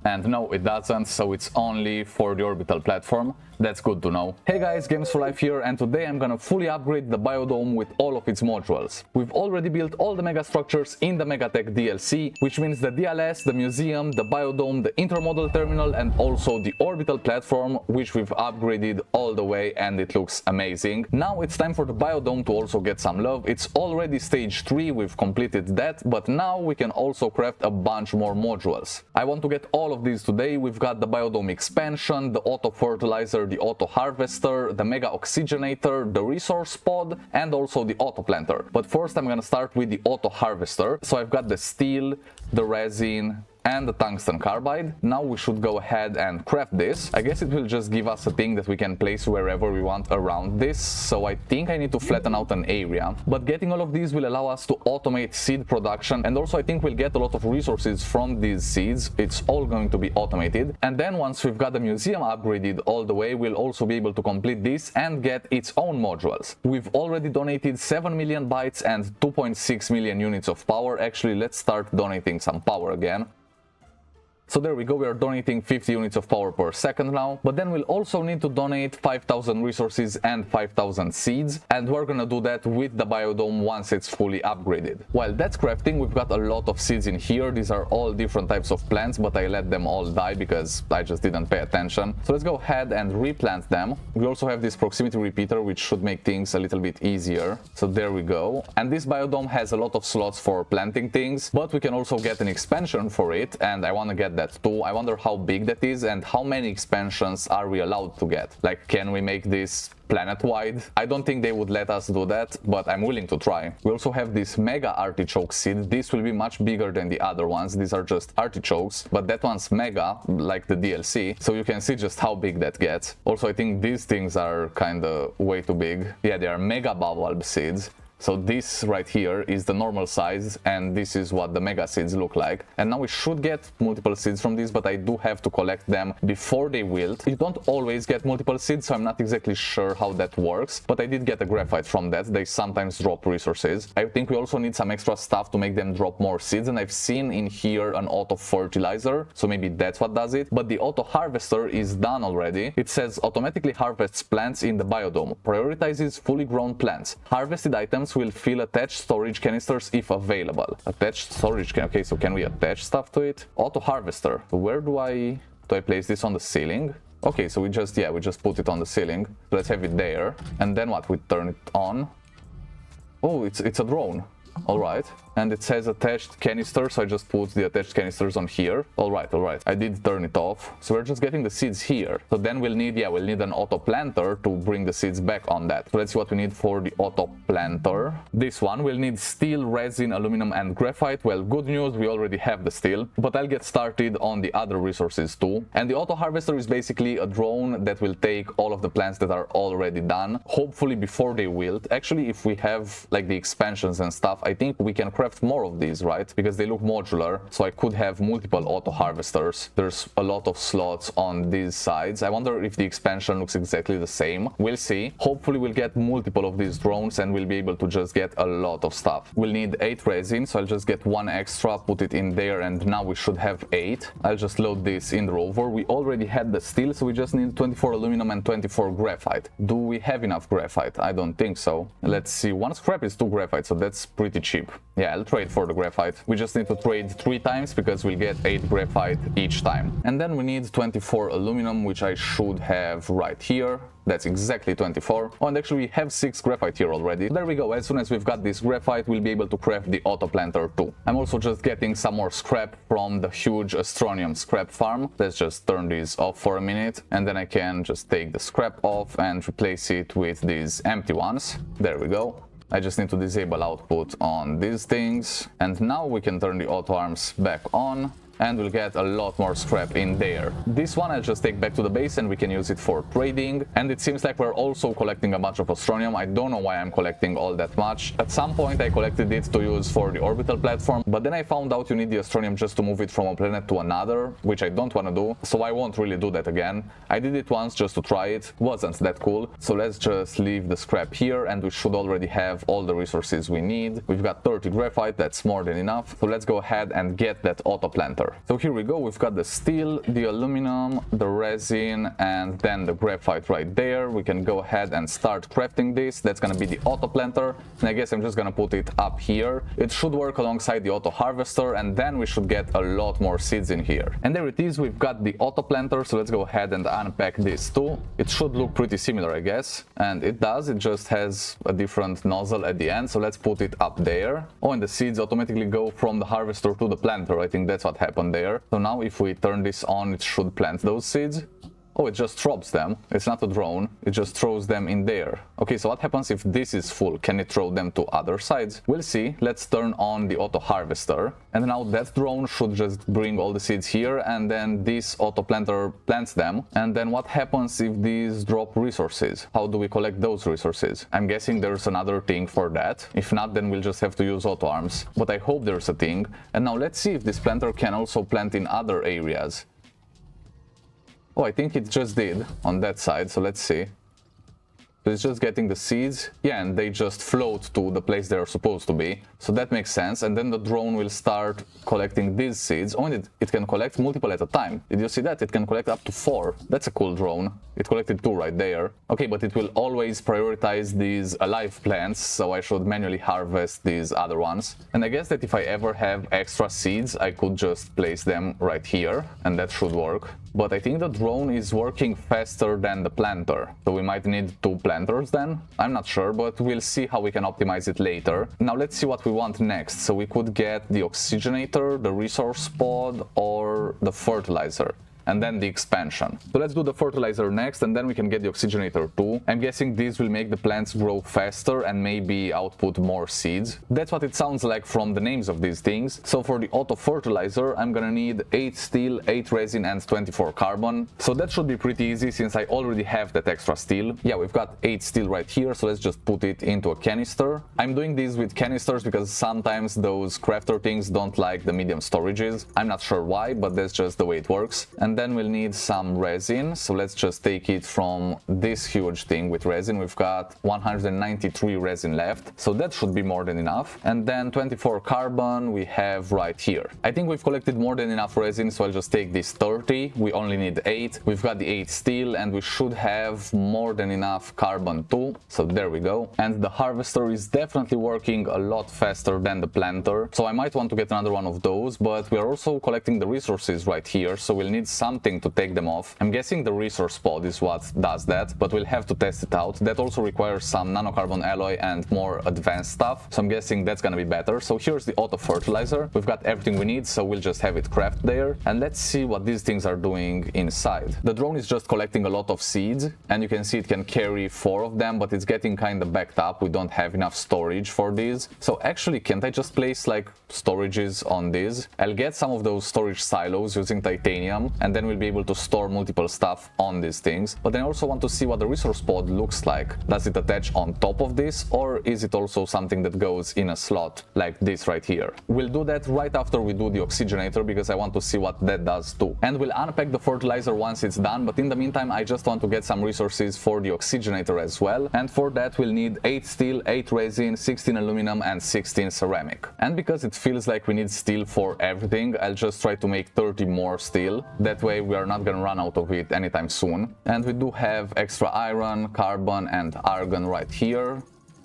And no, it doesn't, so it's only for the orbital platform. That's good to know. Hey guys, Games for Life here, and today I'm gonna fully upgrade the biodome with all of its modules. We've already built all the megastructures in the Megatech DLC, which means the DLS, the museum, the biodome, the intermodal terminal, and also the orbital platform, which we've upgraded all the way, and it looks amazing. Now it's time for the biodome to also get some love. It's already stage 3, we've completed that, but now we can also craft a bunch more modules. I want to get all of these today. We've got the biodome expansion, the auto fertilizer, the auto harvester, the mega oxygenator, the resource pod, and also the auto planter. But first I'm gonna start with the auto harvester. So I've got the steel, the resin, and the tungsten carbide. Now we should go ahead and craft this. I guess it will just give us a thing that we can place wherever we want around this, so I think I need to flatten out an area. But getting all of these will allow us to automate seed production, and also I think we'll get a lot of resources from these seeds. It's all going to be automated. And then once we've got the museum upgraded all the way, we'll also be able to complete this and get its own modules. We've already donated 7 million bytes and 2.6 million units of power. Actually, let's start donating some power again. So there we go, we are donating 50 units of power per second now, but then we'll also need to donate 5,000 resources and 5,000 seeds, and we're gonna do that with the biodome once it's fully upgraded. While that's crafting, we've got a lot of seeds in here. These are all different types of plants, but I let them all die because I just didn't pay attention. So let's go ahead and replant them. We also have this proximity repeater, which should make things a little bit easier. So there we go. And this biodome has a lot of slots for planting things, but we can also get an expansion for it, and I want to get that too. I wonder how big that is and how many expansions are we allowed to get. Like, can we make this planet-wide? I don't think they would let us do that, but I'm willing to try. We also have this mega artichoke seed. This will be much bigger than the other ones. These are just artichokes, but that one's mega, like the DLC, so you can see just how big that gets. Also, I think these things are kind of way too big. Yeah, they are mega bulb seeds. So this right here is the normal size, and this is what the mega seeds look like. And now we should get multiple seeds from these, but I do have to collect them before they wilt. You don't always get multiple seeds, so I'm not exactly sure how that works, but I did get a graphite from that. They sometimes drop resources. I think we also need some extra stuff to make them drop more seeds, and I've seen in here an auto fertilizer, so maybe that's what does it. But the auto harvester is done already. It says automatically harvests plants in the biodome, prioritizes fully grown plants. Harvested items will fill attached storage canisters if available. Attached storage can, okay, so can we attach stuff to it? Auto harvester. Where do I place this on the ceiling? Okay, so we just put it on the ceiling. Let's have it there. And then what? We turn it on. Oh, it's a drone. All right. and it says attached canister, so I just put the attached canisters on here. All right, I did turn it off. So we're just getting the seeds here. So then we'll need an auto planter to bring the seeds back on that. So let's see what we need for the auto planter. This one will need steel, resin, aluminum, and graphite. Well, good news, we already have the steel, but I'll get started on the other resources too. And the auto harvester is basically a drone that will take all of the plants that are already done, hopefully before they wilt. Actually, if we have like the expansions and stuff, I think we can craft more of these, right? Because they look modular, so I could have multiple auto harvesters. There's a lot of slots on these sides. I wonder if the expansion looks exactly the same. We'll see. Hopefully we'll get multiple of these drones and we'll be able to just get a lot of stuff. We'll need 8 resin, so I'll just get 1 extra, put it in there, and now we should have 8. I'll just load this in the rover. We already had the steel, so we just need 24 aluminum and 24 graphite. Do we have enough graphite? I don't think so. Let's see. 1 scrap is 2 graphite, so that's pretty cheap. Yeah, I'll trade for the graphite. We just need to trade 3 times because we'll get 8 graphite each time. And then we need 24 aluminum, which I should have right here. That's exactly 24. Oh, and actually we have 6 graphite here already. There we go. As soon as we've got this graphite, we'll be able to craft the auto planter too. I'm also just getting some more scrap from the huge Astroneer scrap farm. Let's just turn these off for a minute, and then I can just take the scrap off and replace it with these empty ones. There we go. I just need to disable output on these things, and now we can turn the auto arms back on, and we'll get a lot more scrap in there. This one I'll just take back to the base and we can use it for trading. And it seems like we're also collecting a bunch of Astronium. I don't know why I'm collecting all that much. At some point I collected it to use for the orbital platform, but then I found out you need the Astronium just to move it from a planet to another, which I don't want to do, so I won't really do that again. I did it once just to try it, wasn't that cool, so let's just leave the scrap here and we should already have all the resources we need. We've got 30 graphite, that's more than enough, so let's go ahead and get that auto planter. So here we go, we've got the steel, the aluminum, the resin, and then the graphite right there. We can go ahead and start crafting this. That's gonna be the auto planter, and I guess I'm just gonna put it up here. It should work alongside the auto harvester, and then we should get a lot more seeds in here. And there it is, we've got the auto planter, so let's go ahead and unpack this too. It should look pretty similar, I guess, and it does. It just has a different nozzle at the end, so let's put it up there. Oh, and the seeds automatically go from the harvester to the planter. I think that's what happened there. So now if we turn this on, it should plant those seeds. Oh, it just drops them. It's not a drone. It just throws them in there. Okay, so what happens if this is full? Can it throw them to other sides? We'll see. Let's turn on the auto harvester. And now that drone should just bring all the seeds here, and then this auto planter plants them. And then what happens if these drop resources? How do we collect those resources? I'm guessing there's another thing for that. If not, then we'll just have to use auto arms. But I hope there's a thing. And now let's see if this planter can also plant in other areas. Oh, I think it just did on that side, so let's see. So it's just getting the seeds, yeah, and they just float to the place they're supposed to be. So that makes sense, and then the drone will start collecting these seeds. Oh, and it can collect multiple at a time. Did you see that? It can collect up to 4. That's a cool drone. It collected 2 right there. Okay, but it will always prioritize these alive plants, so I should manually harvest these other ones. And I guess that if I ever have extra seeds, I could just place them right here, and that should work. But I think the drone is working faster than the planter, so we might need 2 planters then? I'm not sure, but we'll see how we can optimize it later. Now let's see what we want next. So we could get the oxygenator, the resource pod, or the fertilizer, and then the expansion. So let's do the fertilizer next, and then we can get the oxygenator too. I'm guessing these will make the plants grow faster and maybe output more seeds. That's what it sounds like from the names of these things. So for the auto fertilizer, I'm gonna need 8 steel, 8 resin, and 24 carbon. So that should be pretty easy since I already have that extra steel. Yeah, we've got 8 steel right here, so let's just put it into a canister. I'm doing these with canisters because sometimes those crafter things don't like the medium storages. I'm not sure why, but that's just the way it works. And then we'll need some resin, so let's just take it from this huge thing with resin. We've got 193 resin left, so that should be more than enough. And then 24 carbon we have right here. I think we've collected more than enough resin, so I'll just take this 30. We only need 8. We've got the 8 steel, and we should have more than enough carbon too, so there we go. And the harvester is definitely working a lot faster than the planter, so I might want to get another one of those. But we're also collecting the resources right here, so we'll need some something to take them off. I'm guessing the resource pod is what does that, but we'll have to test it out. That also requires some nanocarbon alloy and more advanced stuff, so I'm guessing that's gonna be better. So here's the auto fertilizer. We've got everything we need, so we'll just have it craft there. And let's see what these things are doing inside. The drone is just collecting a lot of seeds, and you can see it can carry 4 of them, but it's getting kind of backed up. We don't have enough storage for these. So actually, can't I just place like storages on these? I'll get some of those storage silos using titanium, and then we'll be able to store multiple stuff on these things. But then I also want to see what the resource pod looks like. Does it attach on top of this, or is it also something that goes in a slot like this right here? We'll do that right after we do the oxygenator, because I want to see what that does too. And we'll unpack the fertilizer once it's done, but in the meantime I just want to get some resources for the oxygenator as well. And for that we'll need 8 steel, 8 resin, 16 aluminum and 16 ceramic. And because it feels like we need steel for everything, I'll just try to make 30 more steel. That way we are not gonna run out of it anytime soon. And we do have extra iron, carbon and argon right here.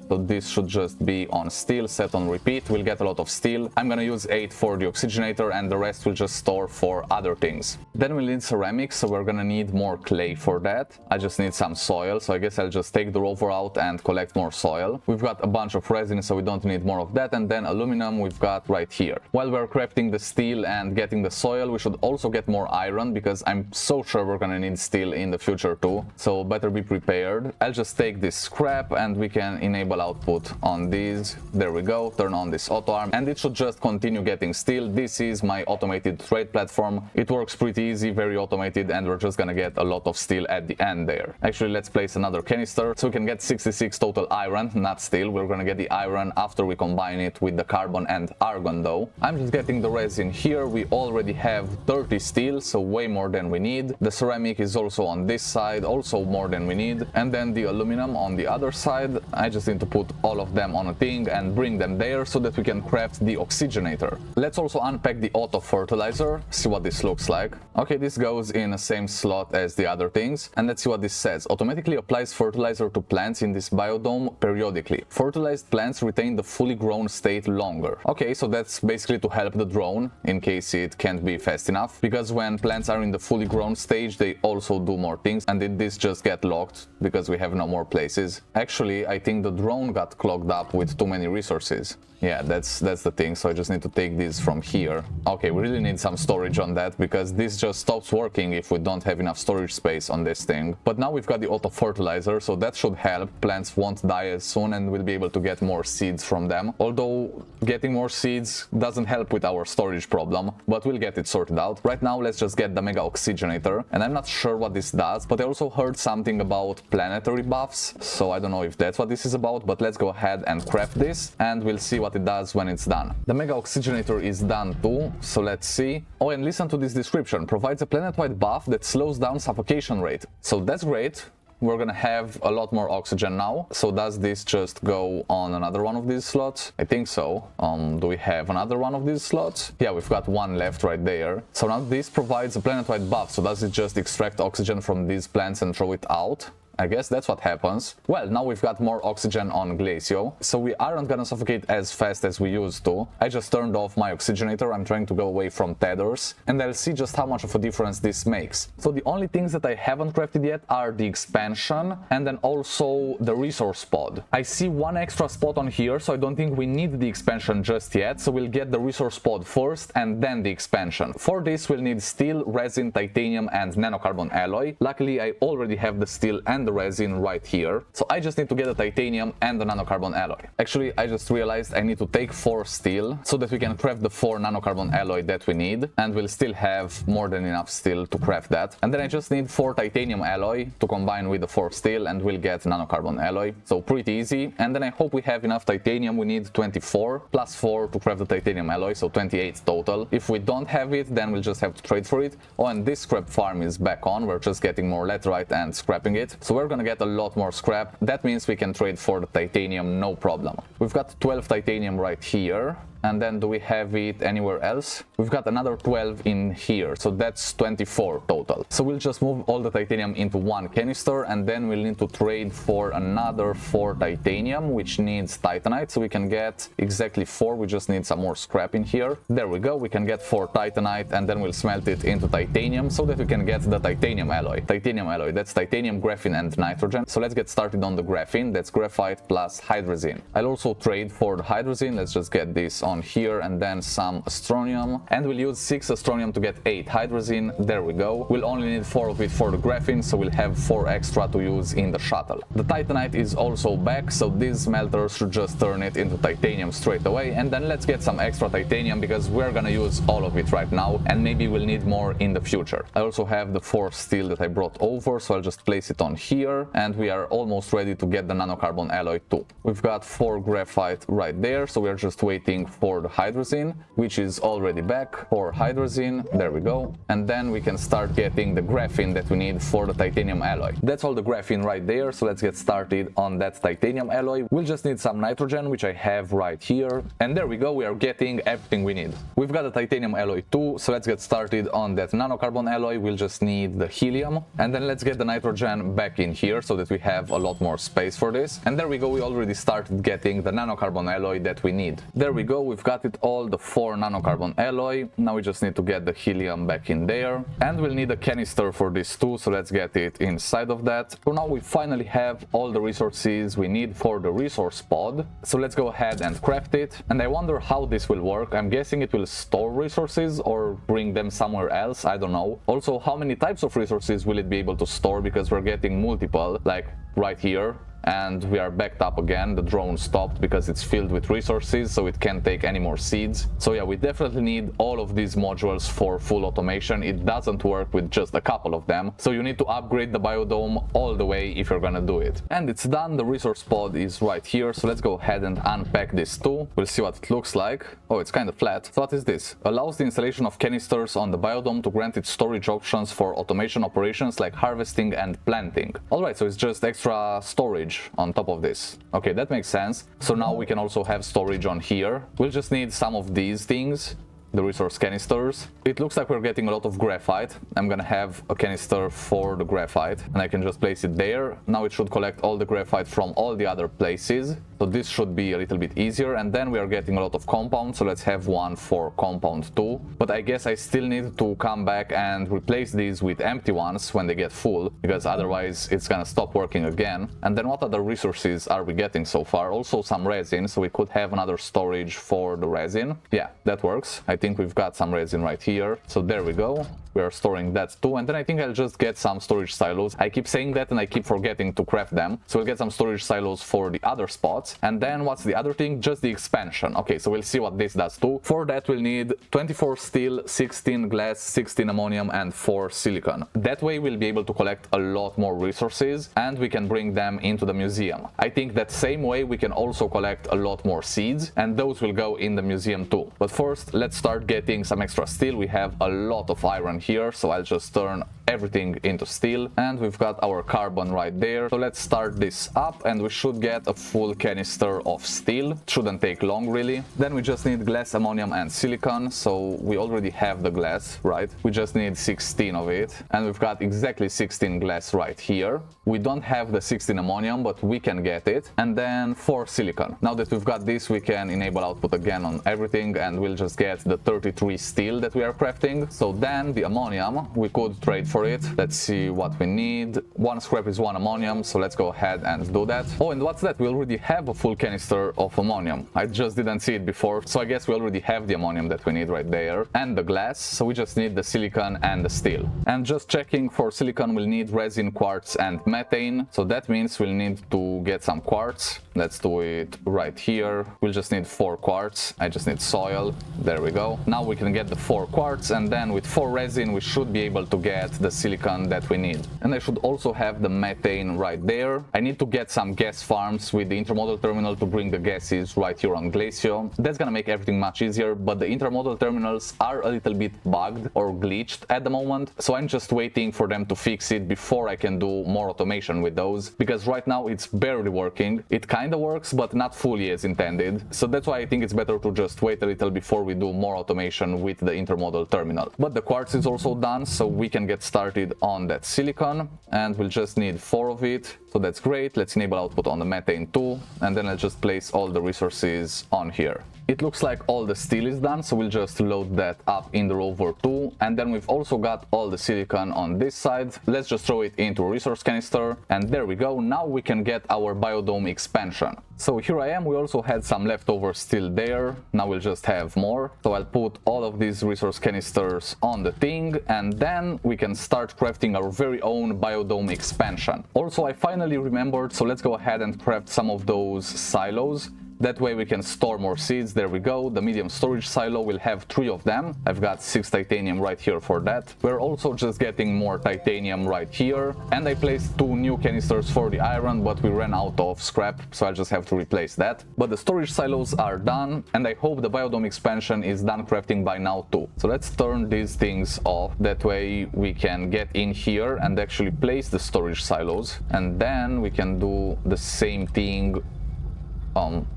So this should just be on steel, set on repeat. We'll get a lot of steel. I'm gonna use 8 for the oxygenator and the rest we'll just store for other things. Then we'll need ceramics, so we're gonna need more clay for that. I just need some soil, so I guess I'll just take the rover out and collect more soil. We've got a bunch of resin, so we don't need more of that. And then aluminum we've got right here. While we're crafting the steel and getting the soil, we should also get more iron, because I'm so sure we're gonna need steel in the future too. So better be prepared. I'll just take this scrap and we can enable output on these. There we go. Turn on this auto arm and it should just continue getting steel. This is my automated trade platform. It works pretty easy, very automated, and we're just gonna get a lot of steel at the end there. Actually, let's place another canister so we can get 66 total iron, not steel. We're gonna get the iron after we combine it with the carbon and argon though. I'm just getting the resin here. We already have 30 steel, so way more than we need. The ceramic is also on this side, also more than we need. And then the aluminum on the other side. I just need to put all of them on a thing and bring them there so that we can craft the oxygenator. Let's also unpack the auto fertilizer, see what this looks like. Okay, this goes in the same slot as the other things, and let's see what this says. Automatically applies fertilizer to plants in this biodome periodically. Fertilized plants retain the fully grown state longer. Okay, so that's basically to help the drone in case it can't be fast enough, because when plants are in the fully grown stage they also do more things. And did this just get locked because we have no more places? Actually, I think the drone got clogged up with too many resources. Yeah, that's the thing, so I just need to take these from here. Okay, we really need some storage on that, because this just stops working if we don't have enough storage space on this thing. But now we've got the auto fertilizer, so that should help. Plants won't die as soon and we'll be able to get more seeds from them. Although getting more seeds doesn't help with our storage problem, but we'll get it sorted out. Right now let's just get the mega oxygenator, and I'm not sure what this does, but I also heard something about planetary buffs, so I don't know if that's what this is about. But let's go ahead and craft this and we'll see what it does when it's done. The mega oxygenator is done too, so let's see. Oh, and listen to this description. Provides a planet-wide buff that slows down suffocation rate. So that's great. We're gonna have a lot more oxygen now. So does this just go on another one of these slots? I think so. Do we have another one of these slots? Yeah, we've got one left right there. So now this provides a planet-wide buff. So does it just extract oxygen from these plants and throw it out? I guess that's what happens. Well, now we've got more oxygen on Glacio, so we aren't gonna suffocate as fast as we used to. I just turned off my oxygenator. I'm trying to go away from tethers, and I'll see just how much of a difference this makes. So the only things that I haven't crafted yet are the expansion and then also the resource pod. I see one extra spot on here, so I don't think we need the expansion just yet. So we'll get the resource pod first and then the expansion. For this we'll need steel, resin, titanium and nanocarbon alloy. Luckily I already have the steel and the resin right here, so I just need to get the titanium and the nanocarbon alloy. Actually, I just realized I need to take 4 steel so that we can craft the 4 nanocarbon alloy that we need, and we'll still have more than enough steel to craft that. And then I just need 4 titanium alloy to combine with the 4 steel and we'll get nanocarbon alloy. So pretty easy. And then I hope we have enough titanium. We need 24 plus 4 to craft the titanium alloy, so 28 total. If we don't have it, then we'll just have to trade for it. Oh, and this scrap farm is back on. We're just getting more laterite and scrapping it. So we're gonna get a lot more scrap. That means we can trade for the titanium, no problem. We've got 12 titanium right here. And then do we have it anywhere else? We've got another 12 in here, so that's 24 total. So we'll just move all the titanium into one canister, and then we'll need to trade for another 4 titanium, which needs titanite, so we can get exactly 4. We just need some more scrap in here. There we go, we can get 4 titanite, and then we'll smelt it into titanium so that we can get the titanium alloy. Titanium alloy, that's titanium, graphene and nitrogen. So let's get started on the graphene. That's graphite plus hydrazine. I'll also trade for the hydrazine. Let's just get this on here, and then some astronium, and we'll use 6 astronium to get 8 hydrazine. There we go. We'll only need 4 of it for the graphene, so we'll have 4 extra to use in the shuttle. The titanite is also back, so this smelter should just turn it into titanium straight away. And then let's get some extra titanium, because we're gonna use all of it right now, and maybe we'll need more in the future. I also have the 4 steel that I brought over, so I'll just place it on here, and we are almost ready to get the nanocarbon alloy too. We've got 4 graphite right there, so we're just waiting for the hydrazine, which is already back. 4 hydrazine, there we go. And then we can start getting the graphene that we need for the titanium alloy. That's all the graphene right there, so let's get started on that titanium alloy. We'll just need some nitrogen, which I have right here. And there we go, we are getting everything we need. We've got the titanium alloy too, so let's get started on that nanocarbon alloy. We'll just need the helium, and then let's get the nitrogen back in here so that we have a lot more space for this. And there we go, we already started getting the nanocarbon alloy that we need. There we go, we've got it all, the 4 nanocarbon alloy. Now we just need to get the helium back in there, and we'll need a canister for this too, so let's get it inside of that. For now we finally have all the resources we need for the resource pod, so let's go ahead and craft it. And I wonder how this will work. I'm guessing it will store resources or bring them somewhere else, I don't know. Also, how many types of resources will it be able to store, because we're getting multiple, like right here. And we are backed up again. The drone stopped because it's filled with resources, so it can't take any more seeds. So yeah, we definitely need all of these modules for full automation. It doesn't work with just a couple of them, so you need to upgrade the biodome all the way if you're gonna do it. And it's done. The resource pod is right here, so let's go ahead and unpack this too. We'll see what it looks like. Oh, it's kind of flat. So what is this? Allows the installation of canisters on the biodome to grant it storage options for automation operations like harvesting and planting. Alright, so it's just extra storage on top of this. Okay, that makes sense. So now we can also have storage on here. We'll just need some of these things, the resource canisters. It looks like we're getting a lot of graphite. I'm gonna have a canister for the graphite, and I can just place it there. Now it should collect all the graphite from all the other places, so this should be a little bit easier. And then we are getting a lot of compound, so let's have one for compound too. But I guess I still need to come back and replace these with empty ones when they get full, because otherwise it's gonna stop working again. And then what other resources are we getting so far? Also some resin, so we could have another storage for the resin. Yeah, that works. I think we've got some resin right here, so there we go. We are storing that too. And then I think I'll just get some storage silos. I keep saying that and I keep forgetting to craft them, so we'll get some storage silos for the other spots. And then what's the other thing? Just the expansion. Okay, so we'll see what this does too. For that we'll need 24 steel, 16 glass, 16 ammonium and 4 silicon. That way we'll be able to collect a lot more resources, and we can bring them into the museum. I think that same way we can also collect a lot more seeds, and those will go in the museum too. But first let's start getting some extra steel. We have a lot of iron here, so I'll just turn everything into steel, and we've got our carbon right there. So let's start this up, and we should get a full canister of steel. Shouldn't take long really. Then we just need glass, ammonium and silicon. So we already have the glass, right? We just need 16 of it, and we've got exactly 16 glass right here. We don't have the 16 ammonium, but we can get it. And then 4 silicon. Now that we've got this, we can enable output again on everything, and we'll just get the 33 steel that we are crafting. So then the ammonium, we could trade for it. Let's see what we need. 1 scrap is 1 ammonium, so let's go ahead and do that. Oh, and what's that? We already have a full canister of ammonium. I just didn't see it before, so I guess we already have the ammonium that we need right there. And the glass, so we just need the silicon and the steel. And just checking, for silicon we'll need resin, quartz and methane, so that means we'll need to get some quartz. Let's do it right here. We'll just need 4 quartz. I just need soil. There we go. Now we can get the 4 quartz, and then with 4 resin we should be able to get the silicon that we need. And I should also have the methane right there. I need to get some gas farms with the intermodal terminal to bring the gases right here on Glacio. That's gonna make everything much easier, but the intermodal terminals are a little bit bugged or glitched at the moment, so I'm just waiting for them to fix it before I can do more automation with those, because right now it's barely working. It kind kinda works, but not fully as intended. So that's why I think it's better to just wait a little before we do more automation with the intermodal terminal. But the quartz is also done, so we can get started on that silicon, and we'll just need 4 of it. So that's great. Let's enable output on the methane too, and then I'll just place all the resources on here. It looks like all the steel is done, so we'll just load that up in the rover too. And then we've also got all the silicon on this side. Let's just throw it into a resource canister, and there we go. Now we can get our biodome expansion. So here I am. We also had some leftovers still there. Now we'll just have more. So I'll put all of these resource canisters on the thing, and then we can start crafting our very own biodome expansion. Also, I finally remembered, so let's go ahead and craft some of those silos. That way we can store more seeds. There we go. The medium storage silo will have 3 of them. I've got 6 titanium right here for that. We're also just getting more titanium right here. And I placed 2 new canisters for the iron, but we ran out of scrap, so I'll just have to replace that. But the storage silos are done, and I hope the biodome expansion is done crafting by now too. So let's turn these things off. That way we can get in here and actually place the storage silos. And then we can do the same thing.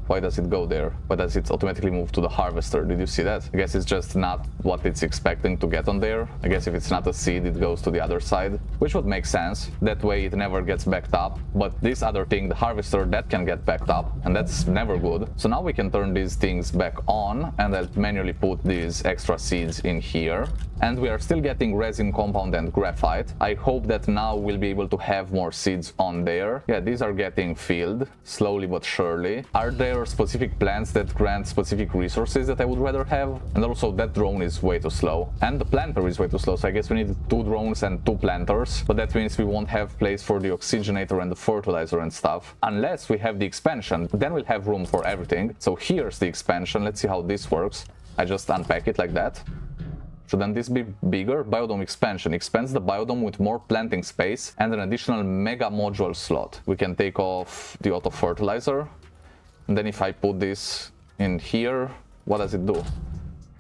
Why does it go there? Why does it automatically move to the harvester? Did you see that? I guess it's just not what it's expecting to get on there. I guess if it's not a seed, it goes to the other side, which would make sense. That way it never gets backed up. But this other thing, the harvester, that can get backed up, and that's never good. So now we can turn these things back on, and I'll manually put these extra seeds in here. And we are still getting resin compound and graphite. I hope that now we'll be able to have more seeds on there. Yeah, these are getting filled slowly but surely. Are there specific plants that grant specific resources that I would rather have? And also that drone is way too slow, and the planter is way too slow, so I guess we need 2 drones and 2 planters, but that means we won't have place for the oxygenator and the fertilizer and stuff unless we have the expansion. Then we'll have room for everything. So here's the expansion. Let's see how this works. I just unpack it like that. Shouldn't this be bigger? Biodome expansion expands the biodome with more planting space and an additional mega module slot. We can take off the auto fertilizer. And then if I put this in here, what does it do?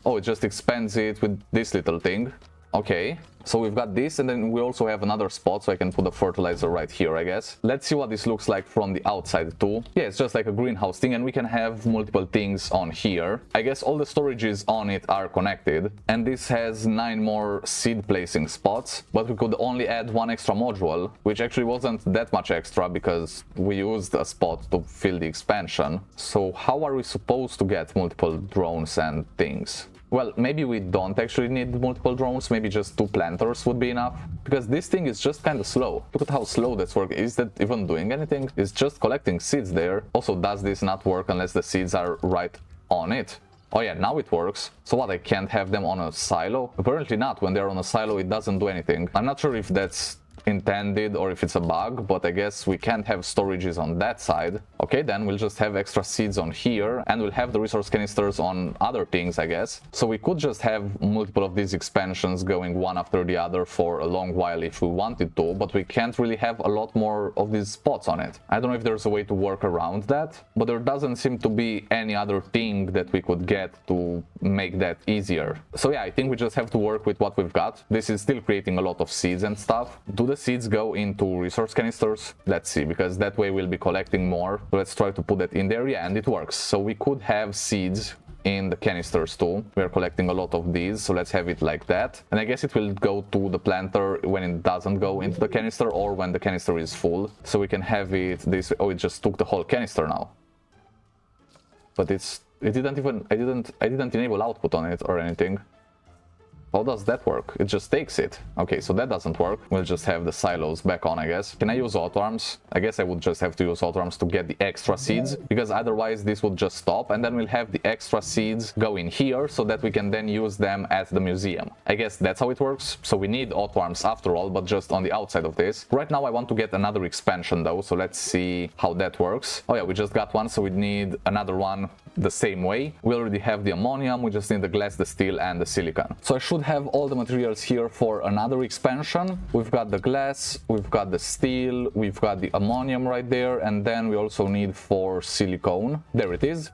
Oh, it just expands it with this little thing. Okay, so we've got this, and then we also have another spot, so I can put the fertilizer right here, I guess. Let's see what this looks like from the outside too. Yeah, it's just like a greenhouse thing, and we can have multiple things on here. I guess all the storages on it are connected, and this has 9 more seed placing spots, but we could only add 1 extra module, which actually wasn't that much extra because we used a spot to fill the expansion. So how are we supposed to get multiple drones and things? Well, maybe we don't actually need multiple drones, maybe just 2 planters would be enough, because this thing is just kind of slow. Look at how slow that's working. Is that even doing anything? It's just collecting seeds there. Also, does this not work unless the seeds are right on it? Oh yeah, now it works. So what, I can't have them on a silo? Apparently not. When they're on a silo, it doesn't do anything. I'm not sure if that's intended or if it's a bug, but I guess we can't have storages on that side. Okay, then we'll just have extra seeds on here, and we'll have the resource canisters on other things, I guess. So we could just have multiple of these expansions going one after the other for a long while if we wanted to, but we can't really have a lot more of these spots on it. I don't know if there's a way to work around that, but there doesn't seem to be any other thing that we could get to make that easier. So yeah, I think we just have to work with what we've got. This is still creating a lot of seeds and stuff. Do the seeds go into resource canisters? Let's see, because that way we'll be collecting more. So let's try to put that in there. Yeah, and it works. So we could have seeds in the canisters too. We're collecting a lot of these, so let's have it like that. And I guess it will go to the planter when it doesn't go into the canister, or when the canister is full. So we can have it this way. Oh, it just took the whole canister now. But it didn't even, I didn't enable output on it or anything. How does that work? It just takes it. Okay, so that doesn't work. We'll just have the silos back on, I guess. Can I use auto arms? I guess I would just have to use auto arms to get the extra seeds, because otherwise this would just stop, and then we'll have the extra seeds go in here so that we can then use them at the museum. I guess that's how it works. So we need auto arms after all, but just on the outside of this. Right now I want to get another expansion though, so let's see how that works. Oh yeah, we just got one, so we need another one the same way. We already have the ammonium, we just need the glass, the steel, and the silicon. So I should have all the materials here for another expansion. We've got the glass, we've got the steel, we've got the ammonium right there, and then we also need 4 silicone. There it is.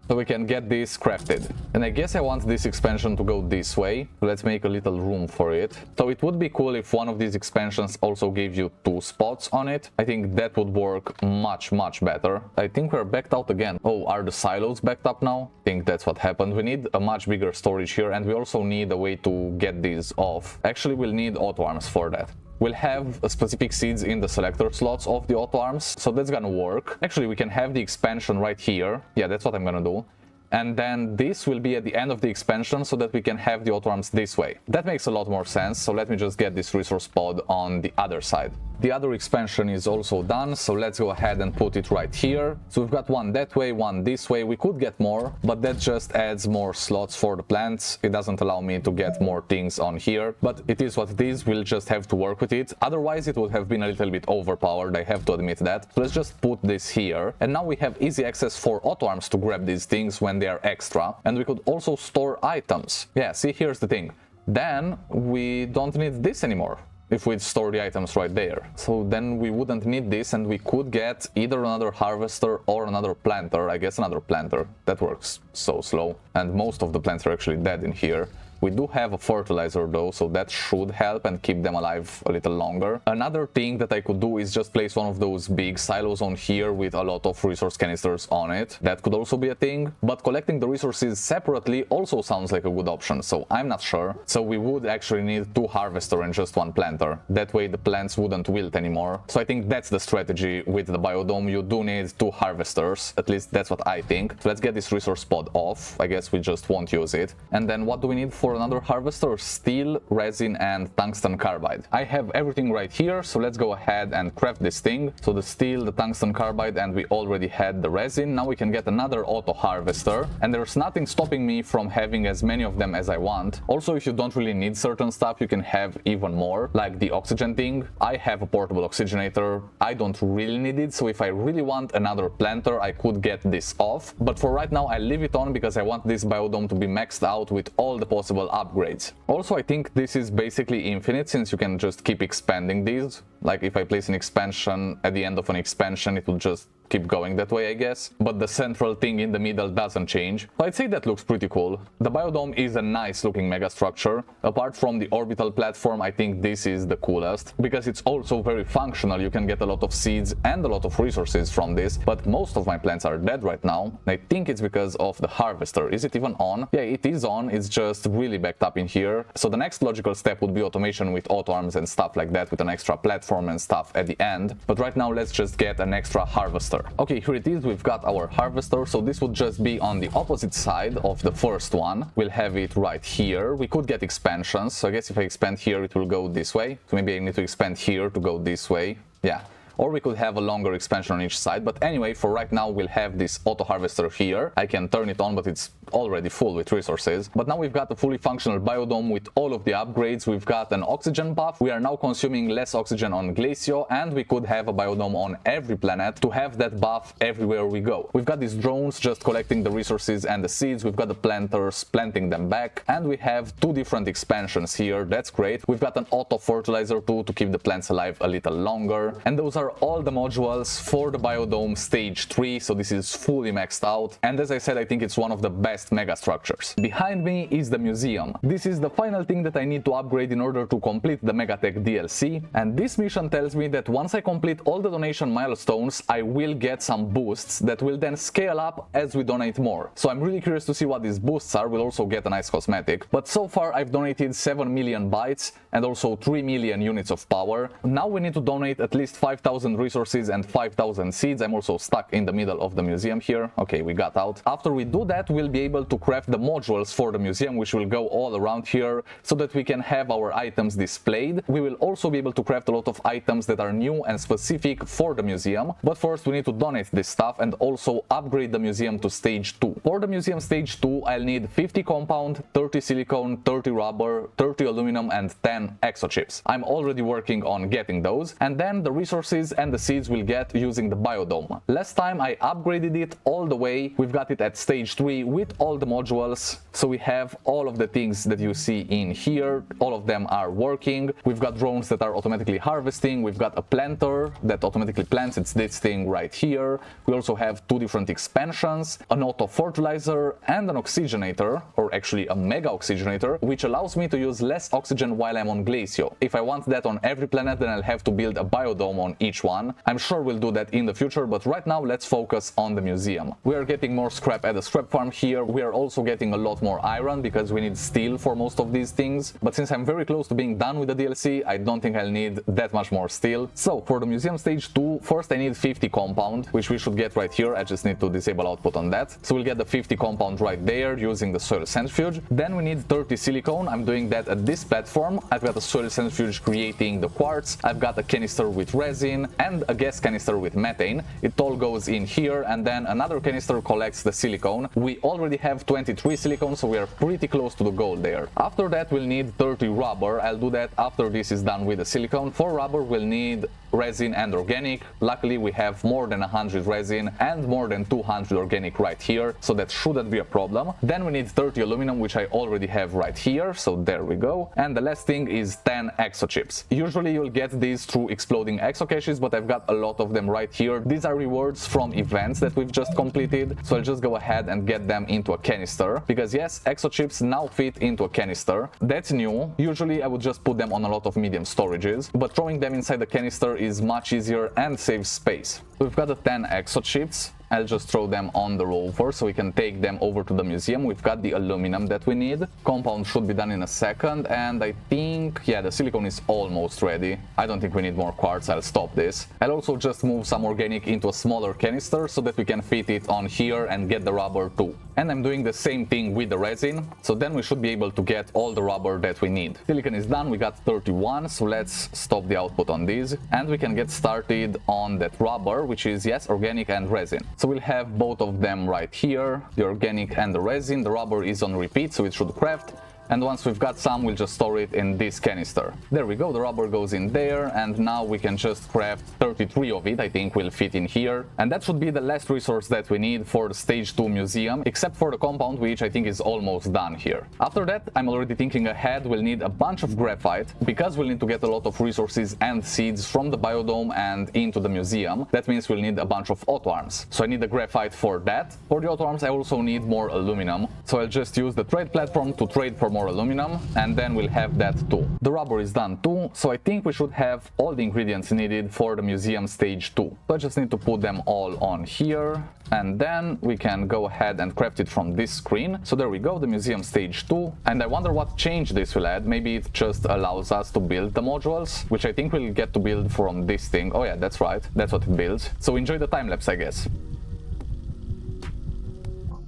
so we can get this crafted. And I guess I want this expansion to go this way. Let's make a little room for it. So it would be cool if one of these expansions also gave you 2 spots on it. I think that would work much better. I think we're backed out again. Oh, are the silos backed up now? I think that's what happened. We need a much bigger storage here, and we also need a way to get these off. Actually, we'll need auto arms for that. We'll have specific seeds in the selector slots of the auto arms, so that's gonna work. Actually, we can have the expansion right here. Yeah, that's what I'm gonna do. And then this will be at the end of the expansion so that we can have the auto arms this way. That makes a lot more sense, so let me just get this resource pod on the other side. The other expansion is also done, so let's go ahead and put it right here. So we've got one that way, one this way. We could get more, but that just adds more slots for the plants. It doesn't allow me to get more things on here, but it is what it is. We'll just have to work with it. Otherwise, it would have been a little bit overpowered, I have to admit that. So let's just put this here. And now we have easy access for auto arms to grab these things when they are extra. And we could also store items. Yeah, see, here's the thing. Then we don't need this anymore if we store the items right there. So then we wouldn't need this, and we could get either another harvester or another planter. I guess another planter. That works so slow. And most of the plants are actually dead in here. We do have a fertilizer though, so that should help and keep them alive a little longer. Another thing that I could do is just place one of those big silos on here with a lot of resource canisters on it. That could also be a thing, but collecting the resources separately also sounds like a good option, so I'm not sure. So we would actually need 2 harvesters and just 1 planter. That way the plants wouldn't wilt anymore. So I think that's the strategy with the biodome. You do need 2 harvesters, at least that's what I think. So let's get this resource pod off. I guess we just won't use it. And then what do we need for another harvester? Steel, resin, and tungsten carbide. I have everything right here, so let's go ahead and craft this thing. So the steel, the tungsten carbide, and we already had the resin. Now we can get another auto harvester, and there's nothing stopping me from having as many of them as I want. Also, if you don't really need certain stuff, you can have even more, like the oxygen thing. I have a portable oxygenator. I don't really need it, so if I really want another planter, I could get this off. But for right now, I leave it on because I want this biodome to be maxed out with all the possible upgrades. Also, I think this is basically infinite, since you can just keep expanding these. Like if I place an expansion at the end of an expansion, it will just keep going that way, I guess. But the central thing in the middle doesn't change. So I'd say that looks pretty cool. The biodome is a nice looking megastructure. Apart from the orbital platform, I think this is the coolest because it's also very functional. You can get a lot of seeds and a lot of resources from this, but most of my plants are dead right now. I think it's because of the harvester. Is it even on? Yeah, it is on. It's just really backed up in here. So the next logical step would be automation with auto arms and stuff like that, with an extra platform and stuff at the end. But right now, let's just get an extra harvester. Okay, here it is. We've got our harvester, so this would just be on the opposite side of the first one. We'll have it right here. We could get expansions, so I guess if I expand here, it will go this way. So maybe I need to expand here to go this way. Yeah. Or we could have a longer expansion on each side. But anyway, for right now, we'll have this auto harvester here. I can turn it on, but it's already full with resources. But now we've got a fully functional biodome with all of the upgrades. We've got an oxygen buff. We are now consuming less oxygen on Glacio, and we could have a biodome on every planet to have that buff everywhere we go. We've got these drones just collecting the resources and the seeds. We've got the planters planting them back, and we have 2 different expansions here. That's great. We've got an auto fertilizer too to keep the plants alive a little longer, and those are all the modules for the biodome stage 3, so this is fully maxed out. And as I said, I think it's one of the best mega structures. Behind me is the museum. This is the final thing that I need to upgrade in order to complete the Megatech DLC, and this mission tells me that once I complete all the donation milestones, I will get some boosts that will then scale up as we donate more. So I'm really curious to see what these boosts are. We'll also get a nice cosmetic, but so far I've donated 7 million bytes and also 3 million units of power. Now we need to donate at least 5,000 resources and 5,000 seeds. I'm also stuck in the middle of the museum here. Okay, we got out. After we do that, we'll be able to craft the modules for the museum, which will go all around here so that we can have our items displayed. We will also be able to craft a lot of items that are new and specific for the museum. But first, we need to donate this stuff and also upgrade the museum to stage 2. For the museum stage 2, I'll need 50 compound, 30 silicone, 30 rubber, 30 aluminum, and 10 exochips. I'm already working on getting those. And then the resources resources and the seeds we'll get using the biodome. Last time I upgraded it all the way. We've got it at stage 3 with all the modules. So we have all of the things that you see in here. All of them are working. We've got drones that are automatically harvesting. We've got a planter that automatically plants. It's this thing right here. We also have 2 different expansions, an auto fertilizer and an oxygenator, or actually a mega oxygenator, which allows me to use less oxygen while I'm on Glacio. If I want that on every planet, then I'll have to build a biodome on each one. I'm sure we'll do that in the future, but right now let's focus on the museum. We are getting more scrap at the scrap farm here. We are also getting a lot more iron because we need steel for most of these things. But since I'm very close to being done with the DLC, I don't think I'll need that much more steel. So for the museum stage 2, first I need 50 compound, which we should get right here. I just need to disable output on that. So we'll get the 50 compound right there using the soil centrifuge. Then we need 30 silicone. I'm doing that at this platform. I've got a soil centrifuge creating the quartz. I've got a canister with resin and a gas canister with methane. It all goes in here, and then another canister collects the silicone. We already have 23 silicone, so we are pretty close to the goal there. After that we'll need 30 rubber. I'll do that after this is done with the silicone. For rubber we'll need resin and organic. Luckily we have more than 100 resin and more than 200 organic right here, so that shouldn't be a problem. Then we need 30 aluminum, which I already have right here, so there we go. And the last thing is 10 exochips. Usually you'll get these through exploding exocaches, but I've got a lot of them right here. These are rewards from events that we've just completed, so I'll just go ahead and get them into a canister, because yes, exochips now fit into a canister. That's new. Usually I would just put them on a lot of medium storages, but throwing them inside the canister is much easier and saves space. We've got the 10 exochips. I'll just throw them on the rover so we can take them over to the museum. We've got the aluminum that we need. Compound should be done in a second, and I think, yeah, the silicone is almost ready. I don't think we need more quartz. I'll stop this. I'll also just move some organic into a smaller canister so that we can fit it on here and get the rubber too. And I'm doing the same thing with the resin, so then we should be able to get all the rubber that we need. Silicon is done. We got 31, so let's stop the output on these, and we can get started on that rubber, which is, yes, organic and resin. So we'll have both of them right here, the organic and the resin. The rubber is on repeat, so it should craft. And once we've got some, we'll just store it in this canister. There we go, the rubber goes in there, and now we can just craft 33 of it. I think will fit in here. And that should be the last resource that we need for the stage 2 museum, except for the compound, which I think is almost done here. After that, I'm already thinking ahead. We'll need a bunch of graphite, because we'll need to get a lot of resources and seeds from the biodome and into the museum. That means we'll need a bunch of auto arms. So I need the graphite for that. For the auto arms, I also need more aluminum. So I'll just use the trade platform to trade for more aluminum, and then we'll have that too. The rubber is done too, so I think we should have all the ingredients needed for the museum stage 2. So I just need to put them all on here, and then we can go ahead and craft it from this screen. So there we go, the museum stage 2. And I wonder what change this will add. Maybe it just allows us to build the modules, which I think we'll get to build from this thing. Oh yeah, that's right, that's what it builds. So enjoy the time lapse, I guess.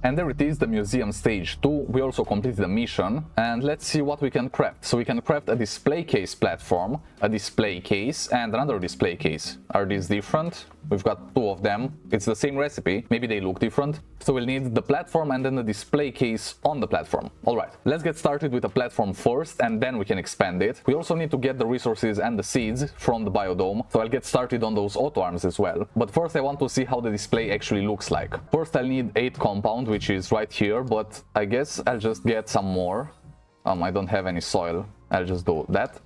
And there it is, the museum stage 2. We also completed the mission, and let's see what we can craft. So we can craft a display case platform, a display case, and another display case. Are these different? We've got 2 of them. It's the same recipe. Maybe they look different. So we'll need the platform and then the display case on the platform. Alright, let's get started with the platform first, and then we can expand it. We also need to get the resources and the seeds from the biodome, so I'll get started on those auto arms as well. But first I want to see how the display actually looks like. First I'll need 8 compound, which is right here, but I guess I'll just get some more. I don't have any soil. I'll just do that.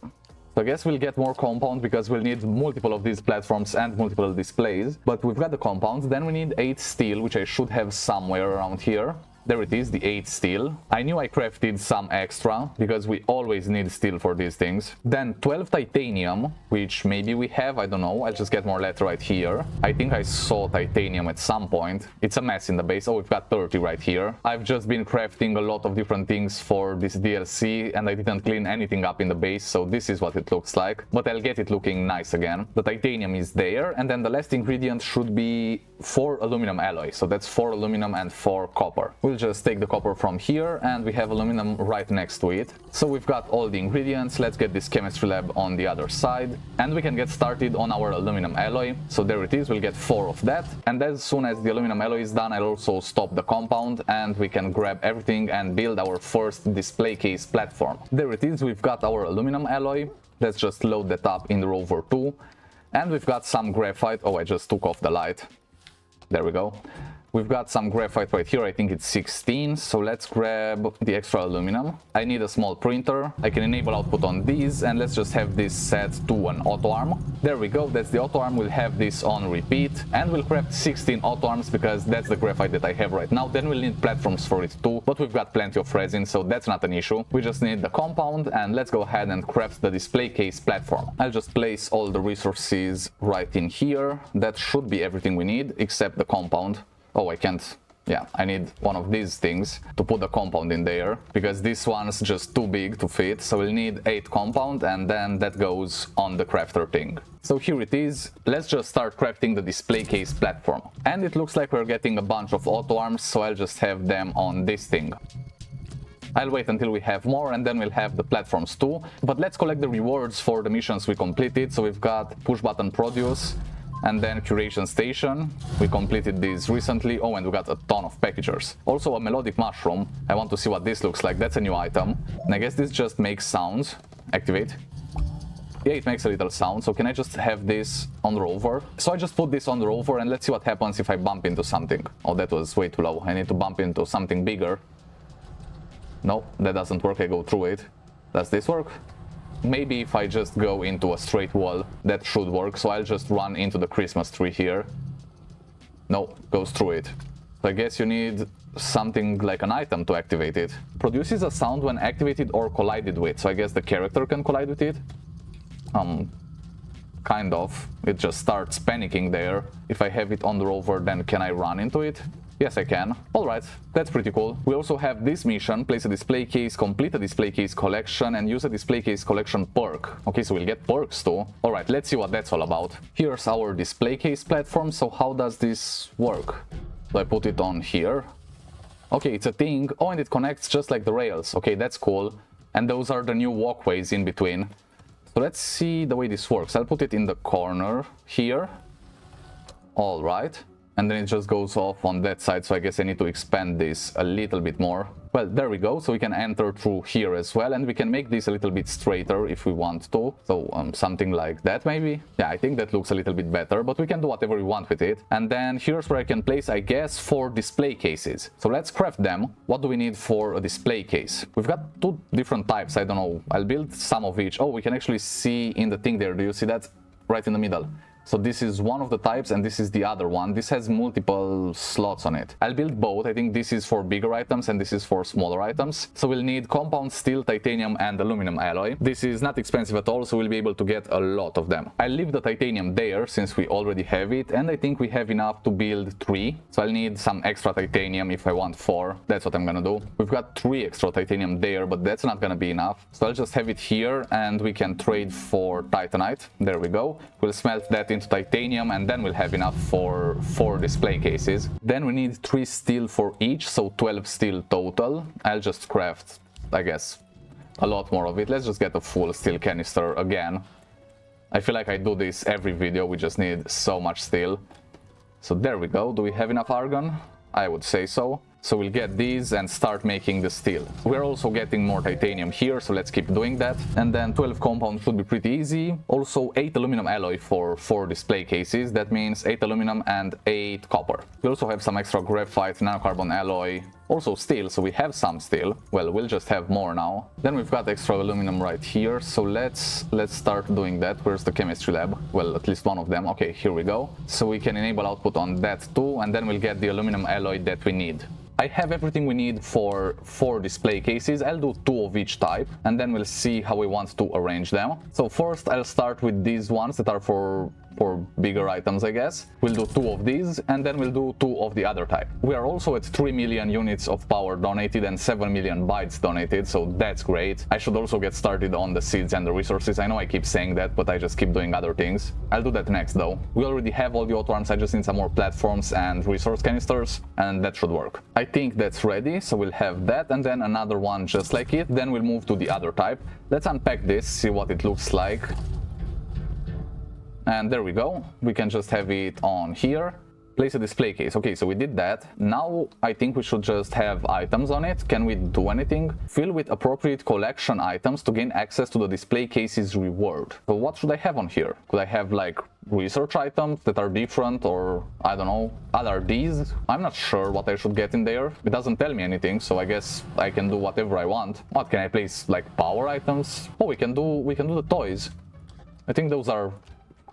So I guess we'll get more compound because we'll need multiple of these platforms and multiple displays. But we've got the compounds. Then we need 8 steel, which I should have somewhere around here. There it is, the 8 steel. I knew I crafted some extra, because we always need steel for these things. Then 12 titanium, which maybe we have, I don't know. I'll just get more lead right here. I think I saw titanium at some point. It's a mess in the base. Oh, we've got 30 right here. I've just been crafting a lot of different things for this DLC, and I didn't clean anything up in the base, so this is what it looks like. But I'll get it looking nice again. The titanium is there, and then the last ingredient should be 4 aluminum alloy. So that's 4 aluminum and 4 copper. We'll just take the copper from here, and we have aluminum right next to it. So we've got all the ingredients. Let's get this chemistry lab on the other side, and we can get started on our aluminum alloy. So there it is, we'll get 4 of that, and as soon as the aluminum alloy is done, I'll also stop the compound, and we can grab everything and build our first display case platform. There it is, we've got our aluminum alloy. Let's just load that up in the rover 2. And we've got some graphite. Oh, I just took off the light. There we go. We've got some graphite right here. I think it's 16. So let's grab the extra aluminum. I need a small printer. I can enable output on these, and let's just have this set to an auto arm. There we go. That's the auto arm. We'll have this on repeat, and we'll craft 16 auto arms because that's the graphite that I have right now. Then we'll need platforms for it too, but we've got plenty of resin, so that's not an issue. We just need the compound, and let's go ahead and craft the display case platform. I'll just place all the resources right in here. That should be everything we need except the compound. Oh, I can't. Yeah, I need one of these things to put the compound in there because this one's just too big to fit. So we'll need 8 compound, and then that goes on the crafter thing. So here it is. Let's just start crafting the display case platform. And it looks like we're getting a bunch of auto arms, so I'll just have them on this thing. I'll wait until we have more, and then we'll have the platforms too. But let's collect the rewards for the missions we completed. So we've got push button produce, and then curation station. We completed these recently. Oh, and we got a ton of packagers. Also a melodic mushroom. I want to see what this looks like. That's a new item. And I guess this just makes sounds. Activate. Yeah, it makes a little sound. So can I just have this on the rover? So I just put this on the rover, and let's see what happens if I bump into something. Oh, that was way too low. I need to bump into something bigger. No, that doesn't work. I go through it. Does this work? Maybe if I just go into a straight wall, that should work. So I'll just run into the Christmas tree here. No, goes through it. So I guess you need something like an item to activate it. Produces a sound when activated or collided with. So I guess the character can collide with it. Kind of. It just starts panicking there. If I have it on the rover, then can I run into it? Yes, I can. Alright, that's pretty cool. We also have this mission: place a display case, complete a display case collection, and use a display case collection perk. Okay, so we'll get perks too. Alright, let's see what that's all about. Here's our display case platform. So how does this work? Do I put it on here? Okay, it's a thing. Oh, and it connects just like the rails. Okay, that's cool. And those are the new walkways in between. So let's see the way this works. I'll put it in the corner here. Alright. And then it just goes off on that side, so I guess I need to expand this a little bit more. Well, there we go. So we can enter through here as well, and we can make this a little bit straighter if we want to. So something like that maybe. Yeah, I think that looks a little bit better, but we can do whatever we want with it. And then here's where I can place, I guess, 4 display cases. So let's craft them. What do we need for a display case? We've got 2 different types. I don't know. I'll build some of each. Oh, we can actually see in the thing there. Do you see that? Right in the middle. So this is one of the types, and this is the other one. This has multiple slots on it. I'll build both. I think this is for bigger items and this is for smaller items. So we'll need compound steel, titanium, and aluminum alloy. This is not expensive at all, so we'll be able to get a lot of them. I'll leave the titanium there since we already have it, and I think we have enough to build 3. So I'll need some extra titanium if I want 4. That's what I'm gonna do. We've got 3 extra titanium there, but that's not gonna be enough. So I'll just have it here, and we can trade for titanite. There we go. We'll smelt that into titanium, and then we'll have enough for 4 display cases. Then we need 3 steel for each, so 12 steel total. I'll just craft, I guess, a lot more of it. Let's just get a full steel canister again. I feel like I do this every video. We just need so much steel. So there we go. Do we have enough argon? I would say so. So we'll get these and start making the steel. We're also getting more titanium here, so let's keep doing that. And then 12 compound should be pretty easy. Also 8 aluminum alloy for 4 display cases. That means 8 aluminum and 8 copper. We also have some extra graphite, nanocarbon alloy, also steel, so we have some steel. Well, we'll just have more now. Then we've got extra aluminum right here, so let's start doing that. Where's the chemistry lab? Well, at least one of them. Okay, here we go. So we can enable output on that too, and then we'll get the aluminum alloy that we need. I have everything we need for 4 display cases. I'll do 2 of each type, and then we'll see how we want to arrange them. So first I'll start with these ones that are for bigger items, I guess. We'll do 2 of these, and then we'll do 2 of the other type. We are also at 3 million units of power donated and 7 million bytes donated, so that's great. I should also get started on the seeds and the resources. I know I keep saying that, but I just keep doing other things. I'll do that next though. We already have all the auto arms. I just need some more platforms and resource canisters, and that should work. I think that's ready, so we'll have that, and then another one just like it. Then we'll move to the other type. Let's unpack this, see what it looks like. And there we go. We can just have it on here. Place a display case. Okay, so we did that. Now I think we should just have items on it. Can we do anything? Fill with appropriate collection items to gain access to the display case's reward. So what should I have on here? Could I have like research items that are different, or I don't know, other these? I'm not sure what I should get in there. It doesn't tell me anything, so I guess I can do whatever I want. What can I place? Like power items? Oh, we can do the toys. I think those are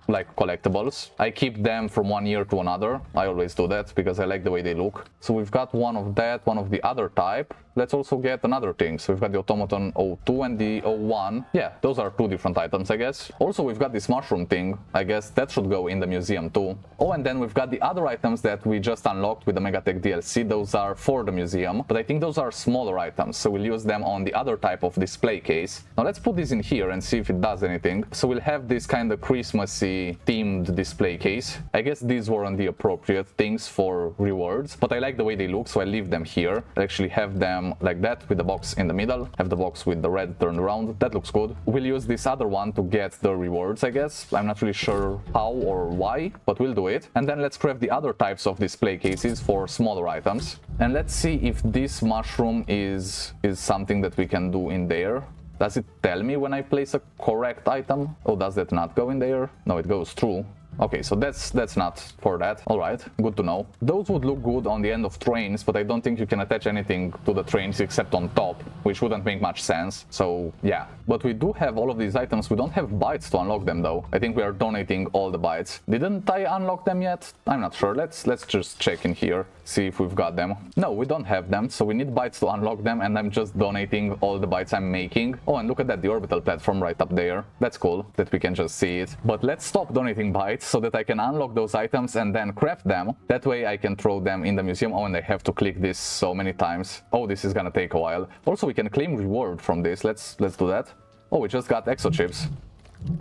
like collectibles. I keep them from one year to another. I always do that because I like the way they look. So we've got one of that, one of the other type. Let's also get another thing. So we've got the automaton 02 and the 01. Yeah, those are two different items, I guess. Also, we've got this mushroom thing. I guess that should go in the museum too. Oh, and then we've got the other items that we just unlocked with the Megatech DLC. Those are for the museum, but I think those are smaller items, so we'll use them on the other type of display case. Now let's put this in here and see if it does anything. So we'll have this kind of Christmassy themed display case. I guess these weren't the appropriate things for rewards, but I like the way they look, so I leave them here. I actually have them like that with the box in the middle, have the box with the red turned around. That looks good. We'll use this other one to get the rewards, I guess. I'm not really sure how or why, but we'll do it. And then let's craft the other types of display cases for smaller items. And let's see if this mushroom is something that we can do in there. Does it tell me when I place a correct item? Oh, does that not go in there? No, it goes through. Okay, so that's not for that. All right, good to know. Those would look good on the end of trains, but I don't think you can attach anything to the trains except on top, which wouldn't make much sense. So yeah, but we do have all of these items. We don't have bytes to unlock them though. I think we are donating all the bytes. Didn't I unlock them yet? I'm not sure. Let's just check in here, see if we've got them. No, we don't have them, so we need bytes to unlock them, and I'm just donating all the bytes I'm making. Oh, and look at that, the orbital platform right up there. That's cool that we can just see it. But let's stop donating bytes so that I can unlock those items and then craft them. That way I can throw them in the museum. Oh, and I have to click this so many times. Oh, this is gonna take a while. Also, we can claim reward from this. Let's do that. Oh, we just got exo chips.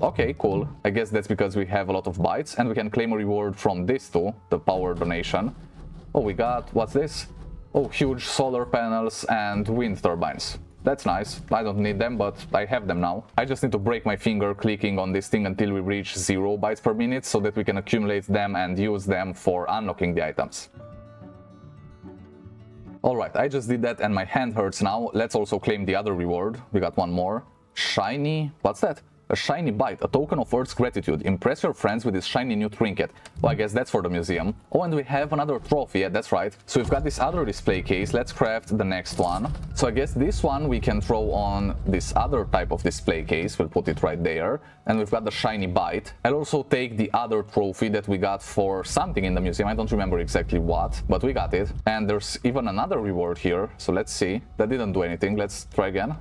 Okay, cool. I guess that's because we have a lot of bytes, and we can claim a reward from this too, the power donation. Oh, we got, what's this? Oh, huge solar panels and wind turbines. That's nice. I don't need them, but I have them now. I just need to break my finger clicking on this thing until we reach 0 bytes per minute so that we can accumulate them and use them for unlocking the items. Alright, I just did that and my hand hurts now. Let's also claim the other reward. We got one more. Shiny... what's that? A shiny bite, a token of Earth's gratitude. Impress your friends with this shiny new trinket. Well, I guess that's for the museum. Oh, and we have another trophy. Yeah, that's right. So we've got this other display case. Let's craft the next one. So I guess this one we can throw on this other type of display case. We'll put it right there. And we've got the shiny bite. I'll also take the other trophy that we got for something in the museum. I don't remember exactly what, but we got it. And there's even another reward here. So let's see. That didn't do anything. Let's try again.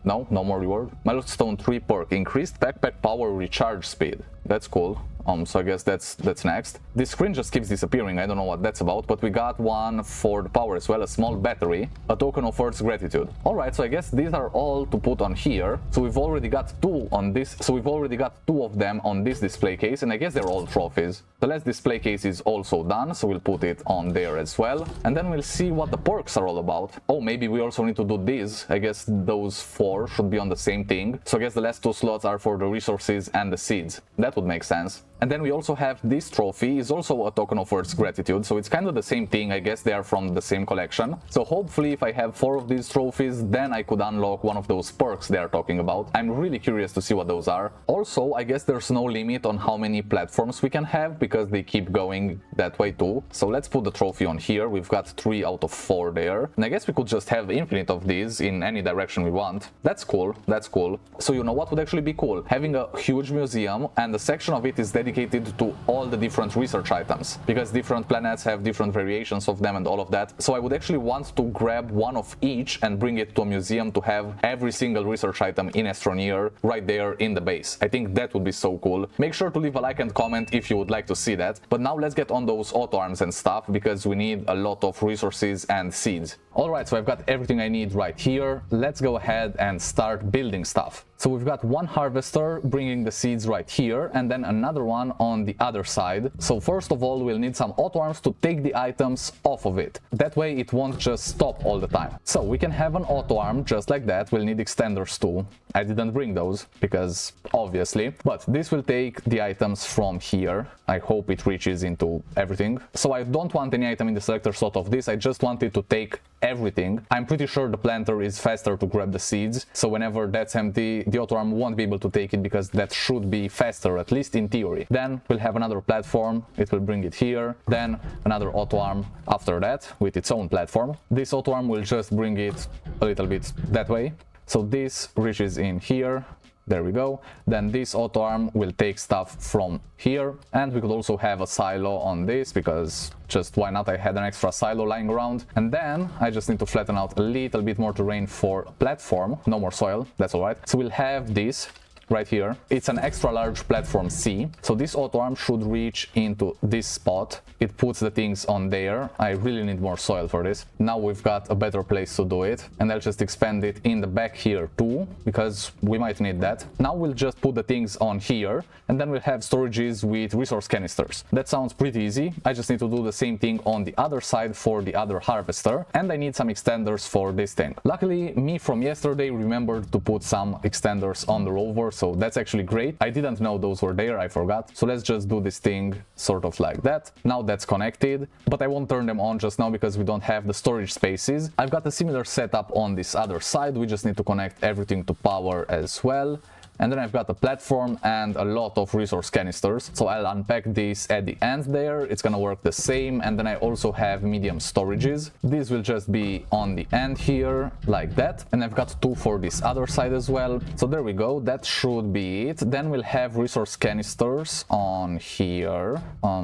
No, no more reward. Milestone 3 perk, increased backpack power recharge speed. That's cool. So I guess that's next. This screen just keeps disappearing. I don't know what that's about, but we got one for the power as well, a small battery, a token of Earth's gratitude. All right, so I guess these are all to put on here. So we've already got two on this. So we've already got two of them on this display case, and I guess they're all trophies. The last display case is also done, so we'll put it on there as well. And then we'll see what the perks are all about. Oh, maybe we also need to do these. I guess those 4 should be on the same thing. So I guess the last 2 slots are for the resources and the seeds. That would make sense. And then we also have this trophy, is also a token of Earth's gratitude, so it's kind of the same thing. I guess they are from the same collection. So hopefully if I have 4 of these trophies, then I could unlock one of those perks they are talking about. I'm really curious to see what those are. Also, I guess there's no limit on how many platforms we can have, because they keep going that way too. So let's put the trophy on here. We've got 3 out of 4 there. And I guess we could just have infinite of these in any direction we want. That's cool, that's cool. So you know what would actually be cool? Having a huge museum, and a section of it is dedicated to all the different research items, because different planets have different variations of them and all of that. So I would actually want to grab one of each and bring it to a museum to have every single research item in Astroneer right there in the base. I think that would be so cool. Make sure to leave a like and comment if you would like to see that. But now let's get on those auto arms and stuff, because we need a lot of resources and seeds. Alright, so I've got everything I need right here. Let's go ahead and start building stuff. So we've got one harvester bringing the seeds right here, and then another one on the other side. So first of all, we'll need some auto arms to take the items off of it. That way it won't just stop all the time. So we can have an auto arm just like that. We'll need extenders too. I didn't bring those because obviously, but this will take the items from here. I hope it reaches into everything. So I don't want any item in the selector slot of this. I just want it to take everything. I'm pretty sure the planter is faster to grab the seeds, so whenever that's empty, the auto arm won't be able to take it because that should be faster, at least in theory. Then we'll have another platform, it will bring it here, then another auto arm after that with its own platform. This auto arm will just bring it a little bit that way. So this reaches in here. There we go. Then this auto arm will take stuff from here, and we could also have a silo on this because just why not? I had an extra silo lying around. And then I just need to flatten out a little bit more terrain for platform. No more soil, that's all right. So we'll have this right here. It's an extra large platform C. So this auto arm should reach into this spot. It puts the things on there. I really need more soil for this. Now we've got a better place to do it. And I'll just expand it in the back here too, because we might need that. Now we'll just put the things on here, and then we'll have storages with resource canisters. That sounds pretty easy. I just need to do the same thing on the other side for the other harvester. And I need some extenders for this thing. Luckily, me from yesterday remembered to put some extenders on the rover. So that's actually great. I didn't know those were there, I forgot. So let's just do this thing sort of like that. Now that's connected, but I won't turn them on just now because we don't have the storage spaces. I've got a similar setup on this other side. We just need to connect everything to power as well. And then I've got a platform and a lot of resource canisters. So I'll unpack this at the end there. It's gonna work the same. And then I also have medium storages. These will just be on the end here like that. And I've got two for this other side as well. So there we go. That should be it. Then we'll have resource canisters on here.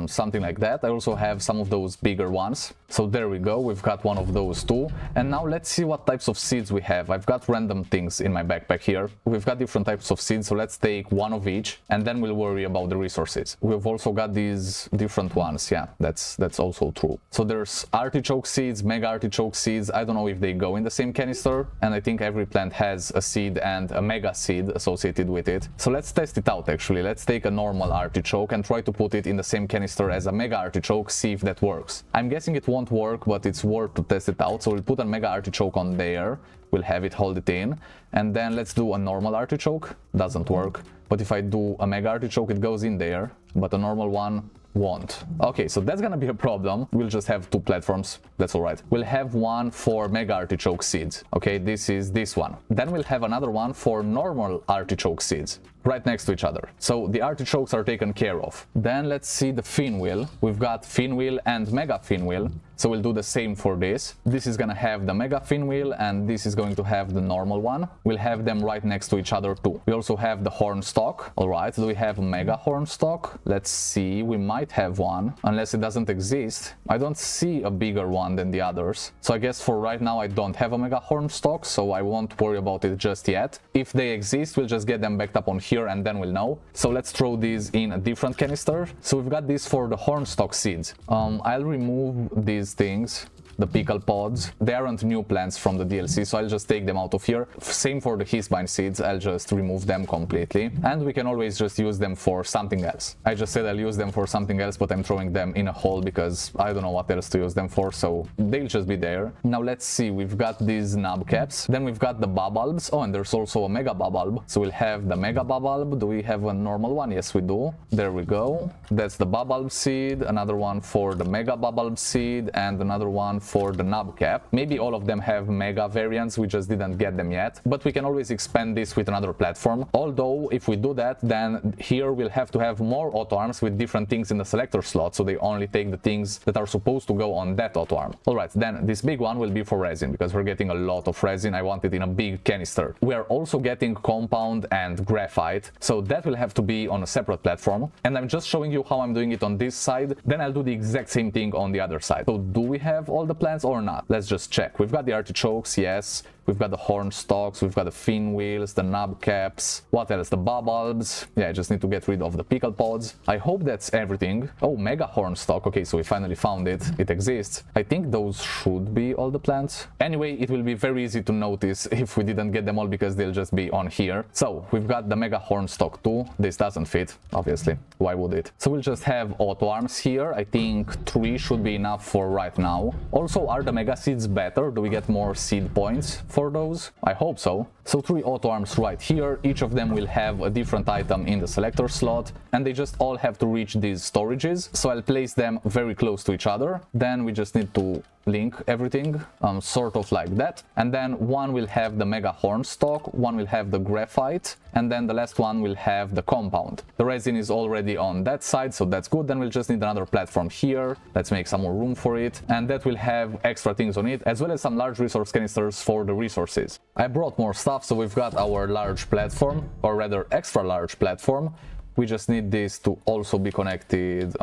Something like that. I also have some of those bigger ones. So there we go. We've got one of those too. And now let's see what types of seeds we have. I've got random things in my backpack here. We've got different types of seeds, so let's take one of each and then we'll worry about the resources. We've also got these different ones. Yeah, that's also true. So there's artichoke seeds, mega artichoke seeds. I don't know if they go in the same canister, and I think every plant has a seed and a mega seed associated with it. So let's test it out actually. Let's take a normal artichoke and try to put it in the same canister as a mega artichoke, see if that works. I'm guessing it won't work, but it's worth to test it out. So we'll put a mega artichoke on there. We'll have it hold it in, and then let's do a normal artichoke. Doesn't work. But if I do a mega artichoke, it goes in there, but a normal one won't. Okay, so that's gonna be a problem. We'll just have two platforms. That's all right. We'll have one for mega artichoke seeds. Okay, this is this one. Then we'll have another one for normal artichoke seeds, right next to each other. So the artichokes are taken care of. Then let's see the pinwheel. We've got pinwheel and mega pinwheel. So we'll do the same for this. This is gonna have the mega pinwheel and this is going to have the normal one. We'll have them right next to each other too. We also have the horn stalk. All right, do we have a mega horn stalk? Let's see, we might have one, unless it doesn't exist. I don't see a bigger one than the others. So I guess for right now I don't have a mega horn stalk, so I won't worry about it just yet. If they exist, we'll just get them backed up on here and then we'll know. So let's throw these in a different canister. So we've got this for the horn stalk seeds. I'll remove these things, the pickle pods. They aren't new plants from the DLC, so I'll just take them out of here. Same for the hisbine seeds, I'll just remove them completely. And we can always just use them for something else. I just said I'll use them for something else, but I'm throwing them in a hole because I don't know what else to use them for, so they'll just be there. Now let's see, we've got these knob caps, then we've got the bulbs. Oh, and there's also a mega bulb. So we'll have the mega bulb. Do we have a normal one? Yes, we do. There we go. That's the bulb seed, another one for the mega bulb seed, and another one for the knob cap. Maybe all of them have mega variants, we just didn't get them yet, but we can always expand this with another platform. Although if we do that, then here we'll have to have more auto arms with different things in the selector slot, so they only take the things that are supposed to go on that auto arm. Alright, then this big one will be for resin, because we're getting a lot of resin. I want it in a big canister. We are also getting compound and graphite, so that will have to be on a separate platform, and I'm just showing you how I'm doing it on this side. Then I'll do the exact same thing on the other side. So do we have all the the plants or not? Let's just check. We've got the artichokes, yes. We've got the horn stalks, we've got the fin wheels, the knob caps. What else? The bulbs. Yeah, I just need to get rid of the pickle pods. I hope that's everything. Oh, mega horn stalk. Okay, so we finally found it. It exists. I think those should be all the plants. Anyway, it will be very easy to notice if we didn't get them all because they'll just be on here. So we've got the mega horn stalk too. This doesn't fit, obviously. Why would it? So we'll just have auto arms here. I think 3 should be enough for right now. Also, are the mega seeds better? Do we get more seed points for those? I hope so. So 3 auto arms right here. Each of them will have a different item in the selector slot, and they just all have to reach these storages. So I'll place them very close to each other. Then we just need to link everything, sort of like that. And then one will have the mega horn stalk, one will have the graphite, and then the last one will have the compound. The resin is already on that side, so that's good. Then we'll just need another platform here. Let's make some more room for it, and that will have extra things on it, as well as some large resource canisters for the resources. I brought more stuff, so we've got our large platform, or rather extra large platform. We just need this to also be connected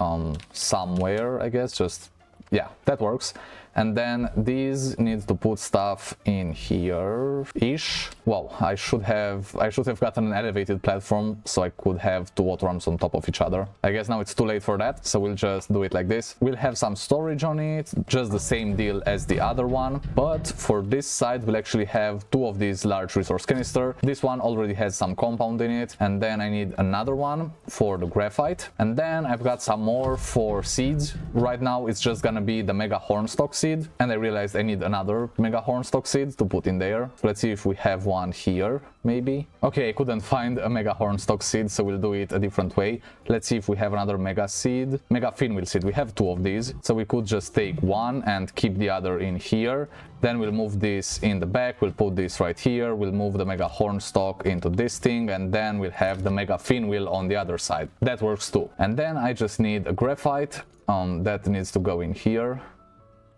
somewhere, I guess. Just, yeah, that works. And then these need to put stuff in here-ish. Well, I should have gotten an elevated platform so I could have 2 auto arms on top of each other. I guess now it's too late for that, so we'll just do it like this. We'll have some storage on it, just the same deal as the other one, but for this side we'll actually have 2 of these large resource canister. This one already has some compound in it, and then I need another one for the graphite, and then I've got some more for seeds. Right now it's just gonna be the mega hornstalk seed, and I realized I need another mega hornstalk seed to put in there. So let's see if we have one here, maybe. Okay, I couldn't find a mega hornstalk seed, so we'll do it a different way. Let's see if we have another mega seed, mega finwheel seed. We have 2 of these, so we could just take one and keep the other in here. Then we'll move this in the back, we'll put this right here, we'll move the mega hornstalk into this thing, and then we'll have the mega finwheel on the other side. That works too. And then I just need a graphite, that needs to go in here.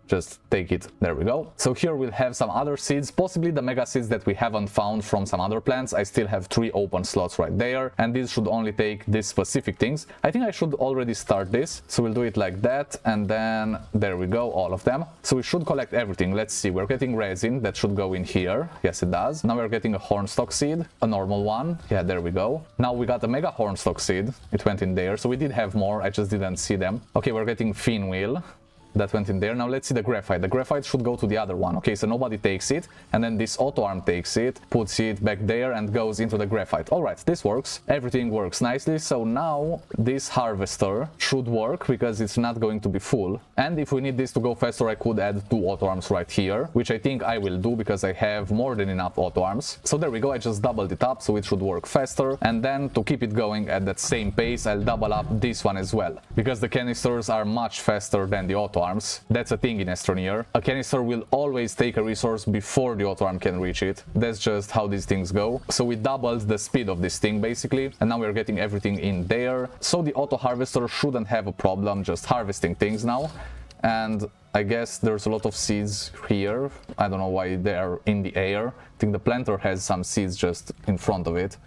Just take it, there we go. So here we'll have some other seeds, possibly the mega seeds that we haven't found from some other plants. I still have 3 open slots right there, and these should only take these specific things. I think I should already start this, so we'll do it like that, and then there we go, all of them. So we should collect everything. Let's see, we're getting resin, that should go in here. Yes, it does. Now we're getting a hornstalk seed, a normal one. Yeah, there we go. Now we got a mega hornstalk seed, it went in there, so we did have more, I just didn't see them. Okay, we're getting finwheel. That went in there. Now let's see the graphite. The graphite should go to the other one. Okay, so nobody takes it, and then this auto arm takes it, puts it back there, and goes into the graphite. All right, this works. Everything works nicely. So now this harvester should work because it's not going to be full. And if we need this to go faster, I could add 2 auto arms right here, which I think I will do because I have more than enough auto arms. So there we go. I just doubled it up so it should work faster. And then to keep it going at that same pace, I'll double up this one as well, because the canisters are much faster than the auto arms. That's a thing in Astroneer. A canister will always take a resource before the auto arm can reach it. That's just how these things go. So we doubled the speed of this thing basically, and now we're getting everything in there. So the auto harvester shouldn't have a problem just harvesting things now. And I guess there's a lot of seeds here. I don't know why they are in the air. I think the planter has some seeds just in front of it.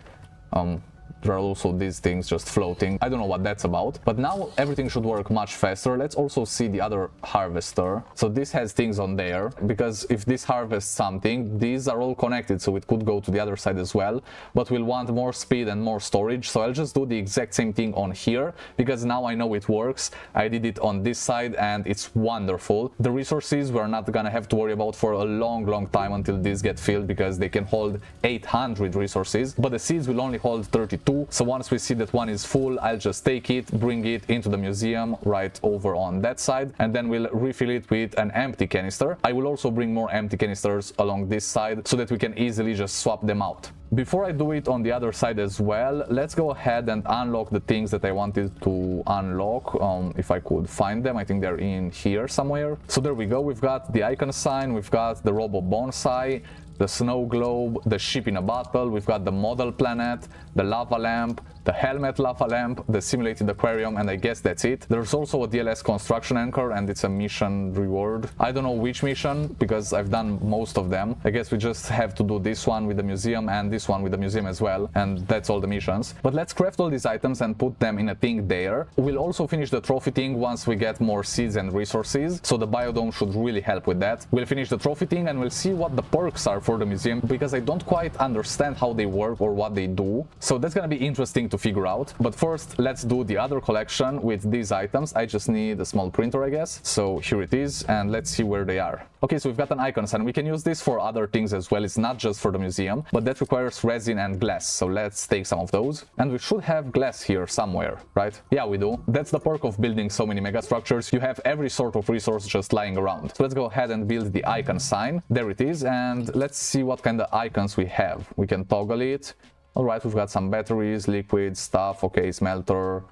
There are also these things just floating. I don't know what that's about, but now everything should work much faster. Let's also see the other harvester. So this has things on there, because if this harvests something, these are all connected, so it could go to the other side as well, but we'll want more speed and more storage. So I'll just do the exact same thing on here, because now I know it works. I did it on this side and it's wonderful. The resources we're not gonna have to worry about for a long time until these get filled, because they can hold 800 resources, but the seeds will only hold 32. So once we see that one is full, I'll just take it, bring it into the museum right over on that side, and then we'll refill it with an empty canister. I will also bring more empty canisters along this side so that we can easily just swap them out. Before I do it on the other side as well, let's go ahead and unlock the things that I wanted to unlock, if I could find them. I think they're in here somewhere. So there we go, we've got the icon sign, we've got the robo bonsai, the snow globe, the ship in a bottle, we've got the model planet, the lava lamp, the helmet lava lamp, the simulated aquarium, and I guess that's it. There's also a DLS construction anchor, and it's a mission reward. I don't know which mission, because I've done most of them. I guess we just have to do this one with the museum and this one with the museum as well, and that's all the missions. But let's craft all these items and put them in a thing there. We'll also finish the trophy thing once we get more seeds and resources, so the biodome should really help with that. We'll finish the trophy thing and we'll see what the perks are for the museum, because I don't quite understand how they work or what they do. So that's gonna be interesting to figure out. But first, let's do the other collection with these items. I just need a small printer, I guess. So here it is, and let's see where they are. Okay, so we've got an icons, and we can use this for other things as well. It's not just for the museum, but that requires resin and glass. So let's take some of those. And we should have glass here somewhere, right? Yeah, we do. That's the perk of building so many megastructures. You have every sort of resource just lying around. So let's go ahead and build the icon sign. There it is, and let's see what kind of icons we have. We can toggle it. All right, we've got some batteries, liquid stuff, okay, smelter,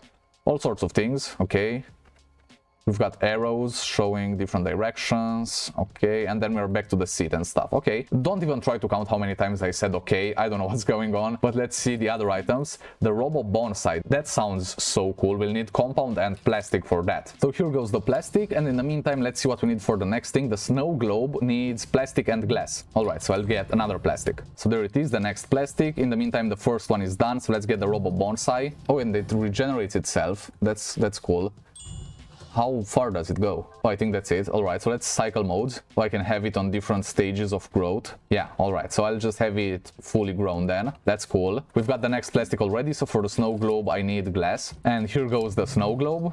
all sorts of things, okay. We've got arrows showing different directions, okay, and then we're back to the seat and stuff, okay. Don't even try to count how many times I said okay, I don't know what's going on, but let's see the other items. The robo bonsai, that sounds so cool. We'll need compound and plastic for that. So here goes the plastic, and in the meantime, let's see what we need for the next thing. The snow globe needs plastic and glass. All right, so I'll get another plastic. So there it is, the next plastic. In the meantime, the first one is done, so let's get the robo bonsai. Oh, and it regenerates itself. That's cool. How far does it go? Oh, I think that's it. All right, so let's cycle modes. So I can have it on different stages of growth. Yeah, all right, so I'll just have it fully grown then. That's cool. We've got the next plastic already, so for the snow globe, I need glass. And here goes the snow globe.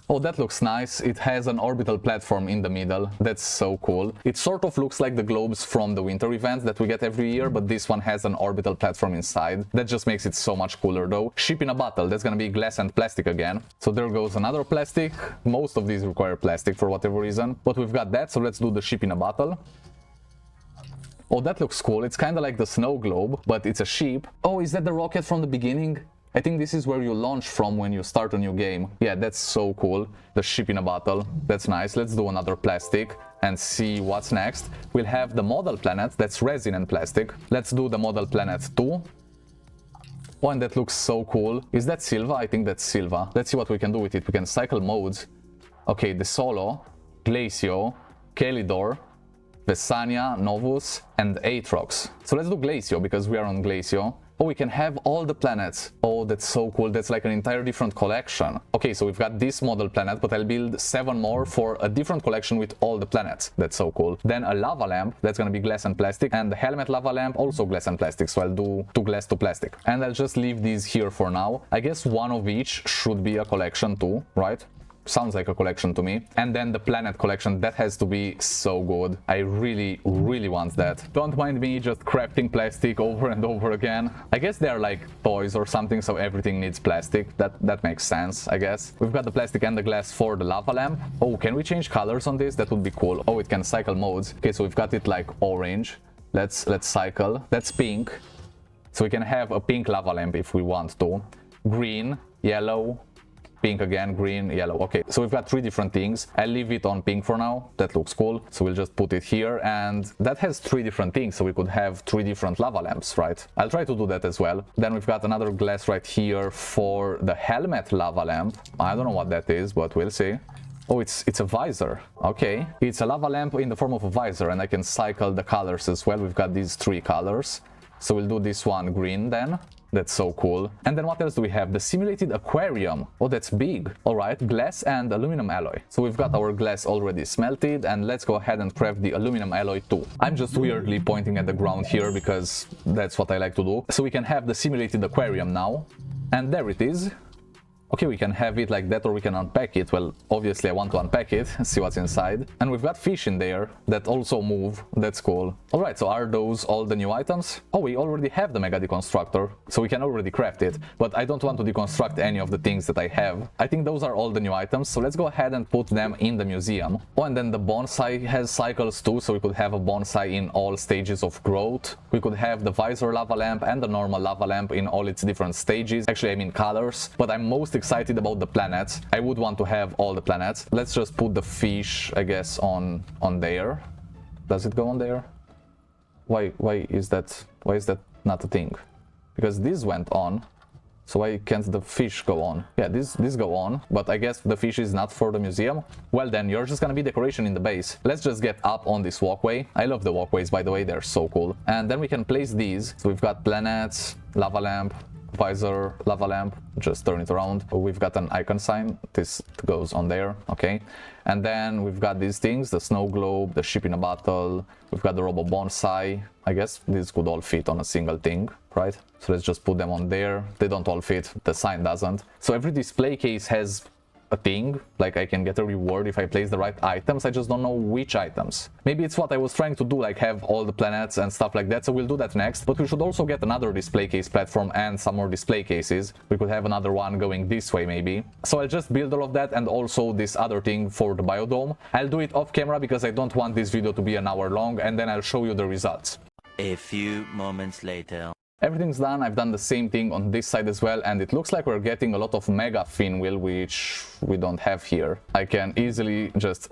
Oh, that looks nice. It has an orbital platform in the middle. That's so cool. It sort of looks like the globes from the winter events that we get every year, but this one has an orbital platform inside. That just makes it so much cooler though. Ship in a bottle. That's gonna be glass and plastic again. So there goes another plastic. Most of these require plastic for whatever reason, but we've got that, so let's do the ship in a bottle. Oh, that looks cool. It's kind of like the snow globe, but it's a ship. Oh, is that the rocket from the beginning? I think this is where you launch from when you start a new game. Yeah, that's so cool. The ship in a bottle. That's nice. Let's do another plastic and see what's next. We'll have the model planet. That's resin and plastic. Let's do the model planet 2. Oh, and that looks so cool. Is that Silva? I think that's Silva. Let's see what we can do with it. We can cycle modes. Okay, the Solo, Glacio, Calidor, Vesania, Novus, and Aatrox. So let's do Glacio because we are on Glacio. Oh, we can have all the planets. Oh, that's so cool. That's like an entire different collection. Okay, so we've got this model planet, but I'll build 7 more for a different collection with all the planets. That's so cool. Then a lava lamp, that's gonna be glass and plastic, and the helmet lava lamp, also glass and plastic. So I'll do 2 glass, 2 plastic. And I'll just leave these here for now. I guess one of each should be a collection too, right? Sounds like a collection to me. And then the planet collection, that has to be so good. I really want that. Don't mind me just crafting plastic over and over again. I guess they're like toys or something, so everything needs plastic. That makes sense, I guess. We've got the plastic and the glass for the lava lamp. Oh, can we change colors on this? That would be cool. Oh, it can cycle modes. Okay, so we've got it like orange. Let's cycle. That's pink. So we can have a pink lava lamp if we want to. Green, yellow, pink again, green, yellow. Okay, so we've got 3 different things. I'll leave it on pink for now. That looks cool. So we'll just put it here, and that has 3 different things, so we could have 3 different lava lamps, right? I'll try to do that as well. Then we've got another glass right here for the helmet lava lamp. I don't know what that is, but we'll see. Oh, it's a visor. Okay, it's a lava lamp in the form of a visor, and I can cycle the colors as well. We've got these 3 colors. So we'll do this one green then. That's so cool. And then what else do we have? The simulated aquarium. Oh, that's big. All right, glass and aluminum alloy. So we've got our glass already smelted, and let's go ahead and craft the aluminum alloy too. I'm just weirdly pointing at the ground here because that's what I like to do. So we can have the simulated aquarium now. And there it is. Okay, we can have it like that, or we can unpack it. Well, obviously I want to unpack it, see what's inside. And we've got fish in there that also move. That's cool. Alright, so are those all the new items? Oh, we already have the Mega Deconstructor, so we can already craft it. But I don't want to deconstruct any of the things that I have. I think those are all the new items, so let's go ahead and put them in the museum. Oh, and then the bonsai has cycles too, so we could have a bonsai in all stages of growth. We could have the visor lava lamp and the normal lava lamp in all its different stages. Actually, I mean colors, but I'm most excited about the planets. I would want to have all the planets. Let's just put the fish, I guess, on there. Does it go on there? Why is that not a thing? Because this went on. So why can't the fish go on? Yeah, this go on, but I guess the fish is not for the museum. Well then, you're just gonna be decoration in the base. Let's just get up on this walkway. I love the walkways, by the way, they're so cool. And then we can place these. So we've got planets, lava lamp, visor, lava lamp, just turn it around. We've got an icon sign, this goes on there, okay. And then we've got these things, the snow globe, the ship in a bottle, we've got the robo bonsai. I guess these could all fit on a single thing, right? So let's just put them on there. They don't all fit, the sign doesn't. So every display case has a thing, like I can get a reward if I place the right items. I just don't know which items. Maybe it's what I was trying to do, like have all the planets and stuff like that, so we'll do that next. But we should also get another display case platform and some more display cases. We could have another one going this way maybe. So I'll just build all of that and also this other thing for the biodome. I'll do it off camera because I don't want this video to be an hour long, and then I'll show you the results. A few moments later. Everything's done. I've done the same thing on this side as well, and it looks like we're getting a lot of mega fin wheel, which we don't have here. I can easily just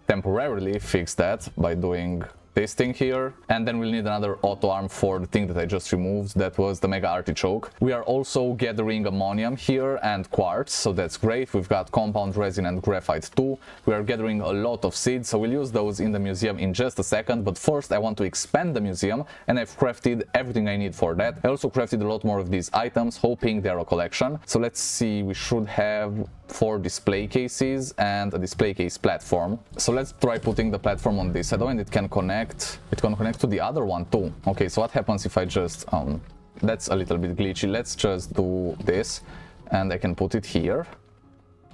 temporarily fix that by doing this thing here, and then we'll need another auto arm for the thing that I just removed. That was the mega artichoke. We are also gathering ammonium here and quartz, so that's great. We've got compound resin and graphite too. We are gathering a lot of seeds, so we'll use those in the museum in just a second. But first I want to expand the museum, and I've crafted everything I need for that. I also crafted a lot more of these items, hoping they're a collection. So let's see, we should have 4 display cases and a display case platform. So let's try putting the platform on this side, and it can connect. It can connect to the other one too. Okay, so what happens if I just that's a little bit glitchy. Let's just do this, and I can put it here.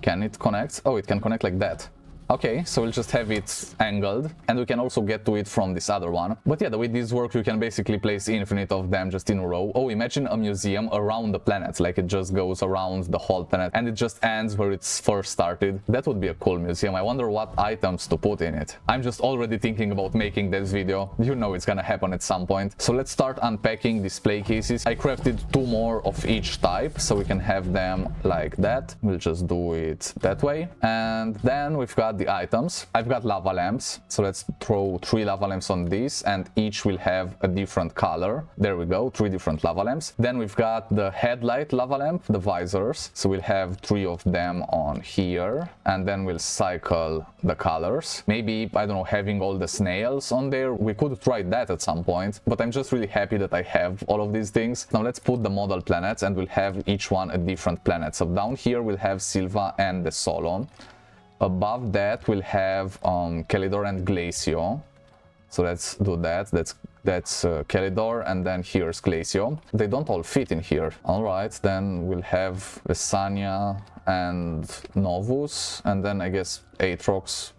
Can it connect? Oh, it can connect like that. Okay, so we'll just have it angled, and we can also get to it from this other one. But yeah, the way this works, you can basically place infinite of them just in a row. Oh, imagine a museum around the planet, like it just goes around the whole planet, and it just ends where it's first started. That would be a cool museum. I wonder what items to put in it. I'm just already thinking about making this video. You know it's gonna happen at some point. So let's start unpacking display cases. I crafted 2 more of each type, so we can have them like that. We'll just do it that way. And then we've got the items. I've got lava lamps, so let's throw 3 lava lamps on this, and each will have a different color. There we go, 3 different lava lamps. Then we've got the headlight lava lamp, the visors, so we'll have 3 of them on here, and then we'll cycle the colors. Maybe, I don't know, having all the snails on there, we could try that at some point, but I'm just really happy that I have all of these things. Now let's put the model planets, and we'll have each one a different planet. So down here we'll have Silva and the Solon. Above that we'll have Calidor and Glacio. So let's do that. That's Calidor, and then here's Glacio. They don't all fit in here. All right, then we'll have Vesania and Novus, and then I guess Aatrox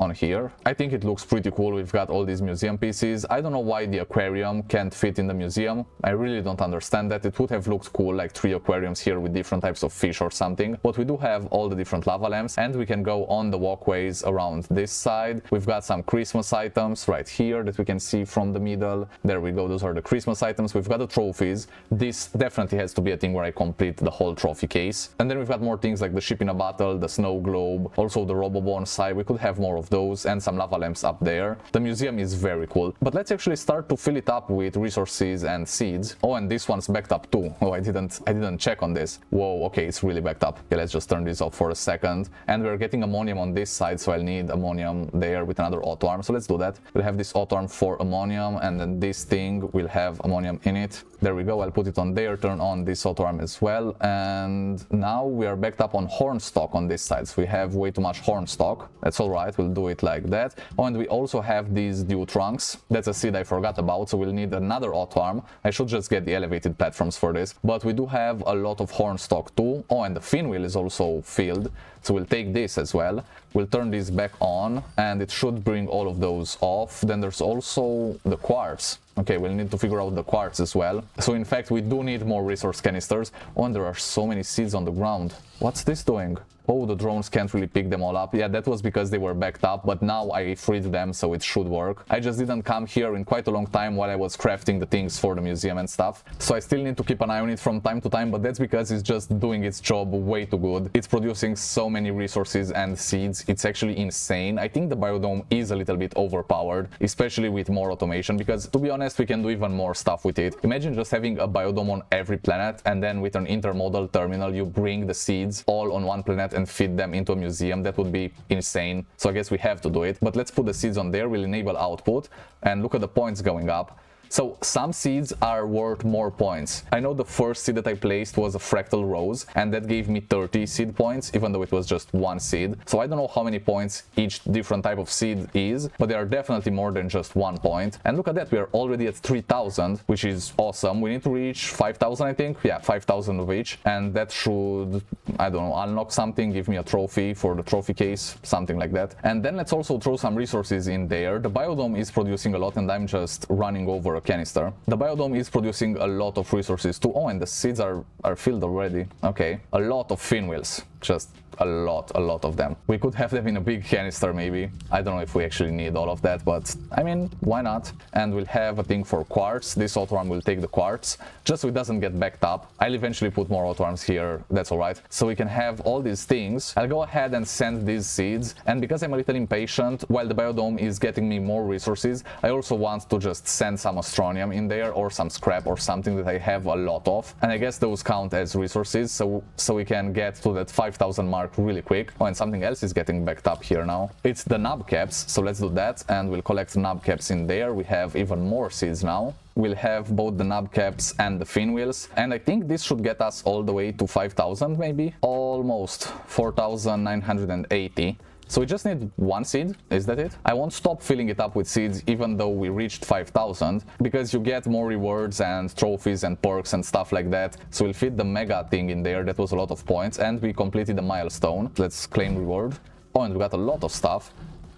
on here. I think it looks pretty cool. We've got all these museum pieces. I don't know why the aquarium can't fit in the museum. I really don't understand that. It would have looked cool, like 3 aquariums here with different types of fish or something. But we do have all the different lava lamps, and we can go on the walkways around this side. We've got some Christmas items right here that we can see from the middle. There we go, those are the Christmas items. We've got the trophies. This definitely has to be a thing where I complete the whole trophy case. And then we've got more things like the ship in a bottle, the snow globe, also the robo bonsai. We could have more of those, and some lava lamps up there. The museum is very cool, but let's actually start to fill it up with resources and seeds. Oh, and this one's backed up too. Oh, I didn't check on this. Whoa, okay, it's really backed up. Okay, let's just turn this off for a second. And we're getting ammonium on this side, so I'll need ammonium there with another auto arm. So let's do that. We'll have this auto arm for ammonium, and then this thing will have ammonium in it. There we go, I'll put it on there, turn on this auto arm as well. And now we are backed up on horn stock on this side, so we have way too much horn stock. That's all right, we'll do it like that. Oh, and we also have these dew trunks. That's a seed I forgot about, so we'll need another auto arm. I should just get the elevated platforms for this, but we do have a lot of horn stock too. Oh, and the fin wheel is also filled, so we'll take this as well. We'll turn this back on, and it should bring all of those off. Then there's also the quartz. Okay, we'll need to figure out the quartz as well. So in fact, we do need more resource canisters. Oh, and there are so many seeds on the ground. What's this doing? Oh, the drones can't really pick them all up. Yeah, that was because they were backed up, but now I freed them, so it should work. I just didn't come here in quite a long time while I was crafting the things for the museum and stuff. So I still need to keep an eye on it from time to time, but that's because it's just doing its job way too good. It's producing so many resources and seeds. It's actually insane. I think the biodome is a little bit overpowered, especially with more automation, because to be honest, we can do even more stuff with it. Imagine just having a biodome on every planet, and then with an intermodal terminal, you bring the seeds all on one planet and feed them into a museum. That would be insane. So I guess we have to do it. But let's put the seeds on there. We'll enable output and look at the points going up. So some seeds are worth more points. I know the first seed that I placed was a fractal rose, and that gave me 30 seed points, even though it was just one seed. So I don't know how many points each different type of seed is, but they are definitely more than just 1 point. And look at that, we are already at 3,000, which is awesome. We need to reach 5,000, I think. Yeah, 5,000 of each. And that should, I don't know, unlock something, give me a trophy for the trophy case, something like that. And then let's also throw some resources in there. The biodome is producing a lot, and I'm just running over a canister. The biodome is producing a lot of resources too. Oh, and the seeds are filled already. Okay, a lot of pinwheels, just a lot of them. We could have them in a big canister maybe. I don't know if we actually need all of that, but I mean, why not? And we'll have a thing for quartz. This auto arm will take the quartz, just so it doesn't get backed up. I'll eventually put more auto arms here, that's alright. So we can have all these things. I'll go ahead and send these seeds, and because I'm a little impatient, while the biodome is getting me more resources, I also want to just send some astronium in there, or some scrap, or something that I have a lot of. And I guess those count as resources, so we can get to that 5,000 mark really quick. Oh, and something else is getting backed up here now. It's the nub caps, so let's do that, and we'll collect nub caps in there. We have even more seeds now. We'll have both the nub caps and the fin wheels, and I think this should get us all the way to 5,000 maybe. Almost 4,980. So we just need one seed, is that it? I won't stop filling it up with seeds even though we reached 5,000, because you get more rewards and trophies and perks and stuff like that. So we'll fit the mega thing in there. That was a lot of points, and we completed the milestone. Let's claim reward. Oh, and we got a lot of stuff.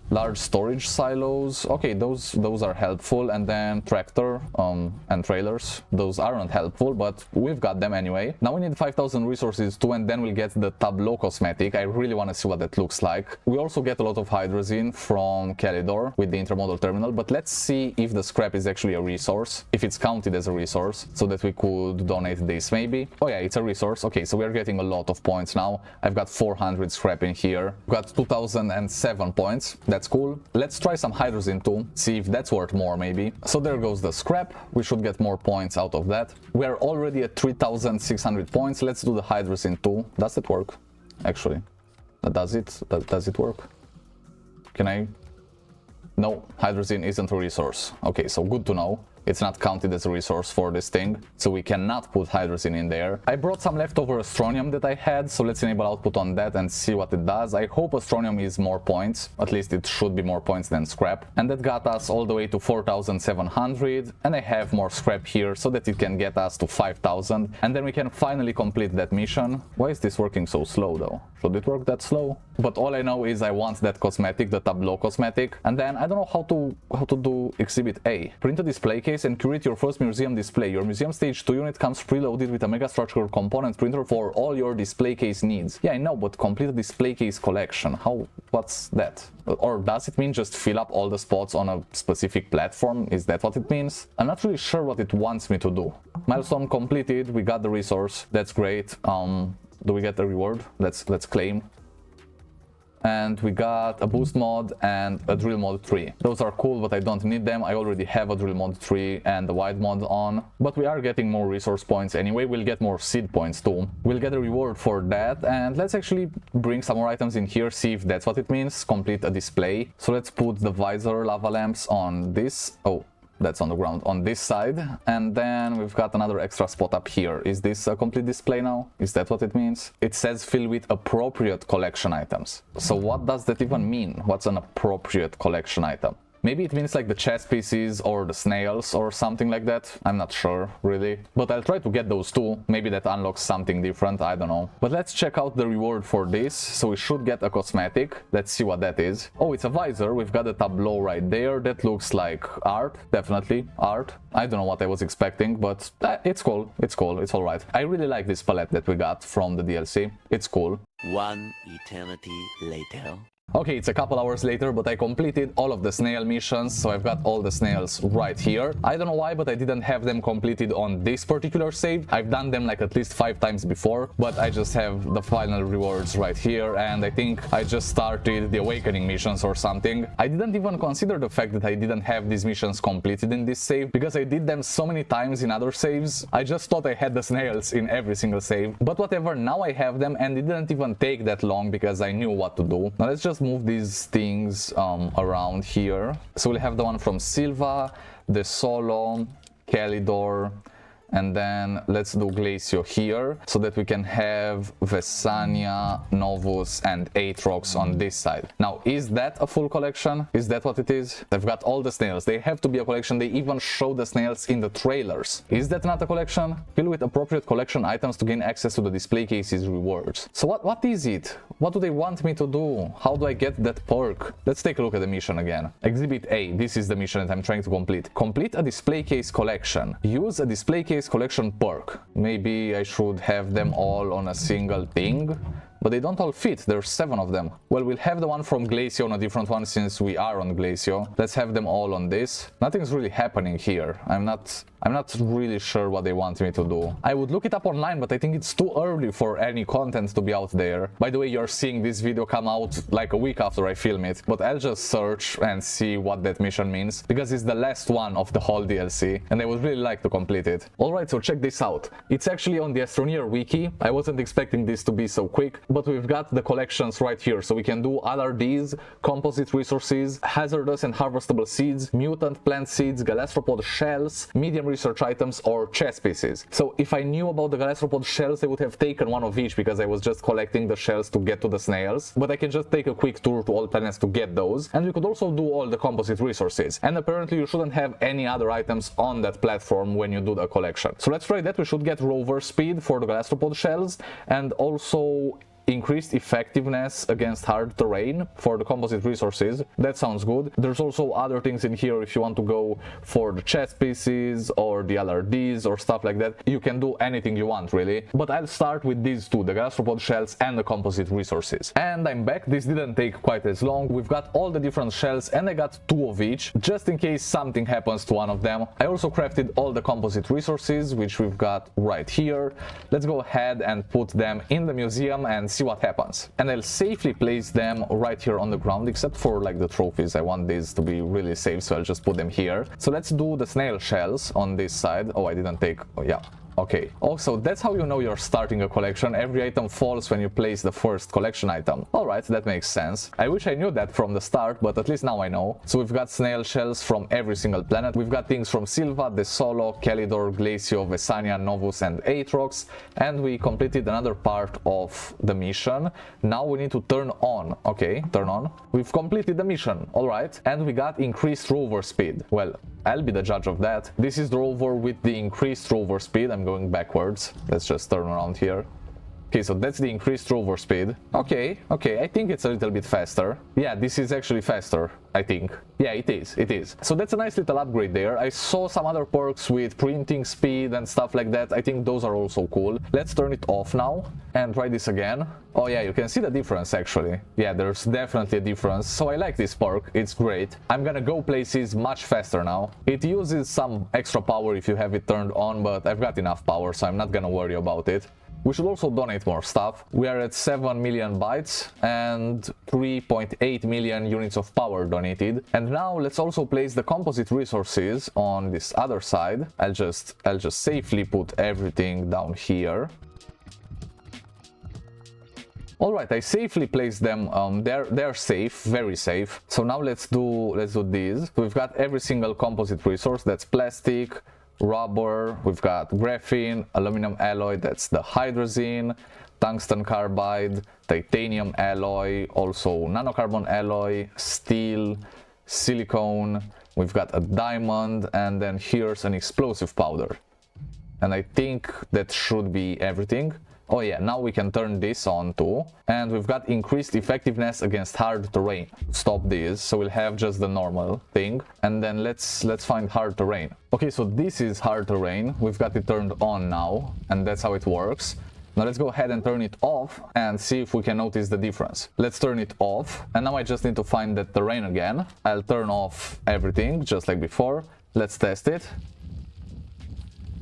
Large storage silos, okay, those are helpful. And then tractor and trailers, those aren't helpful, but we've got them anyway. Now we need 5,000 resources too, and then we'll get the tableau cosmetic. I really want to see what that looks like. We also get a lot of hydrazine from Calidor with the intermodal terminal, but let's see if the scrap is actually a resource, if it's counted as a resource, so that we could donate this maybe. Oh yeah, it's a resource. Okay, so we're getting a lot of points now. I've got 400 scrap in here. Got 2,007 points. That's cool. Let's try some hydrazine too, see if that's worth more maybe. So there goes the scrap. We should get more points out of that. We are already at 3,600 points. Let's do the hydrazine too. Does it work? Actually, does it work? Can I? No, hydrazine isn't a resource. Okay, so good to know. It's not counted as a resource for this thing, so we cannot put hydrazine in there. I brought some leftover astronium that I had, so let's enable output on that and see what it does. I hope astronium is more points, at least it should be more points than scrap. And that got us all the way to 4,700, and I have more scrap here so that it can get us to 5,000, and then we can finally complete that mission. Why is this working so slow though? Should it work that slow? But all I know is I want that cosmetic, the tableau cosmetic, and then I don't know how to do exhibit A. Print a display case and curate your first museum display. Your museum stage 2 unit comes preloaded with a megastructure component printer for all your display case needs. Yeah, I know, but complete a display case collection. What's that? Or does it mean just fill up all the spots on a specific platform? Is that what it means? I'm not really sure what it wants me to do. Milestone completed, we got the resource. That's great. Do we get a reward? Let's claim. And we got a boost mod and a drill mod 3. Those are cool, but I don't need them. I already have a drill mod 3 and the wide mod on. But we are getting more resource points anyway. We'll get more seed points too. We'll get a reward for that. And let's actually bring some more items in here, see if that's what it means. Complete a display. So let's put the visor lava lamps on this. Oh, that's on the ground on this side, and then we've got another extra spot up here. Is this a complete display now? Is that what it means? It says fill with appropriate collection items. So what does that even mean? What's an appropriate collection item? Maybe it means like the chess pieces or the snails or something like that. I'm not sure, really. But I'll try to get those too. Maybe that unlocks something different, I don't know. But let's check out the reward for this. So we should get a cosmetic. Let's see what that is. Oh, it's a visor. We've got a tableau right there. That looks like art, definitely art. I don't know what I was expecting, but it's cool. It's cool. It's alright. I really like this palette that we got from the DLC. It's cool. One eternity later. Okay, it's a couple hours later, but I completed all of the snail missions, so I've got all the snails right here. I don't know why, but I didn't have them completed on this particular save. I've done them like at least 5 times before, but I just have the final rewards right here, and I think I just started the awakening missions or something. I didn't even consider the fact that I didn't have these missions completed in this save, because I did them so many times in other saves. I just thought I had the snails in every single save, but whatever, now I have them, and it didn't even take that long because I knew what to do. Now let's just move these things around here. So we'll have the one from Silva, the Solo, Calidor, and then let's do Glacio here so that we can have Vesania, Novus, and Aatrox on this side. Now, is that a full collection? Is that what it is? I've got all the snails. They have to be a collection. They even show the snails in the trailers. Is that not a collection? Fill with appropriate collection items to gain access to the display case's rewards. So what is it? What do they want me to do? How do I get that perk? Let's take a look at the mission again. Exhibit A. This is the mission that I'm trying to complete. Complete a display case collection. Use a display case collection perk. Maybe I should have them all on a single thing, but they don't all fit. There's 7 of them. Well, we'll have the one from Glacio on a different one since we are on Glacio. Let's have them all on this. Nothing's really happening here. I'm not really sure what they want me to do. I would look it up online, but I think it's too early for any content to be out there. By the way, you're seeing this video come out like a week after I film it, but I'll just search and see what that mission means, because it's the last one of the whole DLC, and I would really like to complete it. Alright, so check this out. It's actually on the Astroneer wiki. I wasn't expecting this to be so quick, but we've got the collections right here, so we can do LRDs, composite resources, hazardous and harvestable seeds, mutant plant seeds, galastropod shells, medium research items, or chess pieces. So if I knew about the galastropod shells, I would have taken one of each because I was just collecting the shells to get to the snails, but I can just take a quick tour to all planets to get those, and we could also do all the composite resources. And apparently you shouldn't have any other items on that platform when you do the collection. So let's try that. We should get rover speed for the galastropod shells, and also increased effectiveness against hard terrain for the composite resources. That sounds good. There's also other things in here if you want to go for the chess pieces or the LRDs or stuff like that. You can do anything you want, really. But I'll start with these two, the galastropod shells and the composite resources. And I'm back. This didn't take quite as long. We've got all the different shells, and I got 2 of each, just in case something happens to one of them. I also crafted all the composite resources, which we've got right here. Let's go ahead and put them in the museum and see what happens. And I'll safely place them right here on the ground, except for like the trophies. I want these to be really safe, so I'll just put them here. So let's do the snail shells on this side. Oh, I didn't take... Oh, yeah. Okay. Also, that's how you know you're starting a collection. Every item falls when you place the first collection item. Alright, that makes sense. I wish I knew that from the start, but at least now I know. So we've got snail shells from every single planet. We've got things from Silva, De Solo, Calidor, Glacio, Vesania, Novus, and Aatrox. And we completed another part of the mission. Now we need to turn on. Okay, turn on. We've completed the mission. Alright. And we got increased rover speed. Well, I'll be the judge of that. This is the rover with the increased rover speed. I'm going backwards. Let's just turn around here. Okay, so that's the increased rover speed. Okay, I think it's a little bit faster. Yeah, this is actually faster, I think. Yeah, it is. So that's a nice little upgrade there. I saw some other perks with printing speed and stuff like that. I think those are also cool. Let's turn it off now and try this again. Oh yeah, you can see the difference actually. Yeah, there's definitely a difference. So I like this perk, it's great. I'm gonna go places much faster now. It uses some extra power if you have it turned on, but I've got enough power, so I'm not gonna worry about it. We should also donate more stuff. We are at 7 million bytes and 3.8 million units of power donated. And now let's also place the composite resources on this other side. I'll just safely put everything down here. Alright, I safely placed them. They're safe, very safe. So now let's do these. We've got every single composite resource. That's plastic, rubber, we've got graphene, aluminum alloy, that's the hydrazine, tungsten carbide, titanium alloy, also nanocarbon alloy, steel, silicone, we've got a diamond, and then here's an explosive powder. And I think that should be everything. Oh yeah, now we can turn this on too. And we've got increased effectiveness against hard terrain. Stop this, so we'll have just the normal thing. And then let's find hard terrain. Okay, so this is hard terrain. We've got it turned on now, and that's how it works. Now let's go ahead and turn it off and see if we can notice the difference. Let's turn it off, and now I just need to find that terrain again. I'll turn off everything just like before. Let's test it.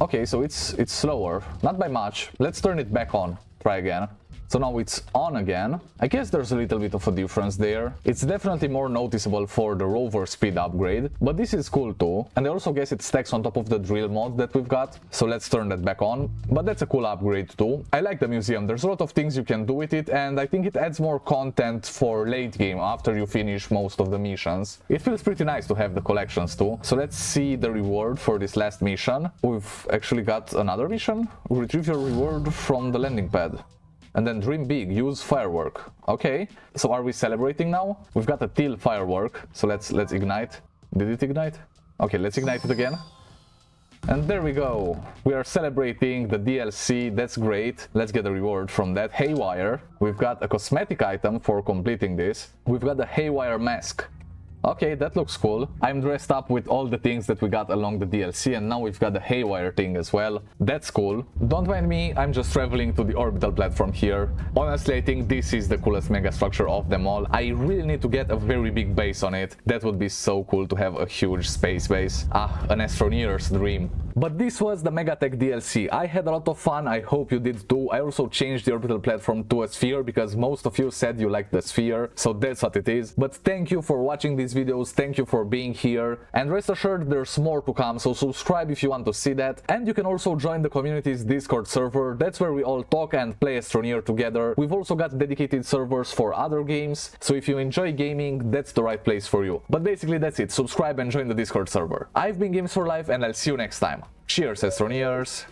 Okay, so it's slower, not by much. Let's turn it back on. Try again. So now it's on again. I guess there's a little bit of a difference there. It's definitely more noticeable for the rover speed upgrade, but this is cool too. And I also guess it stacks on top of the drill mod that we've got. So let's turn that back on. But that's a cool upgrade too. I like the museum. There's a lot of things you can do with it, and I think it adds more content for late game after you finish most of the missions. It feels pretty nice to have the collections too. So let's see the reward for this last mission. We've actually got another mission. Retrieve your reward from the landing pad. And then dream big, use firework. Okay, so are we celebrating now? We've got a teal firework, so let's ignite. Did it ignite? Okay, let's ignite it again. And there we go. We are celebrating the DLC, that's great. Let's get a reward from that. Haywire. We've got a cosmetic item for completing this. We've got the Haywire mask. Okay, that looks cool. I'm dressed up with all the things that we got along the DLC, and now we've got the Haywire thing as well. That's cool. Don't mind me, I'm just traveling to the orbital platform here. Honestly, I think this is the coolest megastructure of them all. I really need to get a very big base on it. That would be so cool to have a huge space base. Ah, an astroneer's dream. But this was the Megatech DLC. I had a lot of fun, I hope you did too. I also changed the orbital platform to a sphere because most of you said you liked the sphere, so that's what it is. But thank you for watching these videos, thank you for being here, and rest assured there's more to come, so subscribe if you want to see that. And you can also join the community's Discord server, that's where we all talk and play Astroneer together. We've also got dedicated servers for other games, so if you enjoy gaming, that's the right place for you. But basically that's it, subscribe and join the Discord server. I've been Games for Life, and I'll see you next time. Cheers, Astroneers!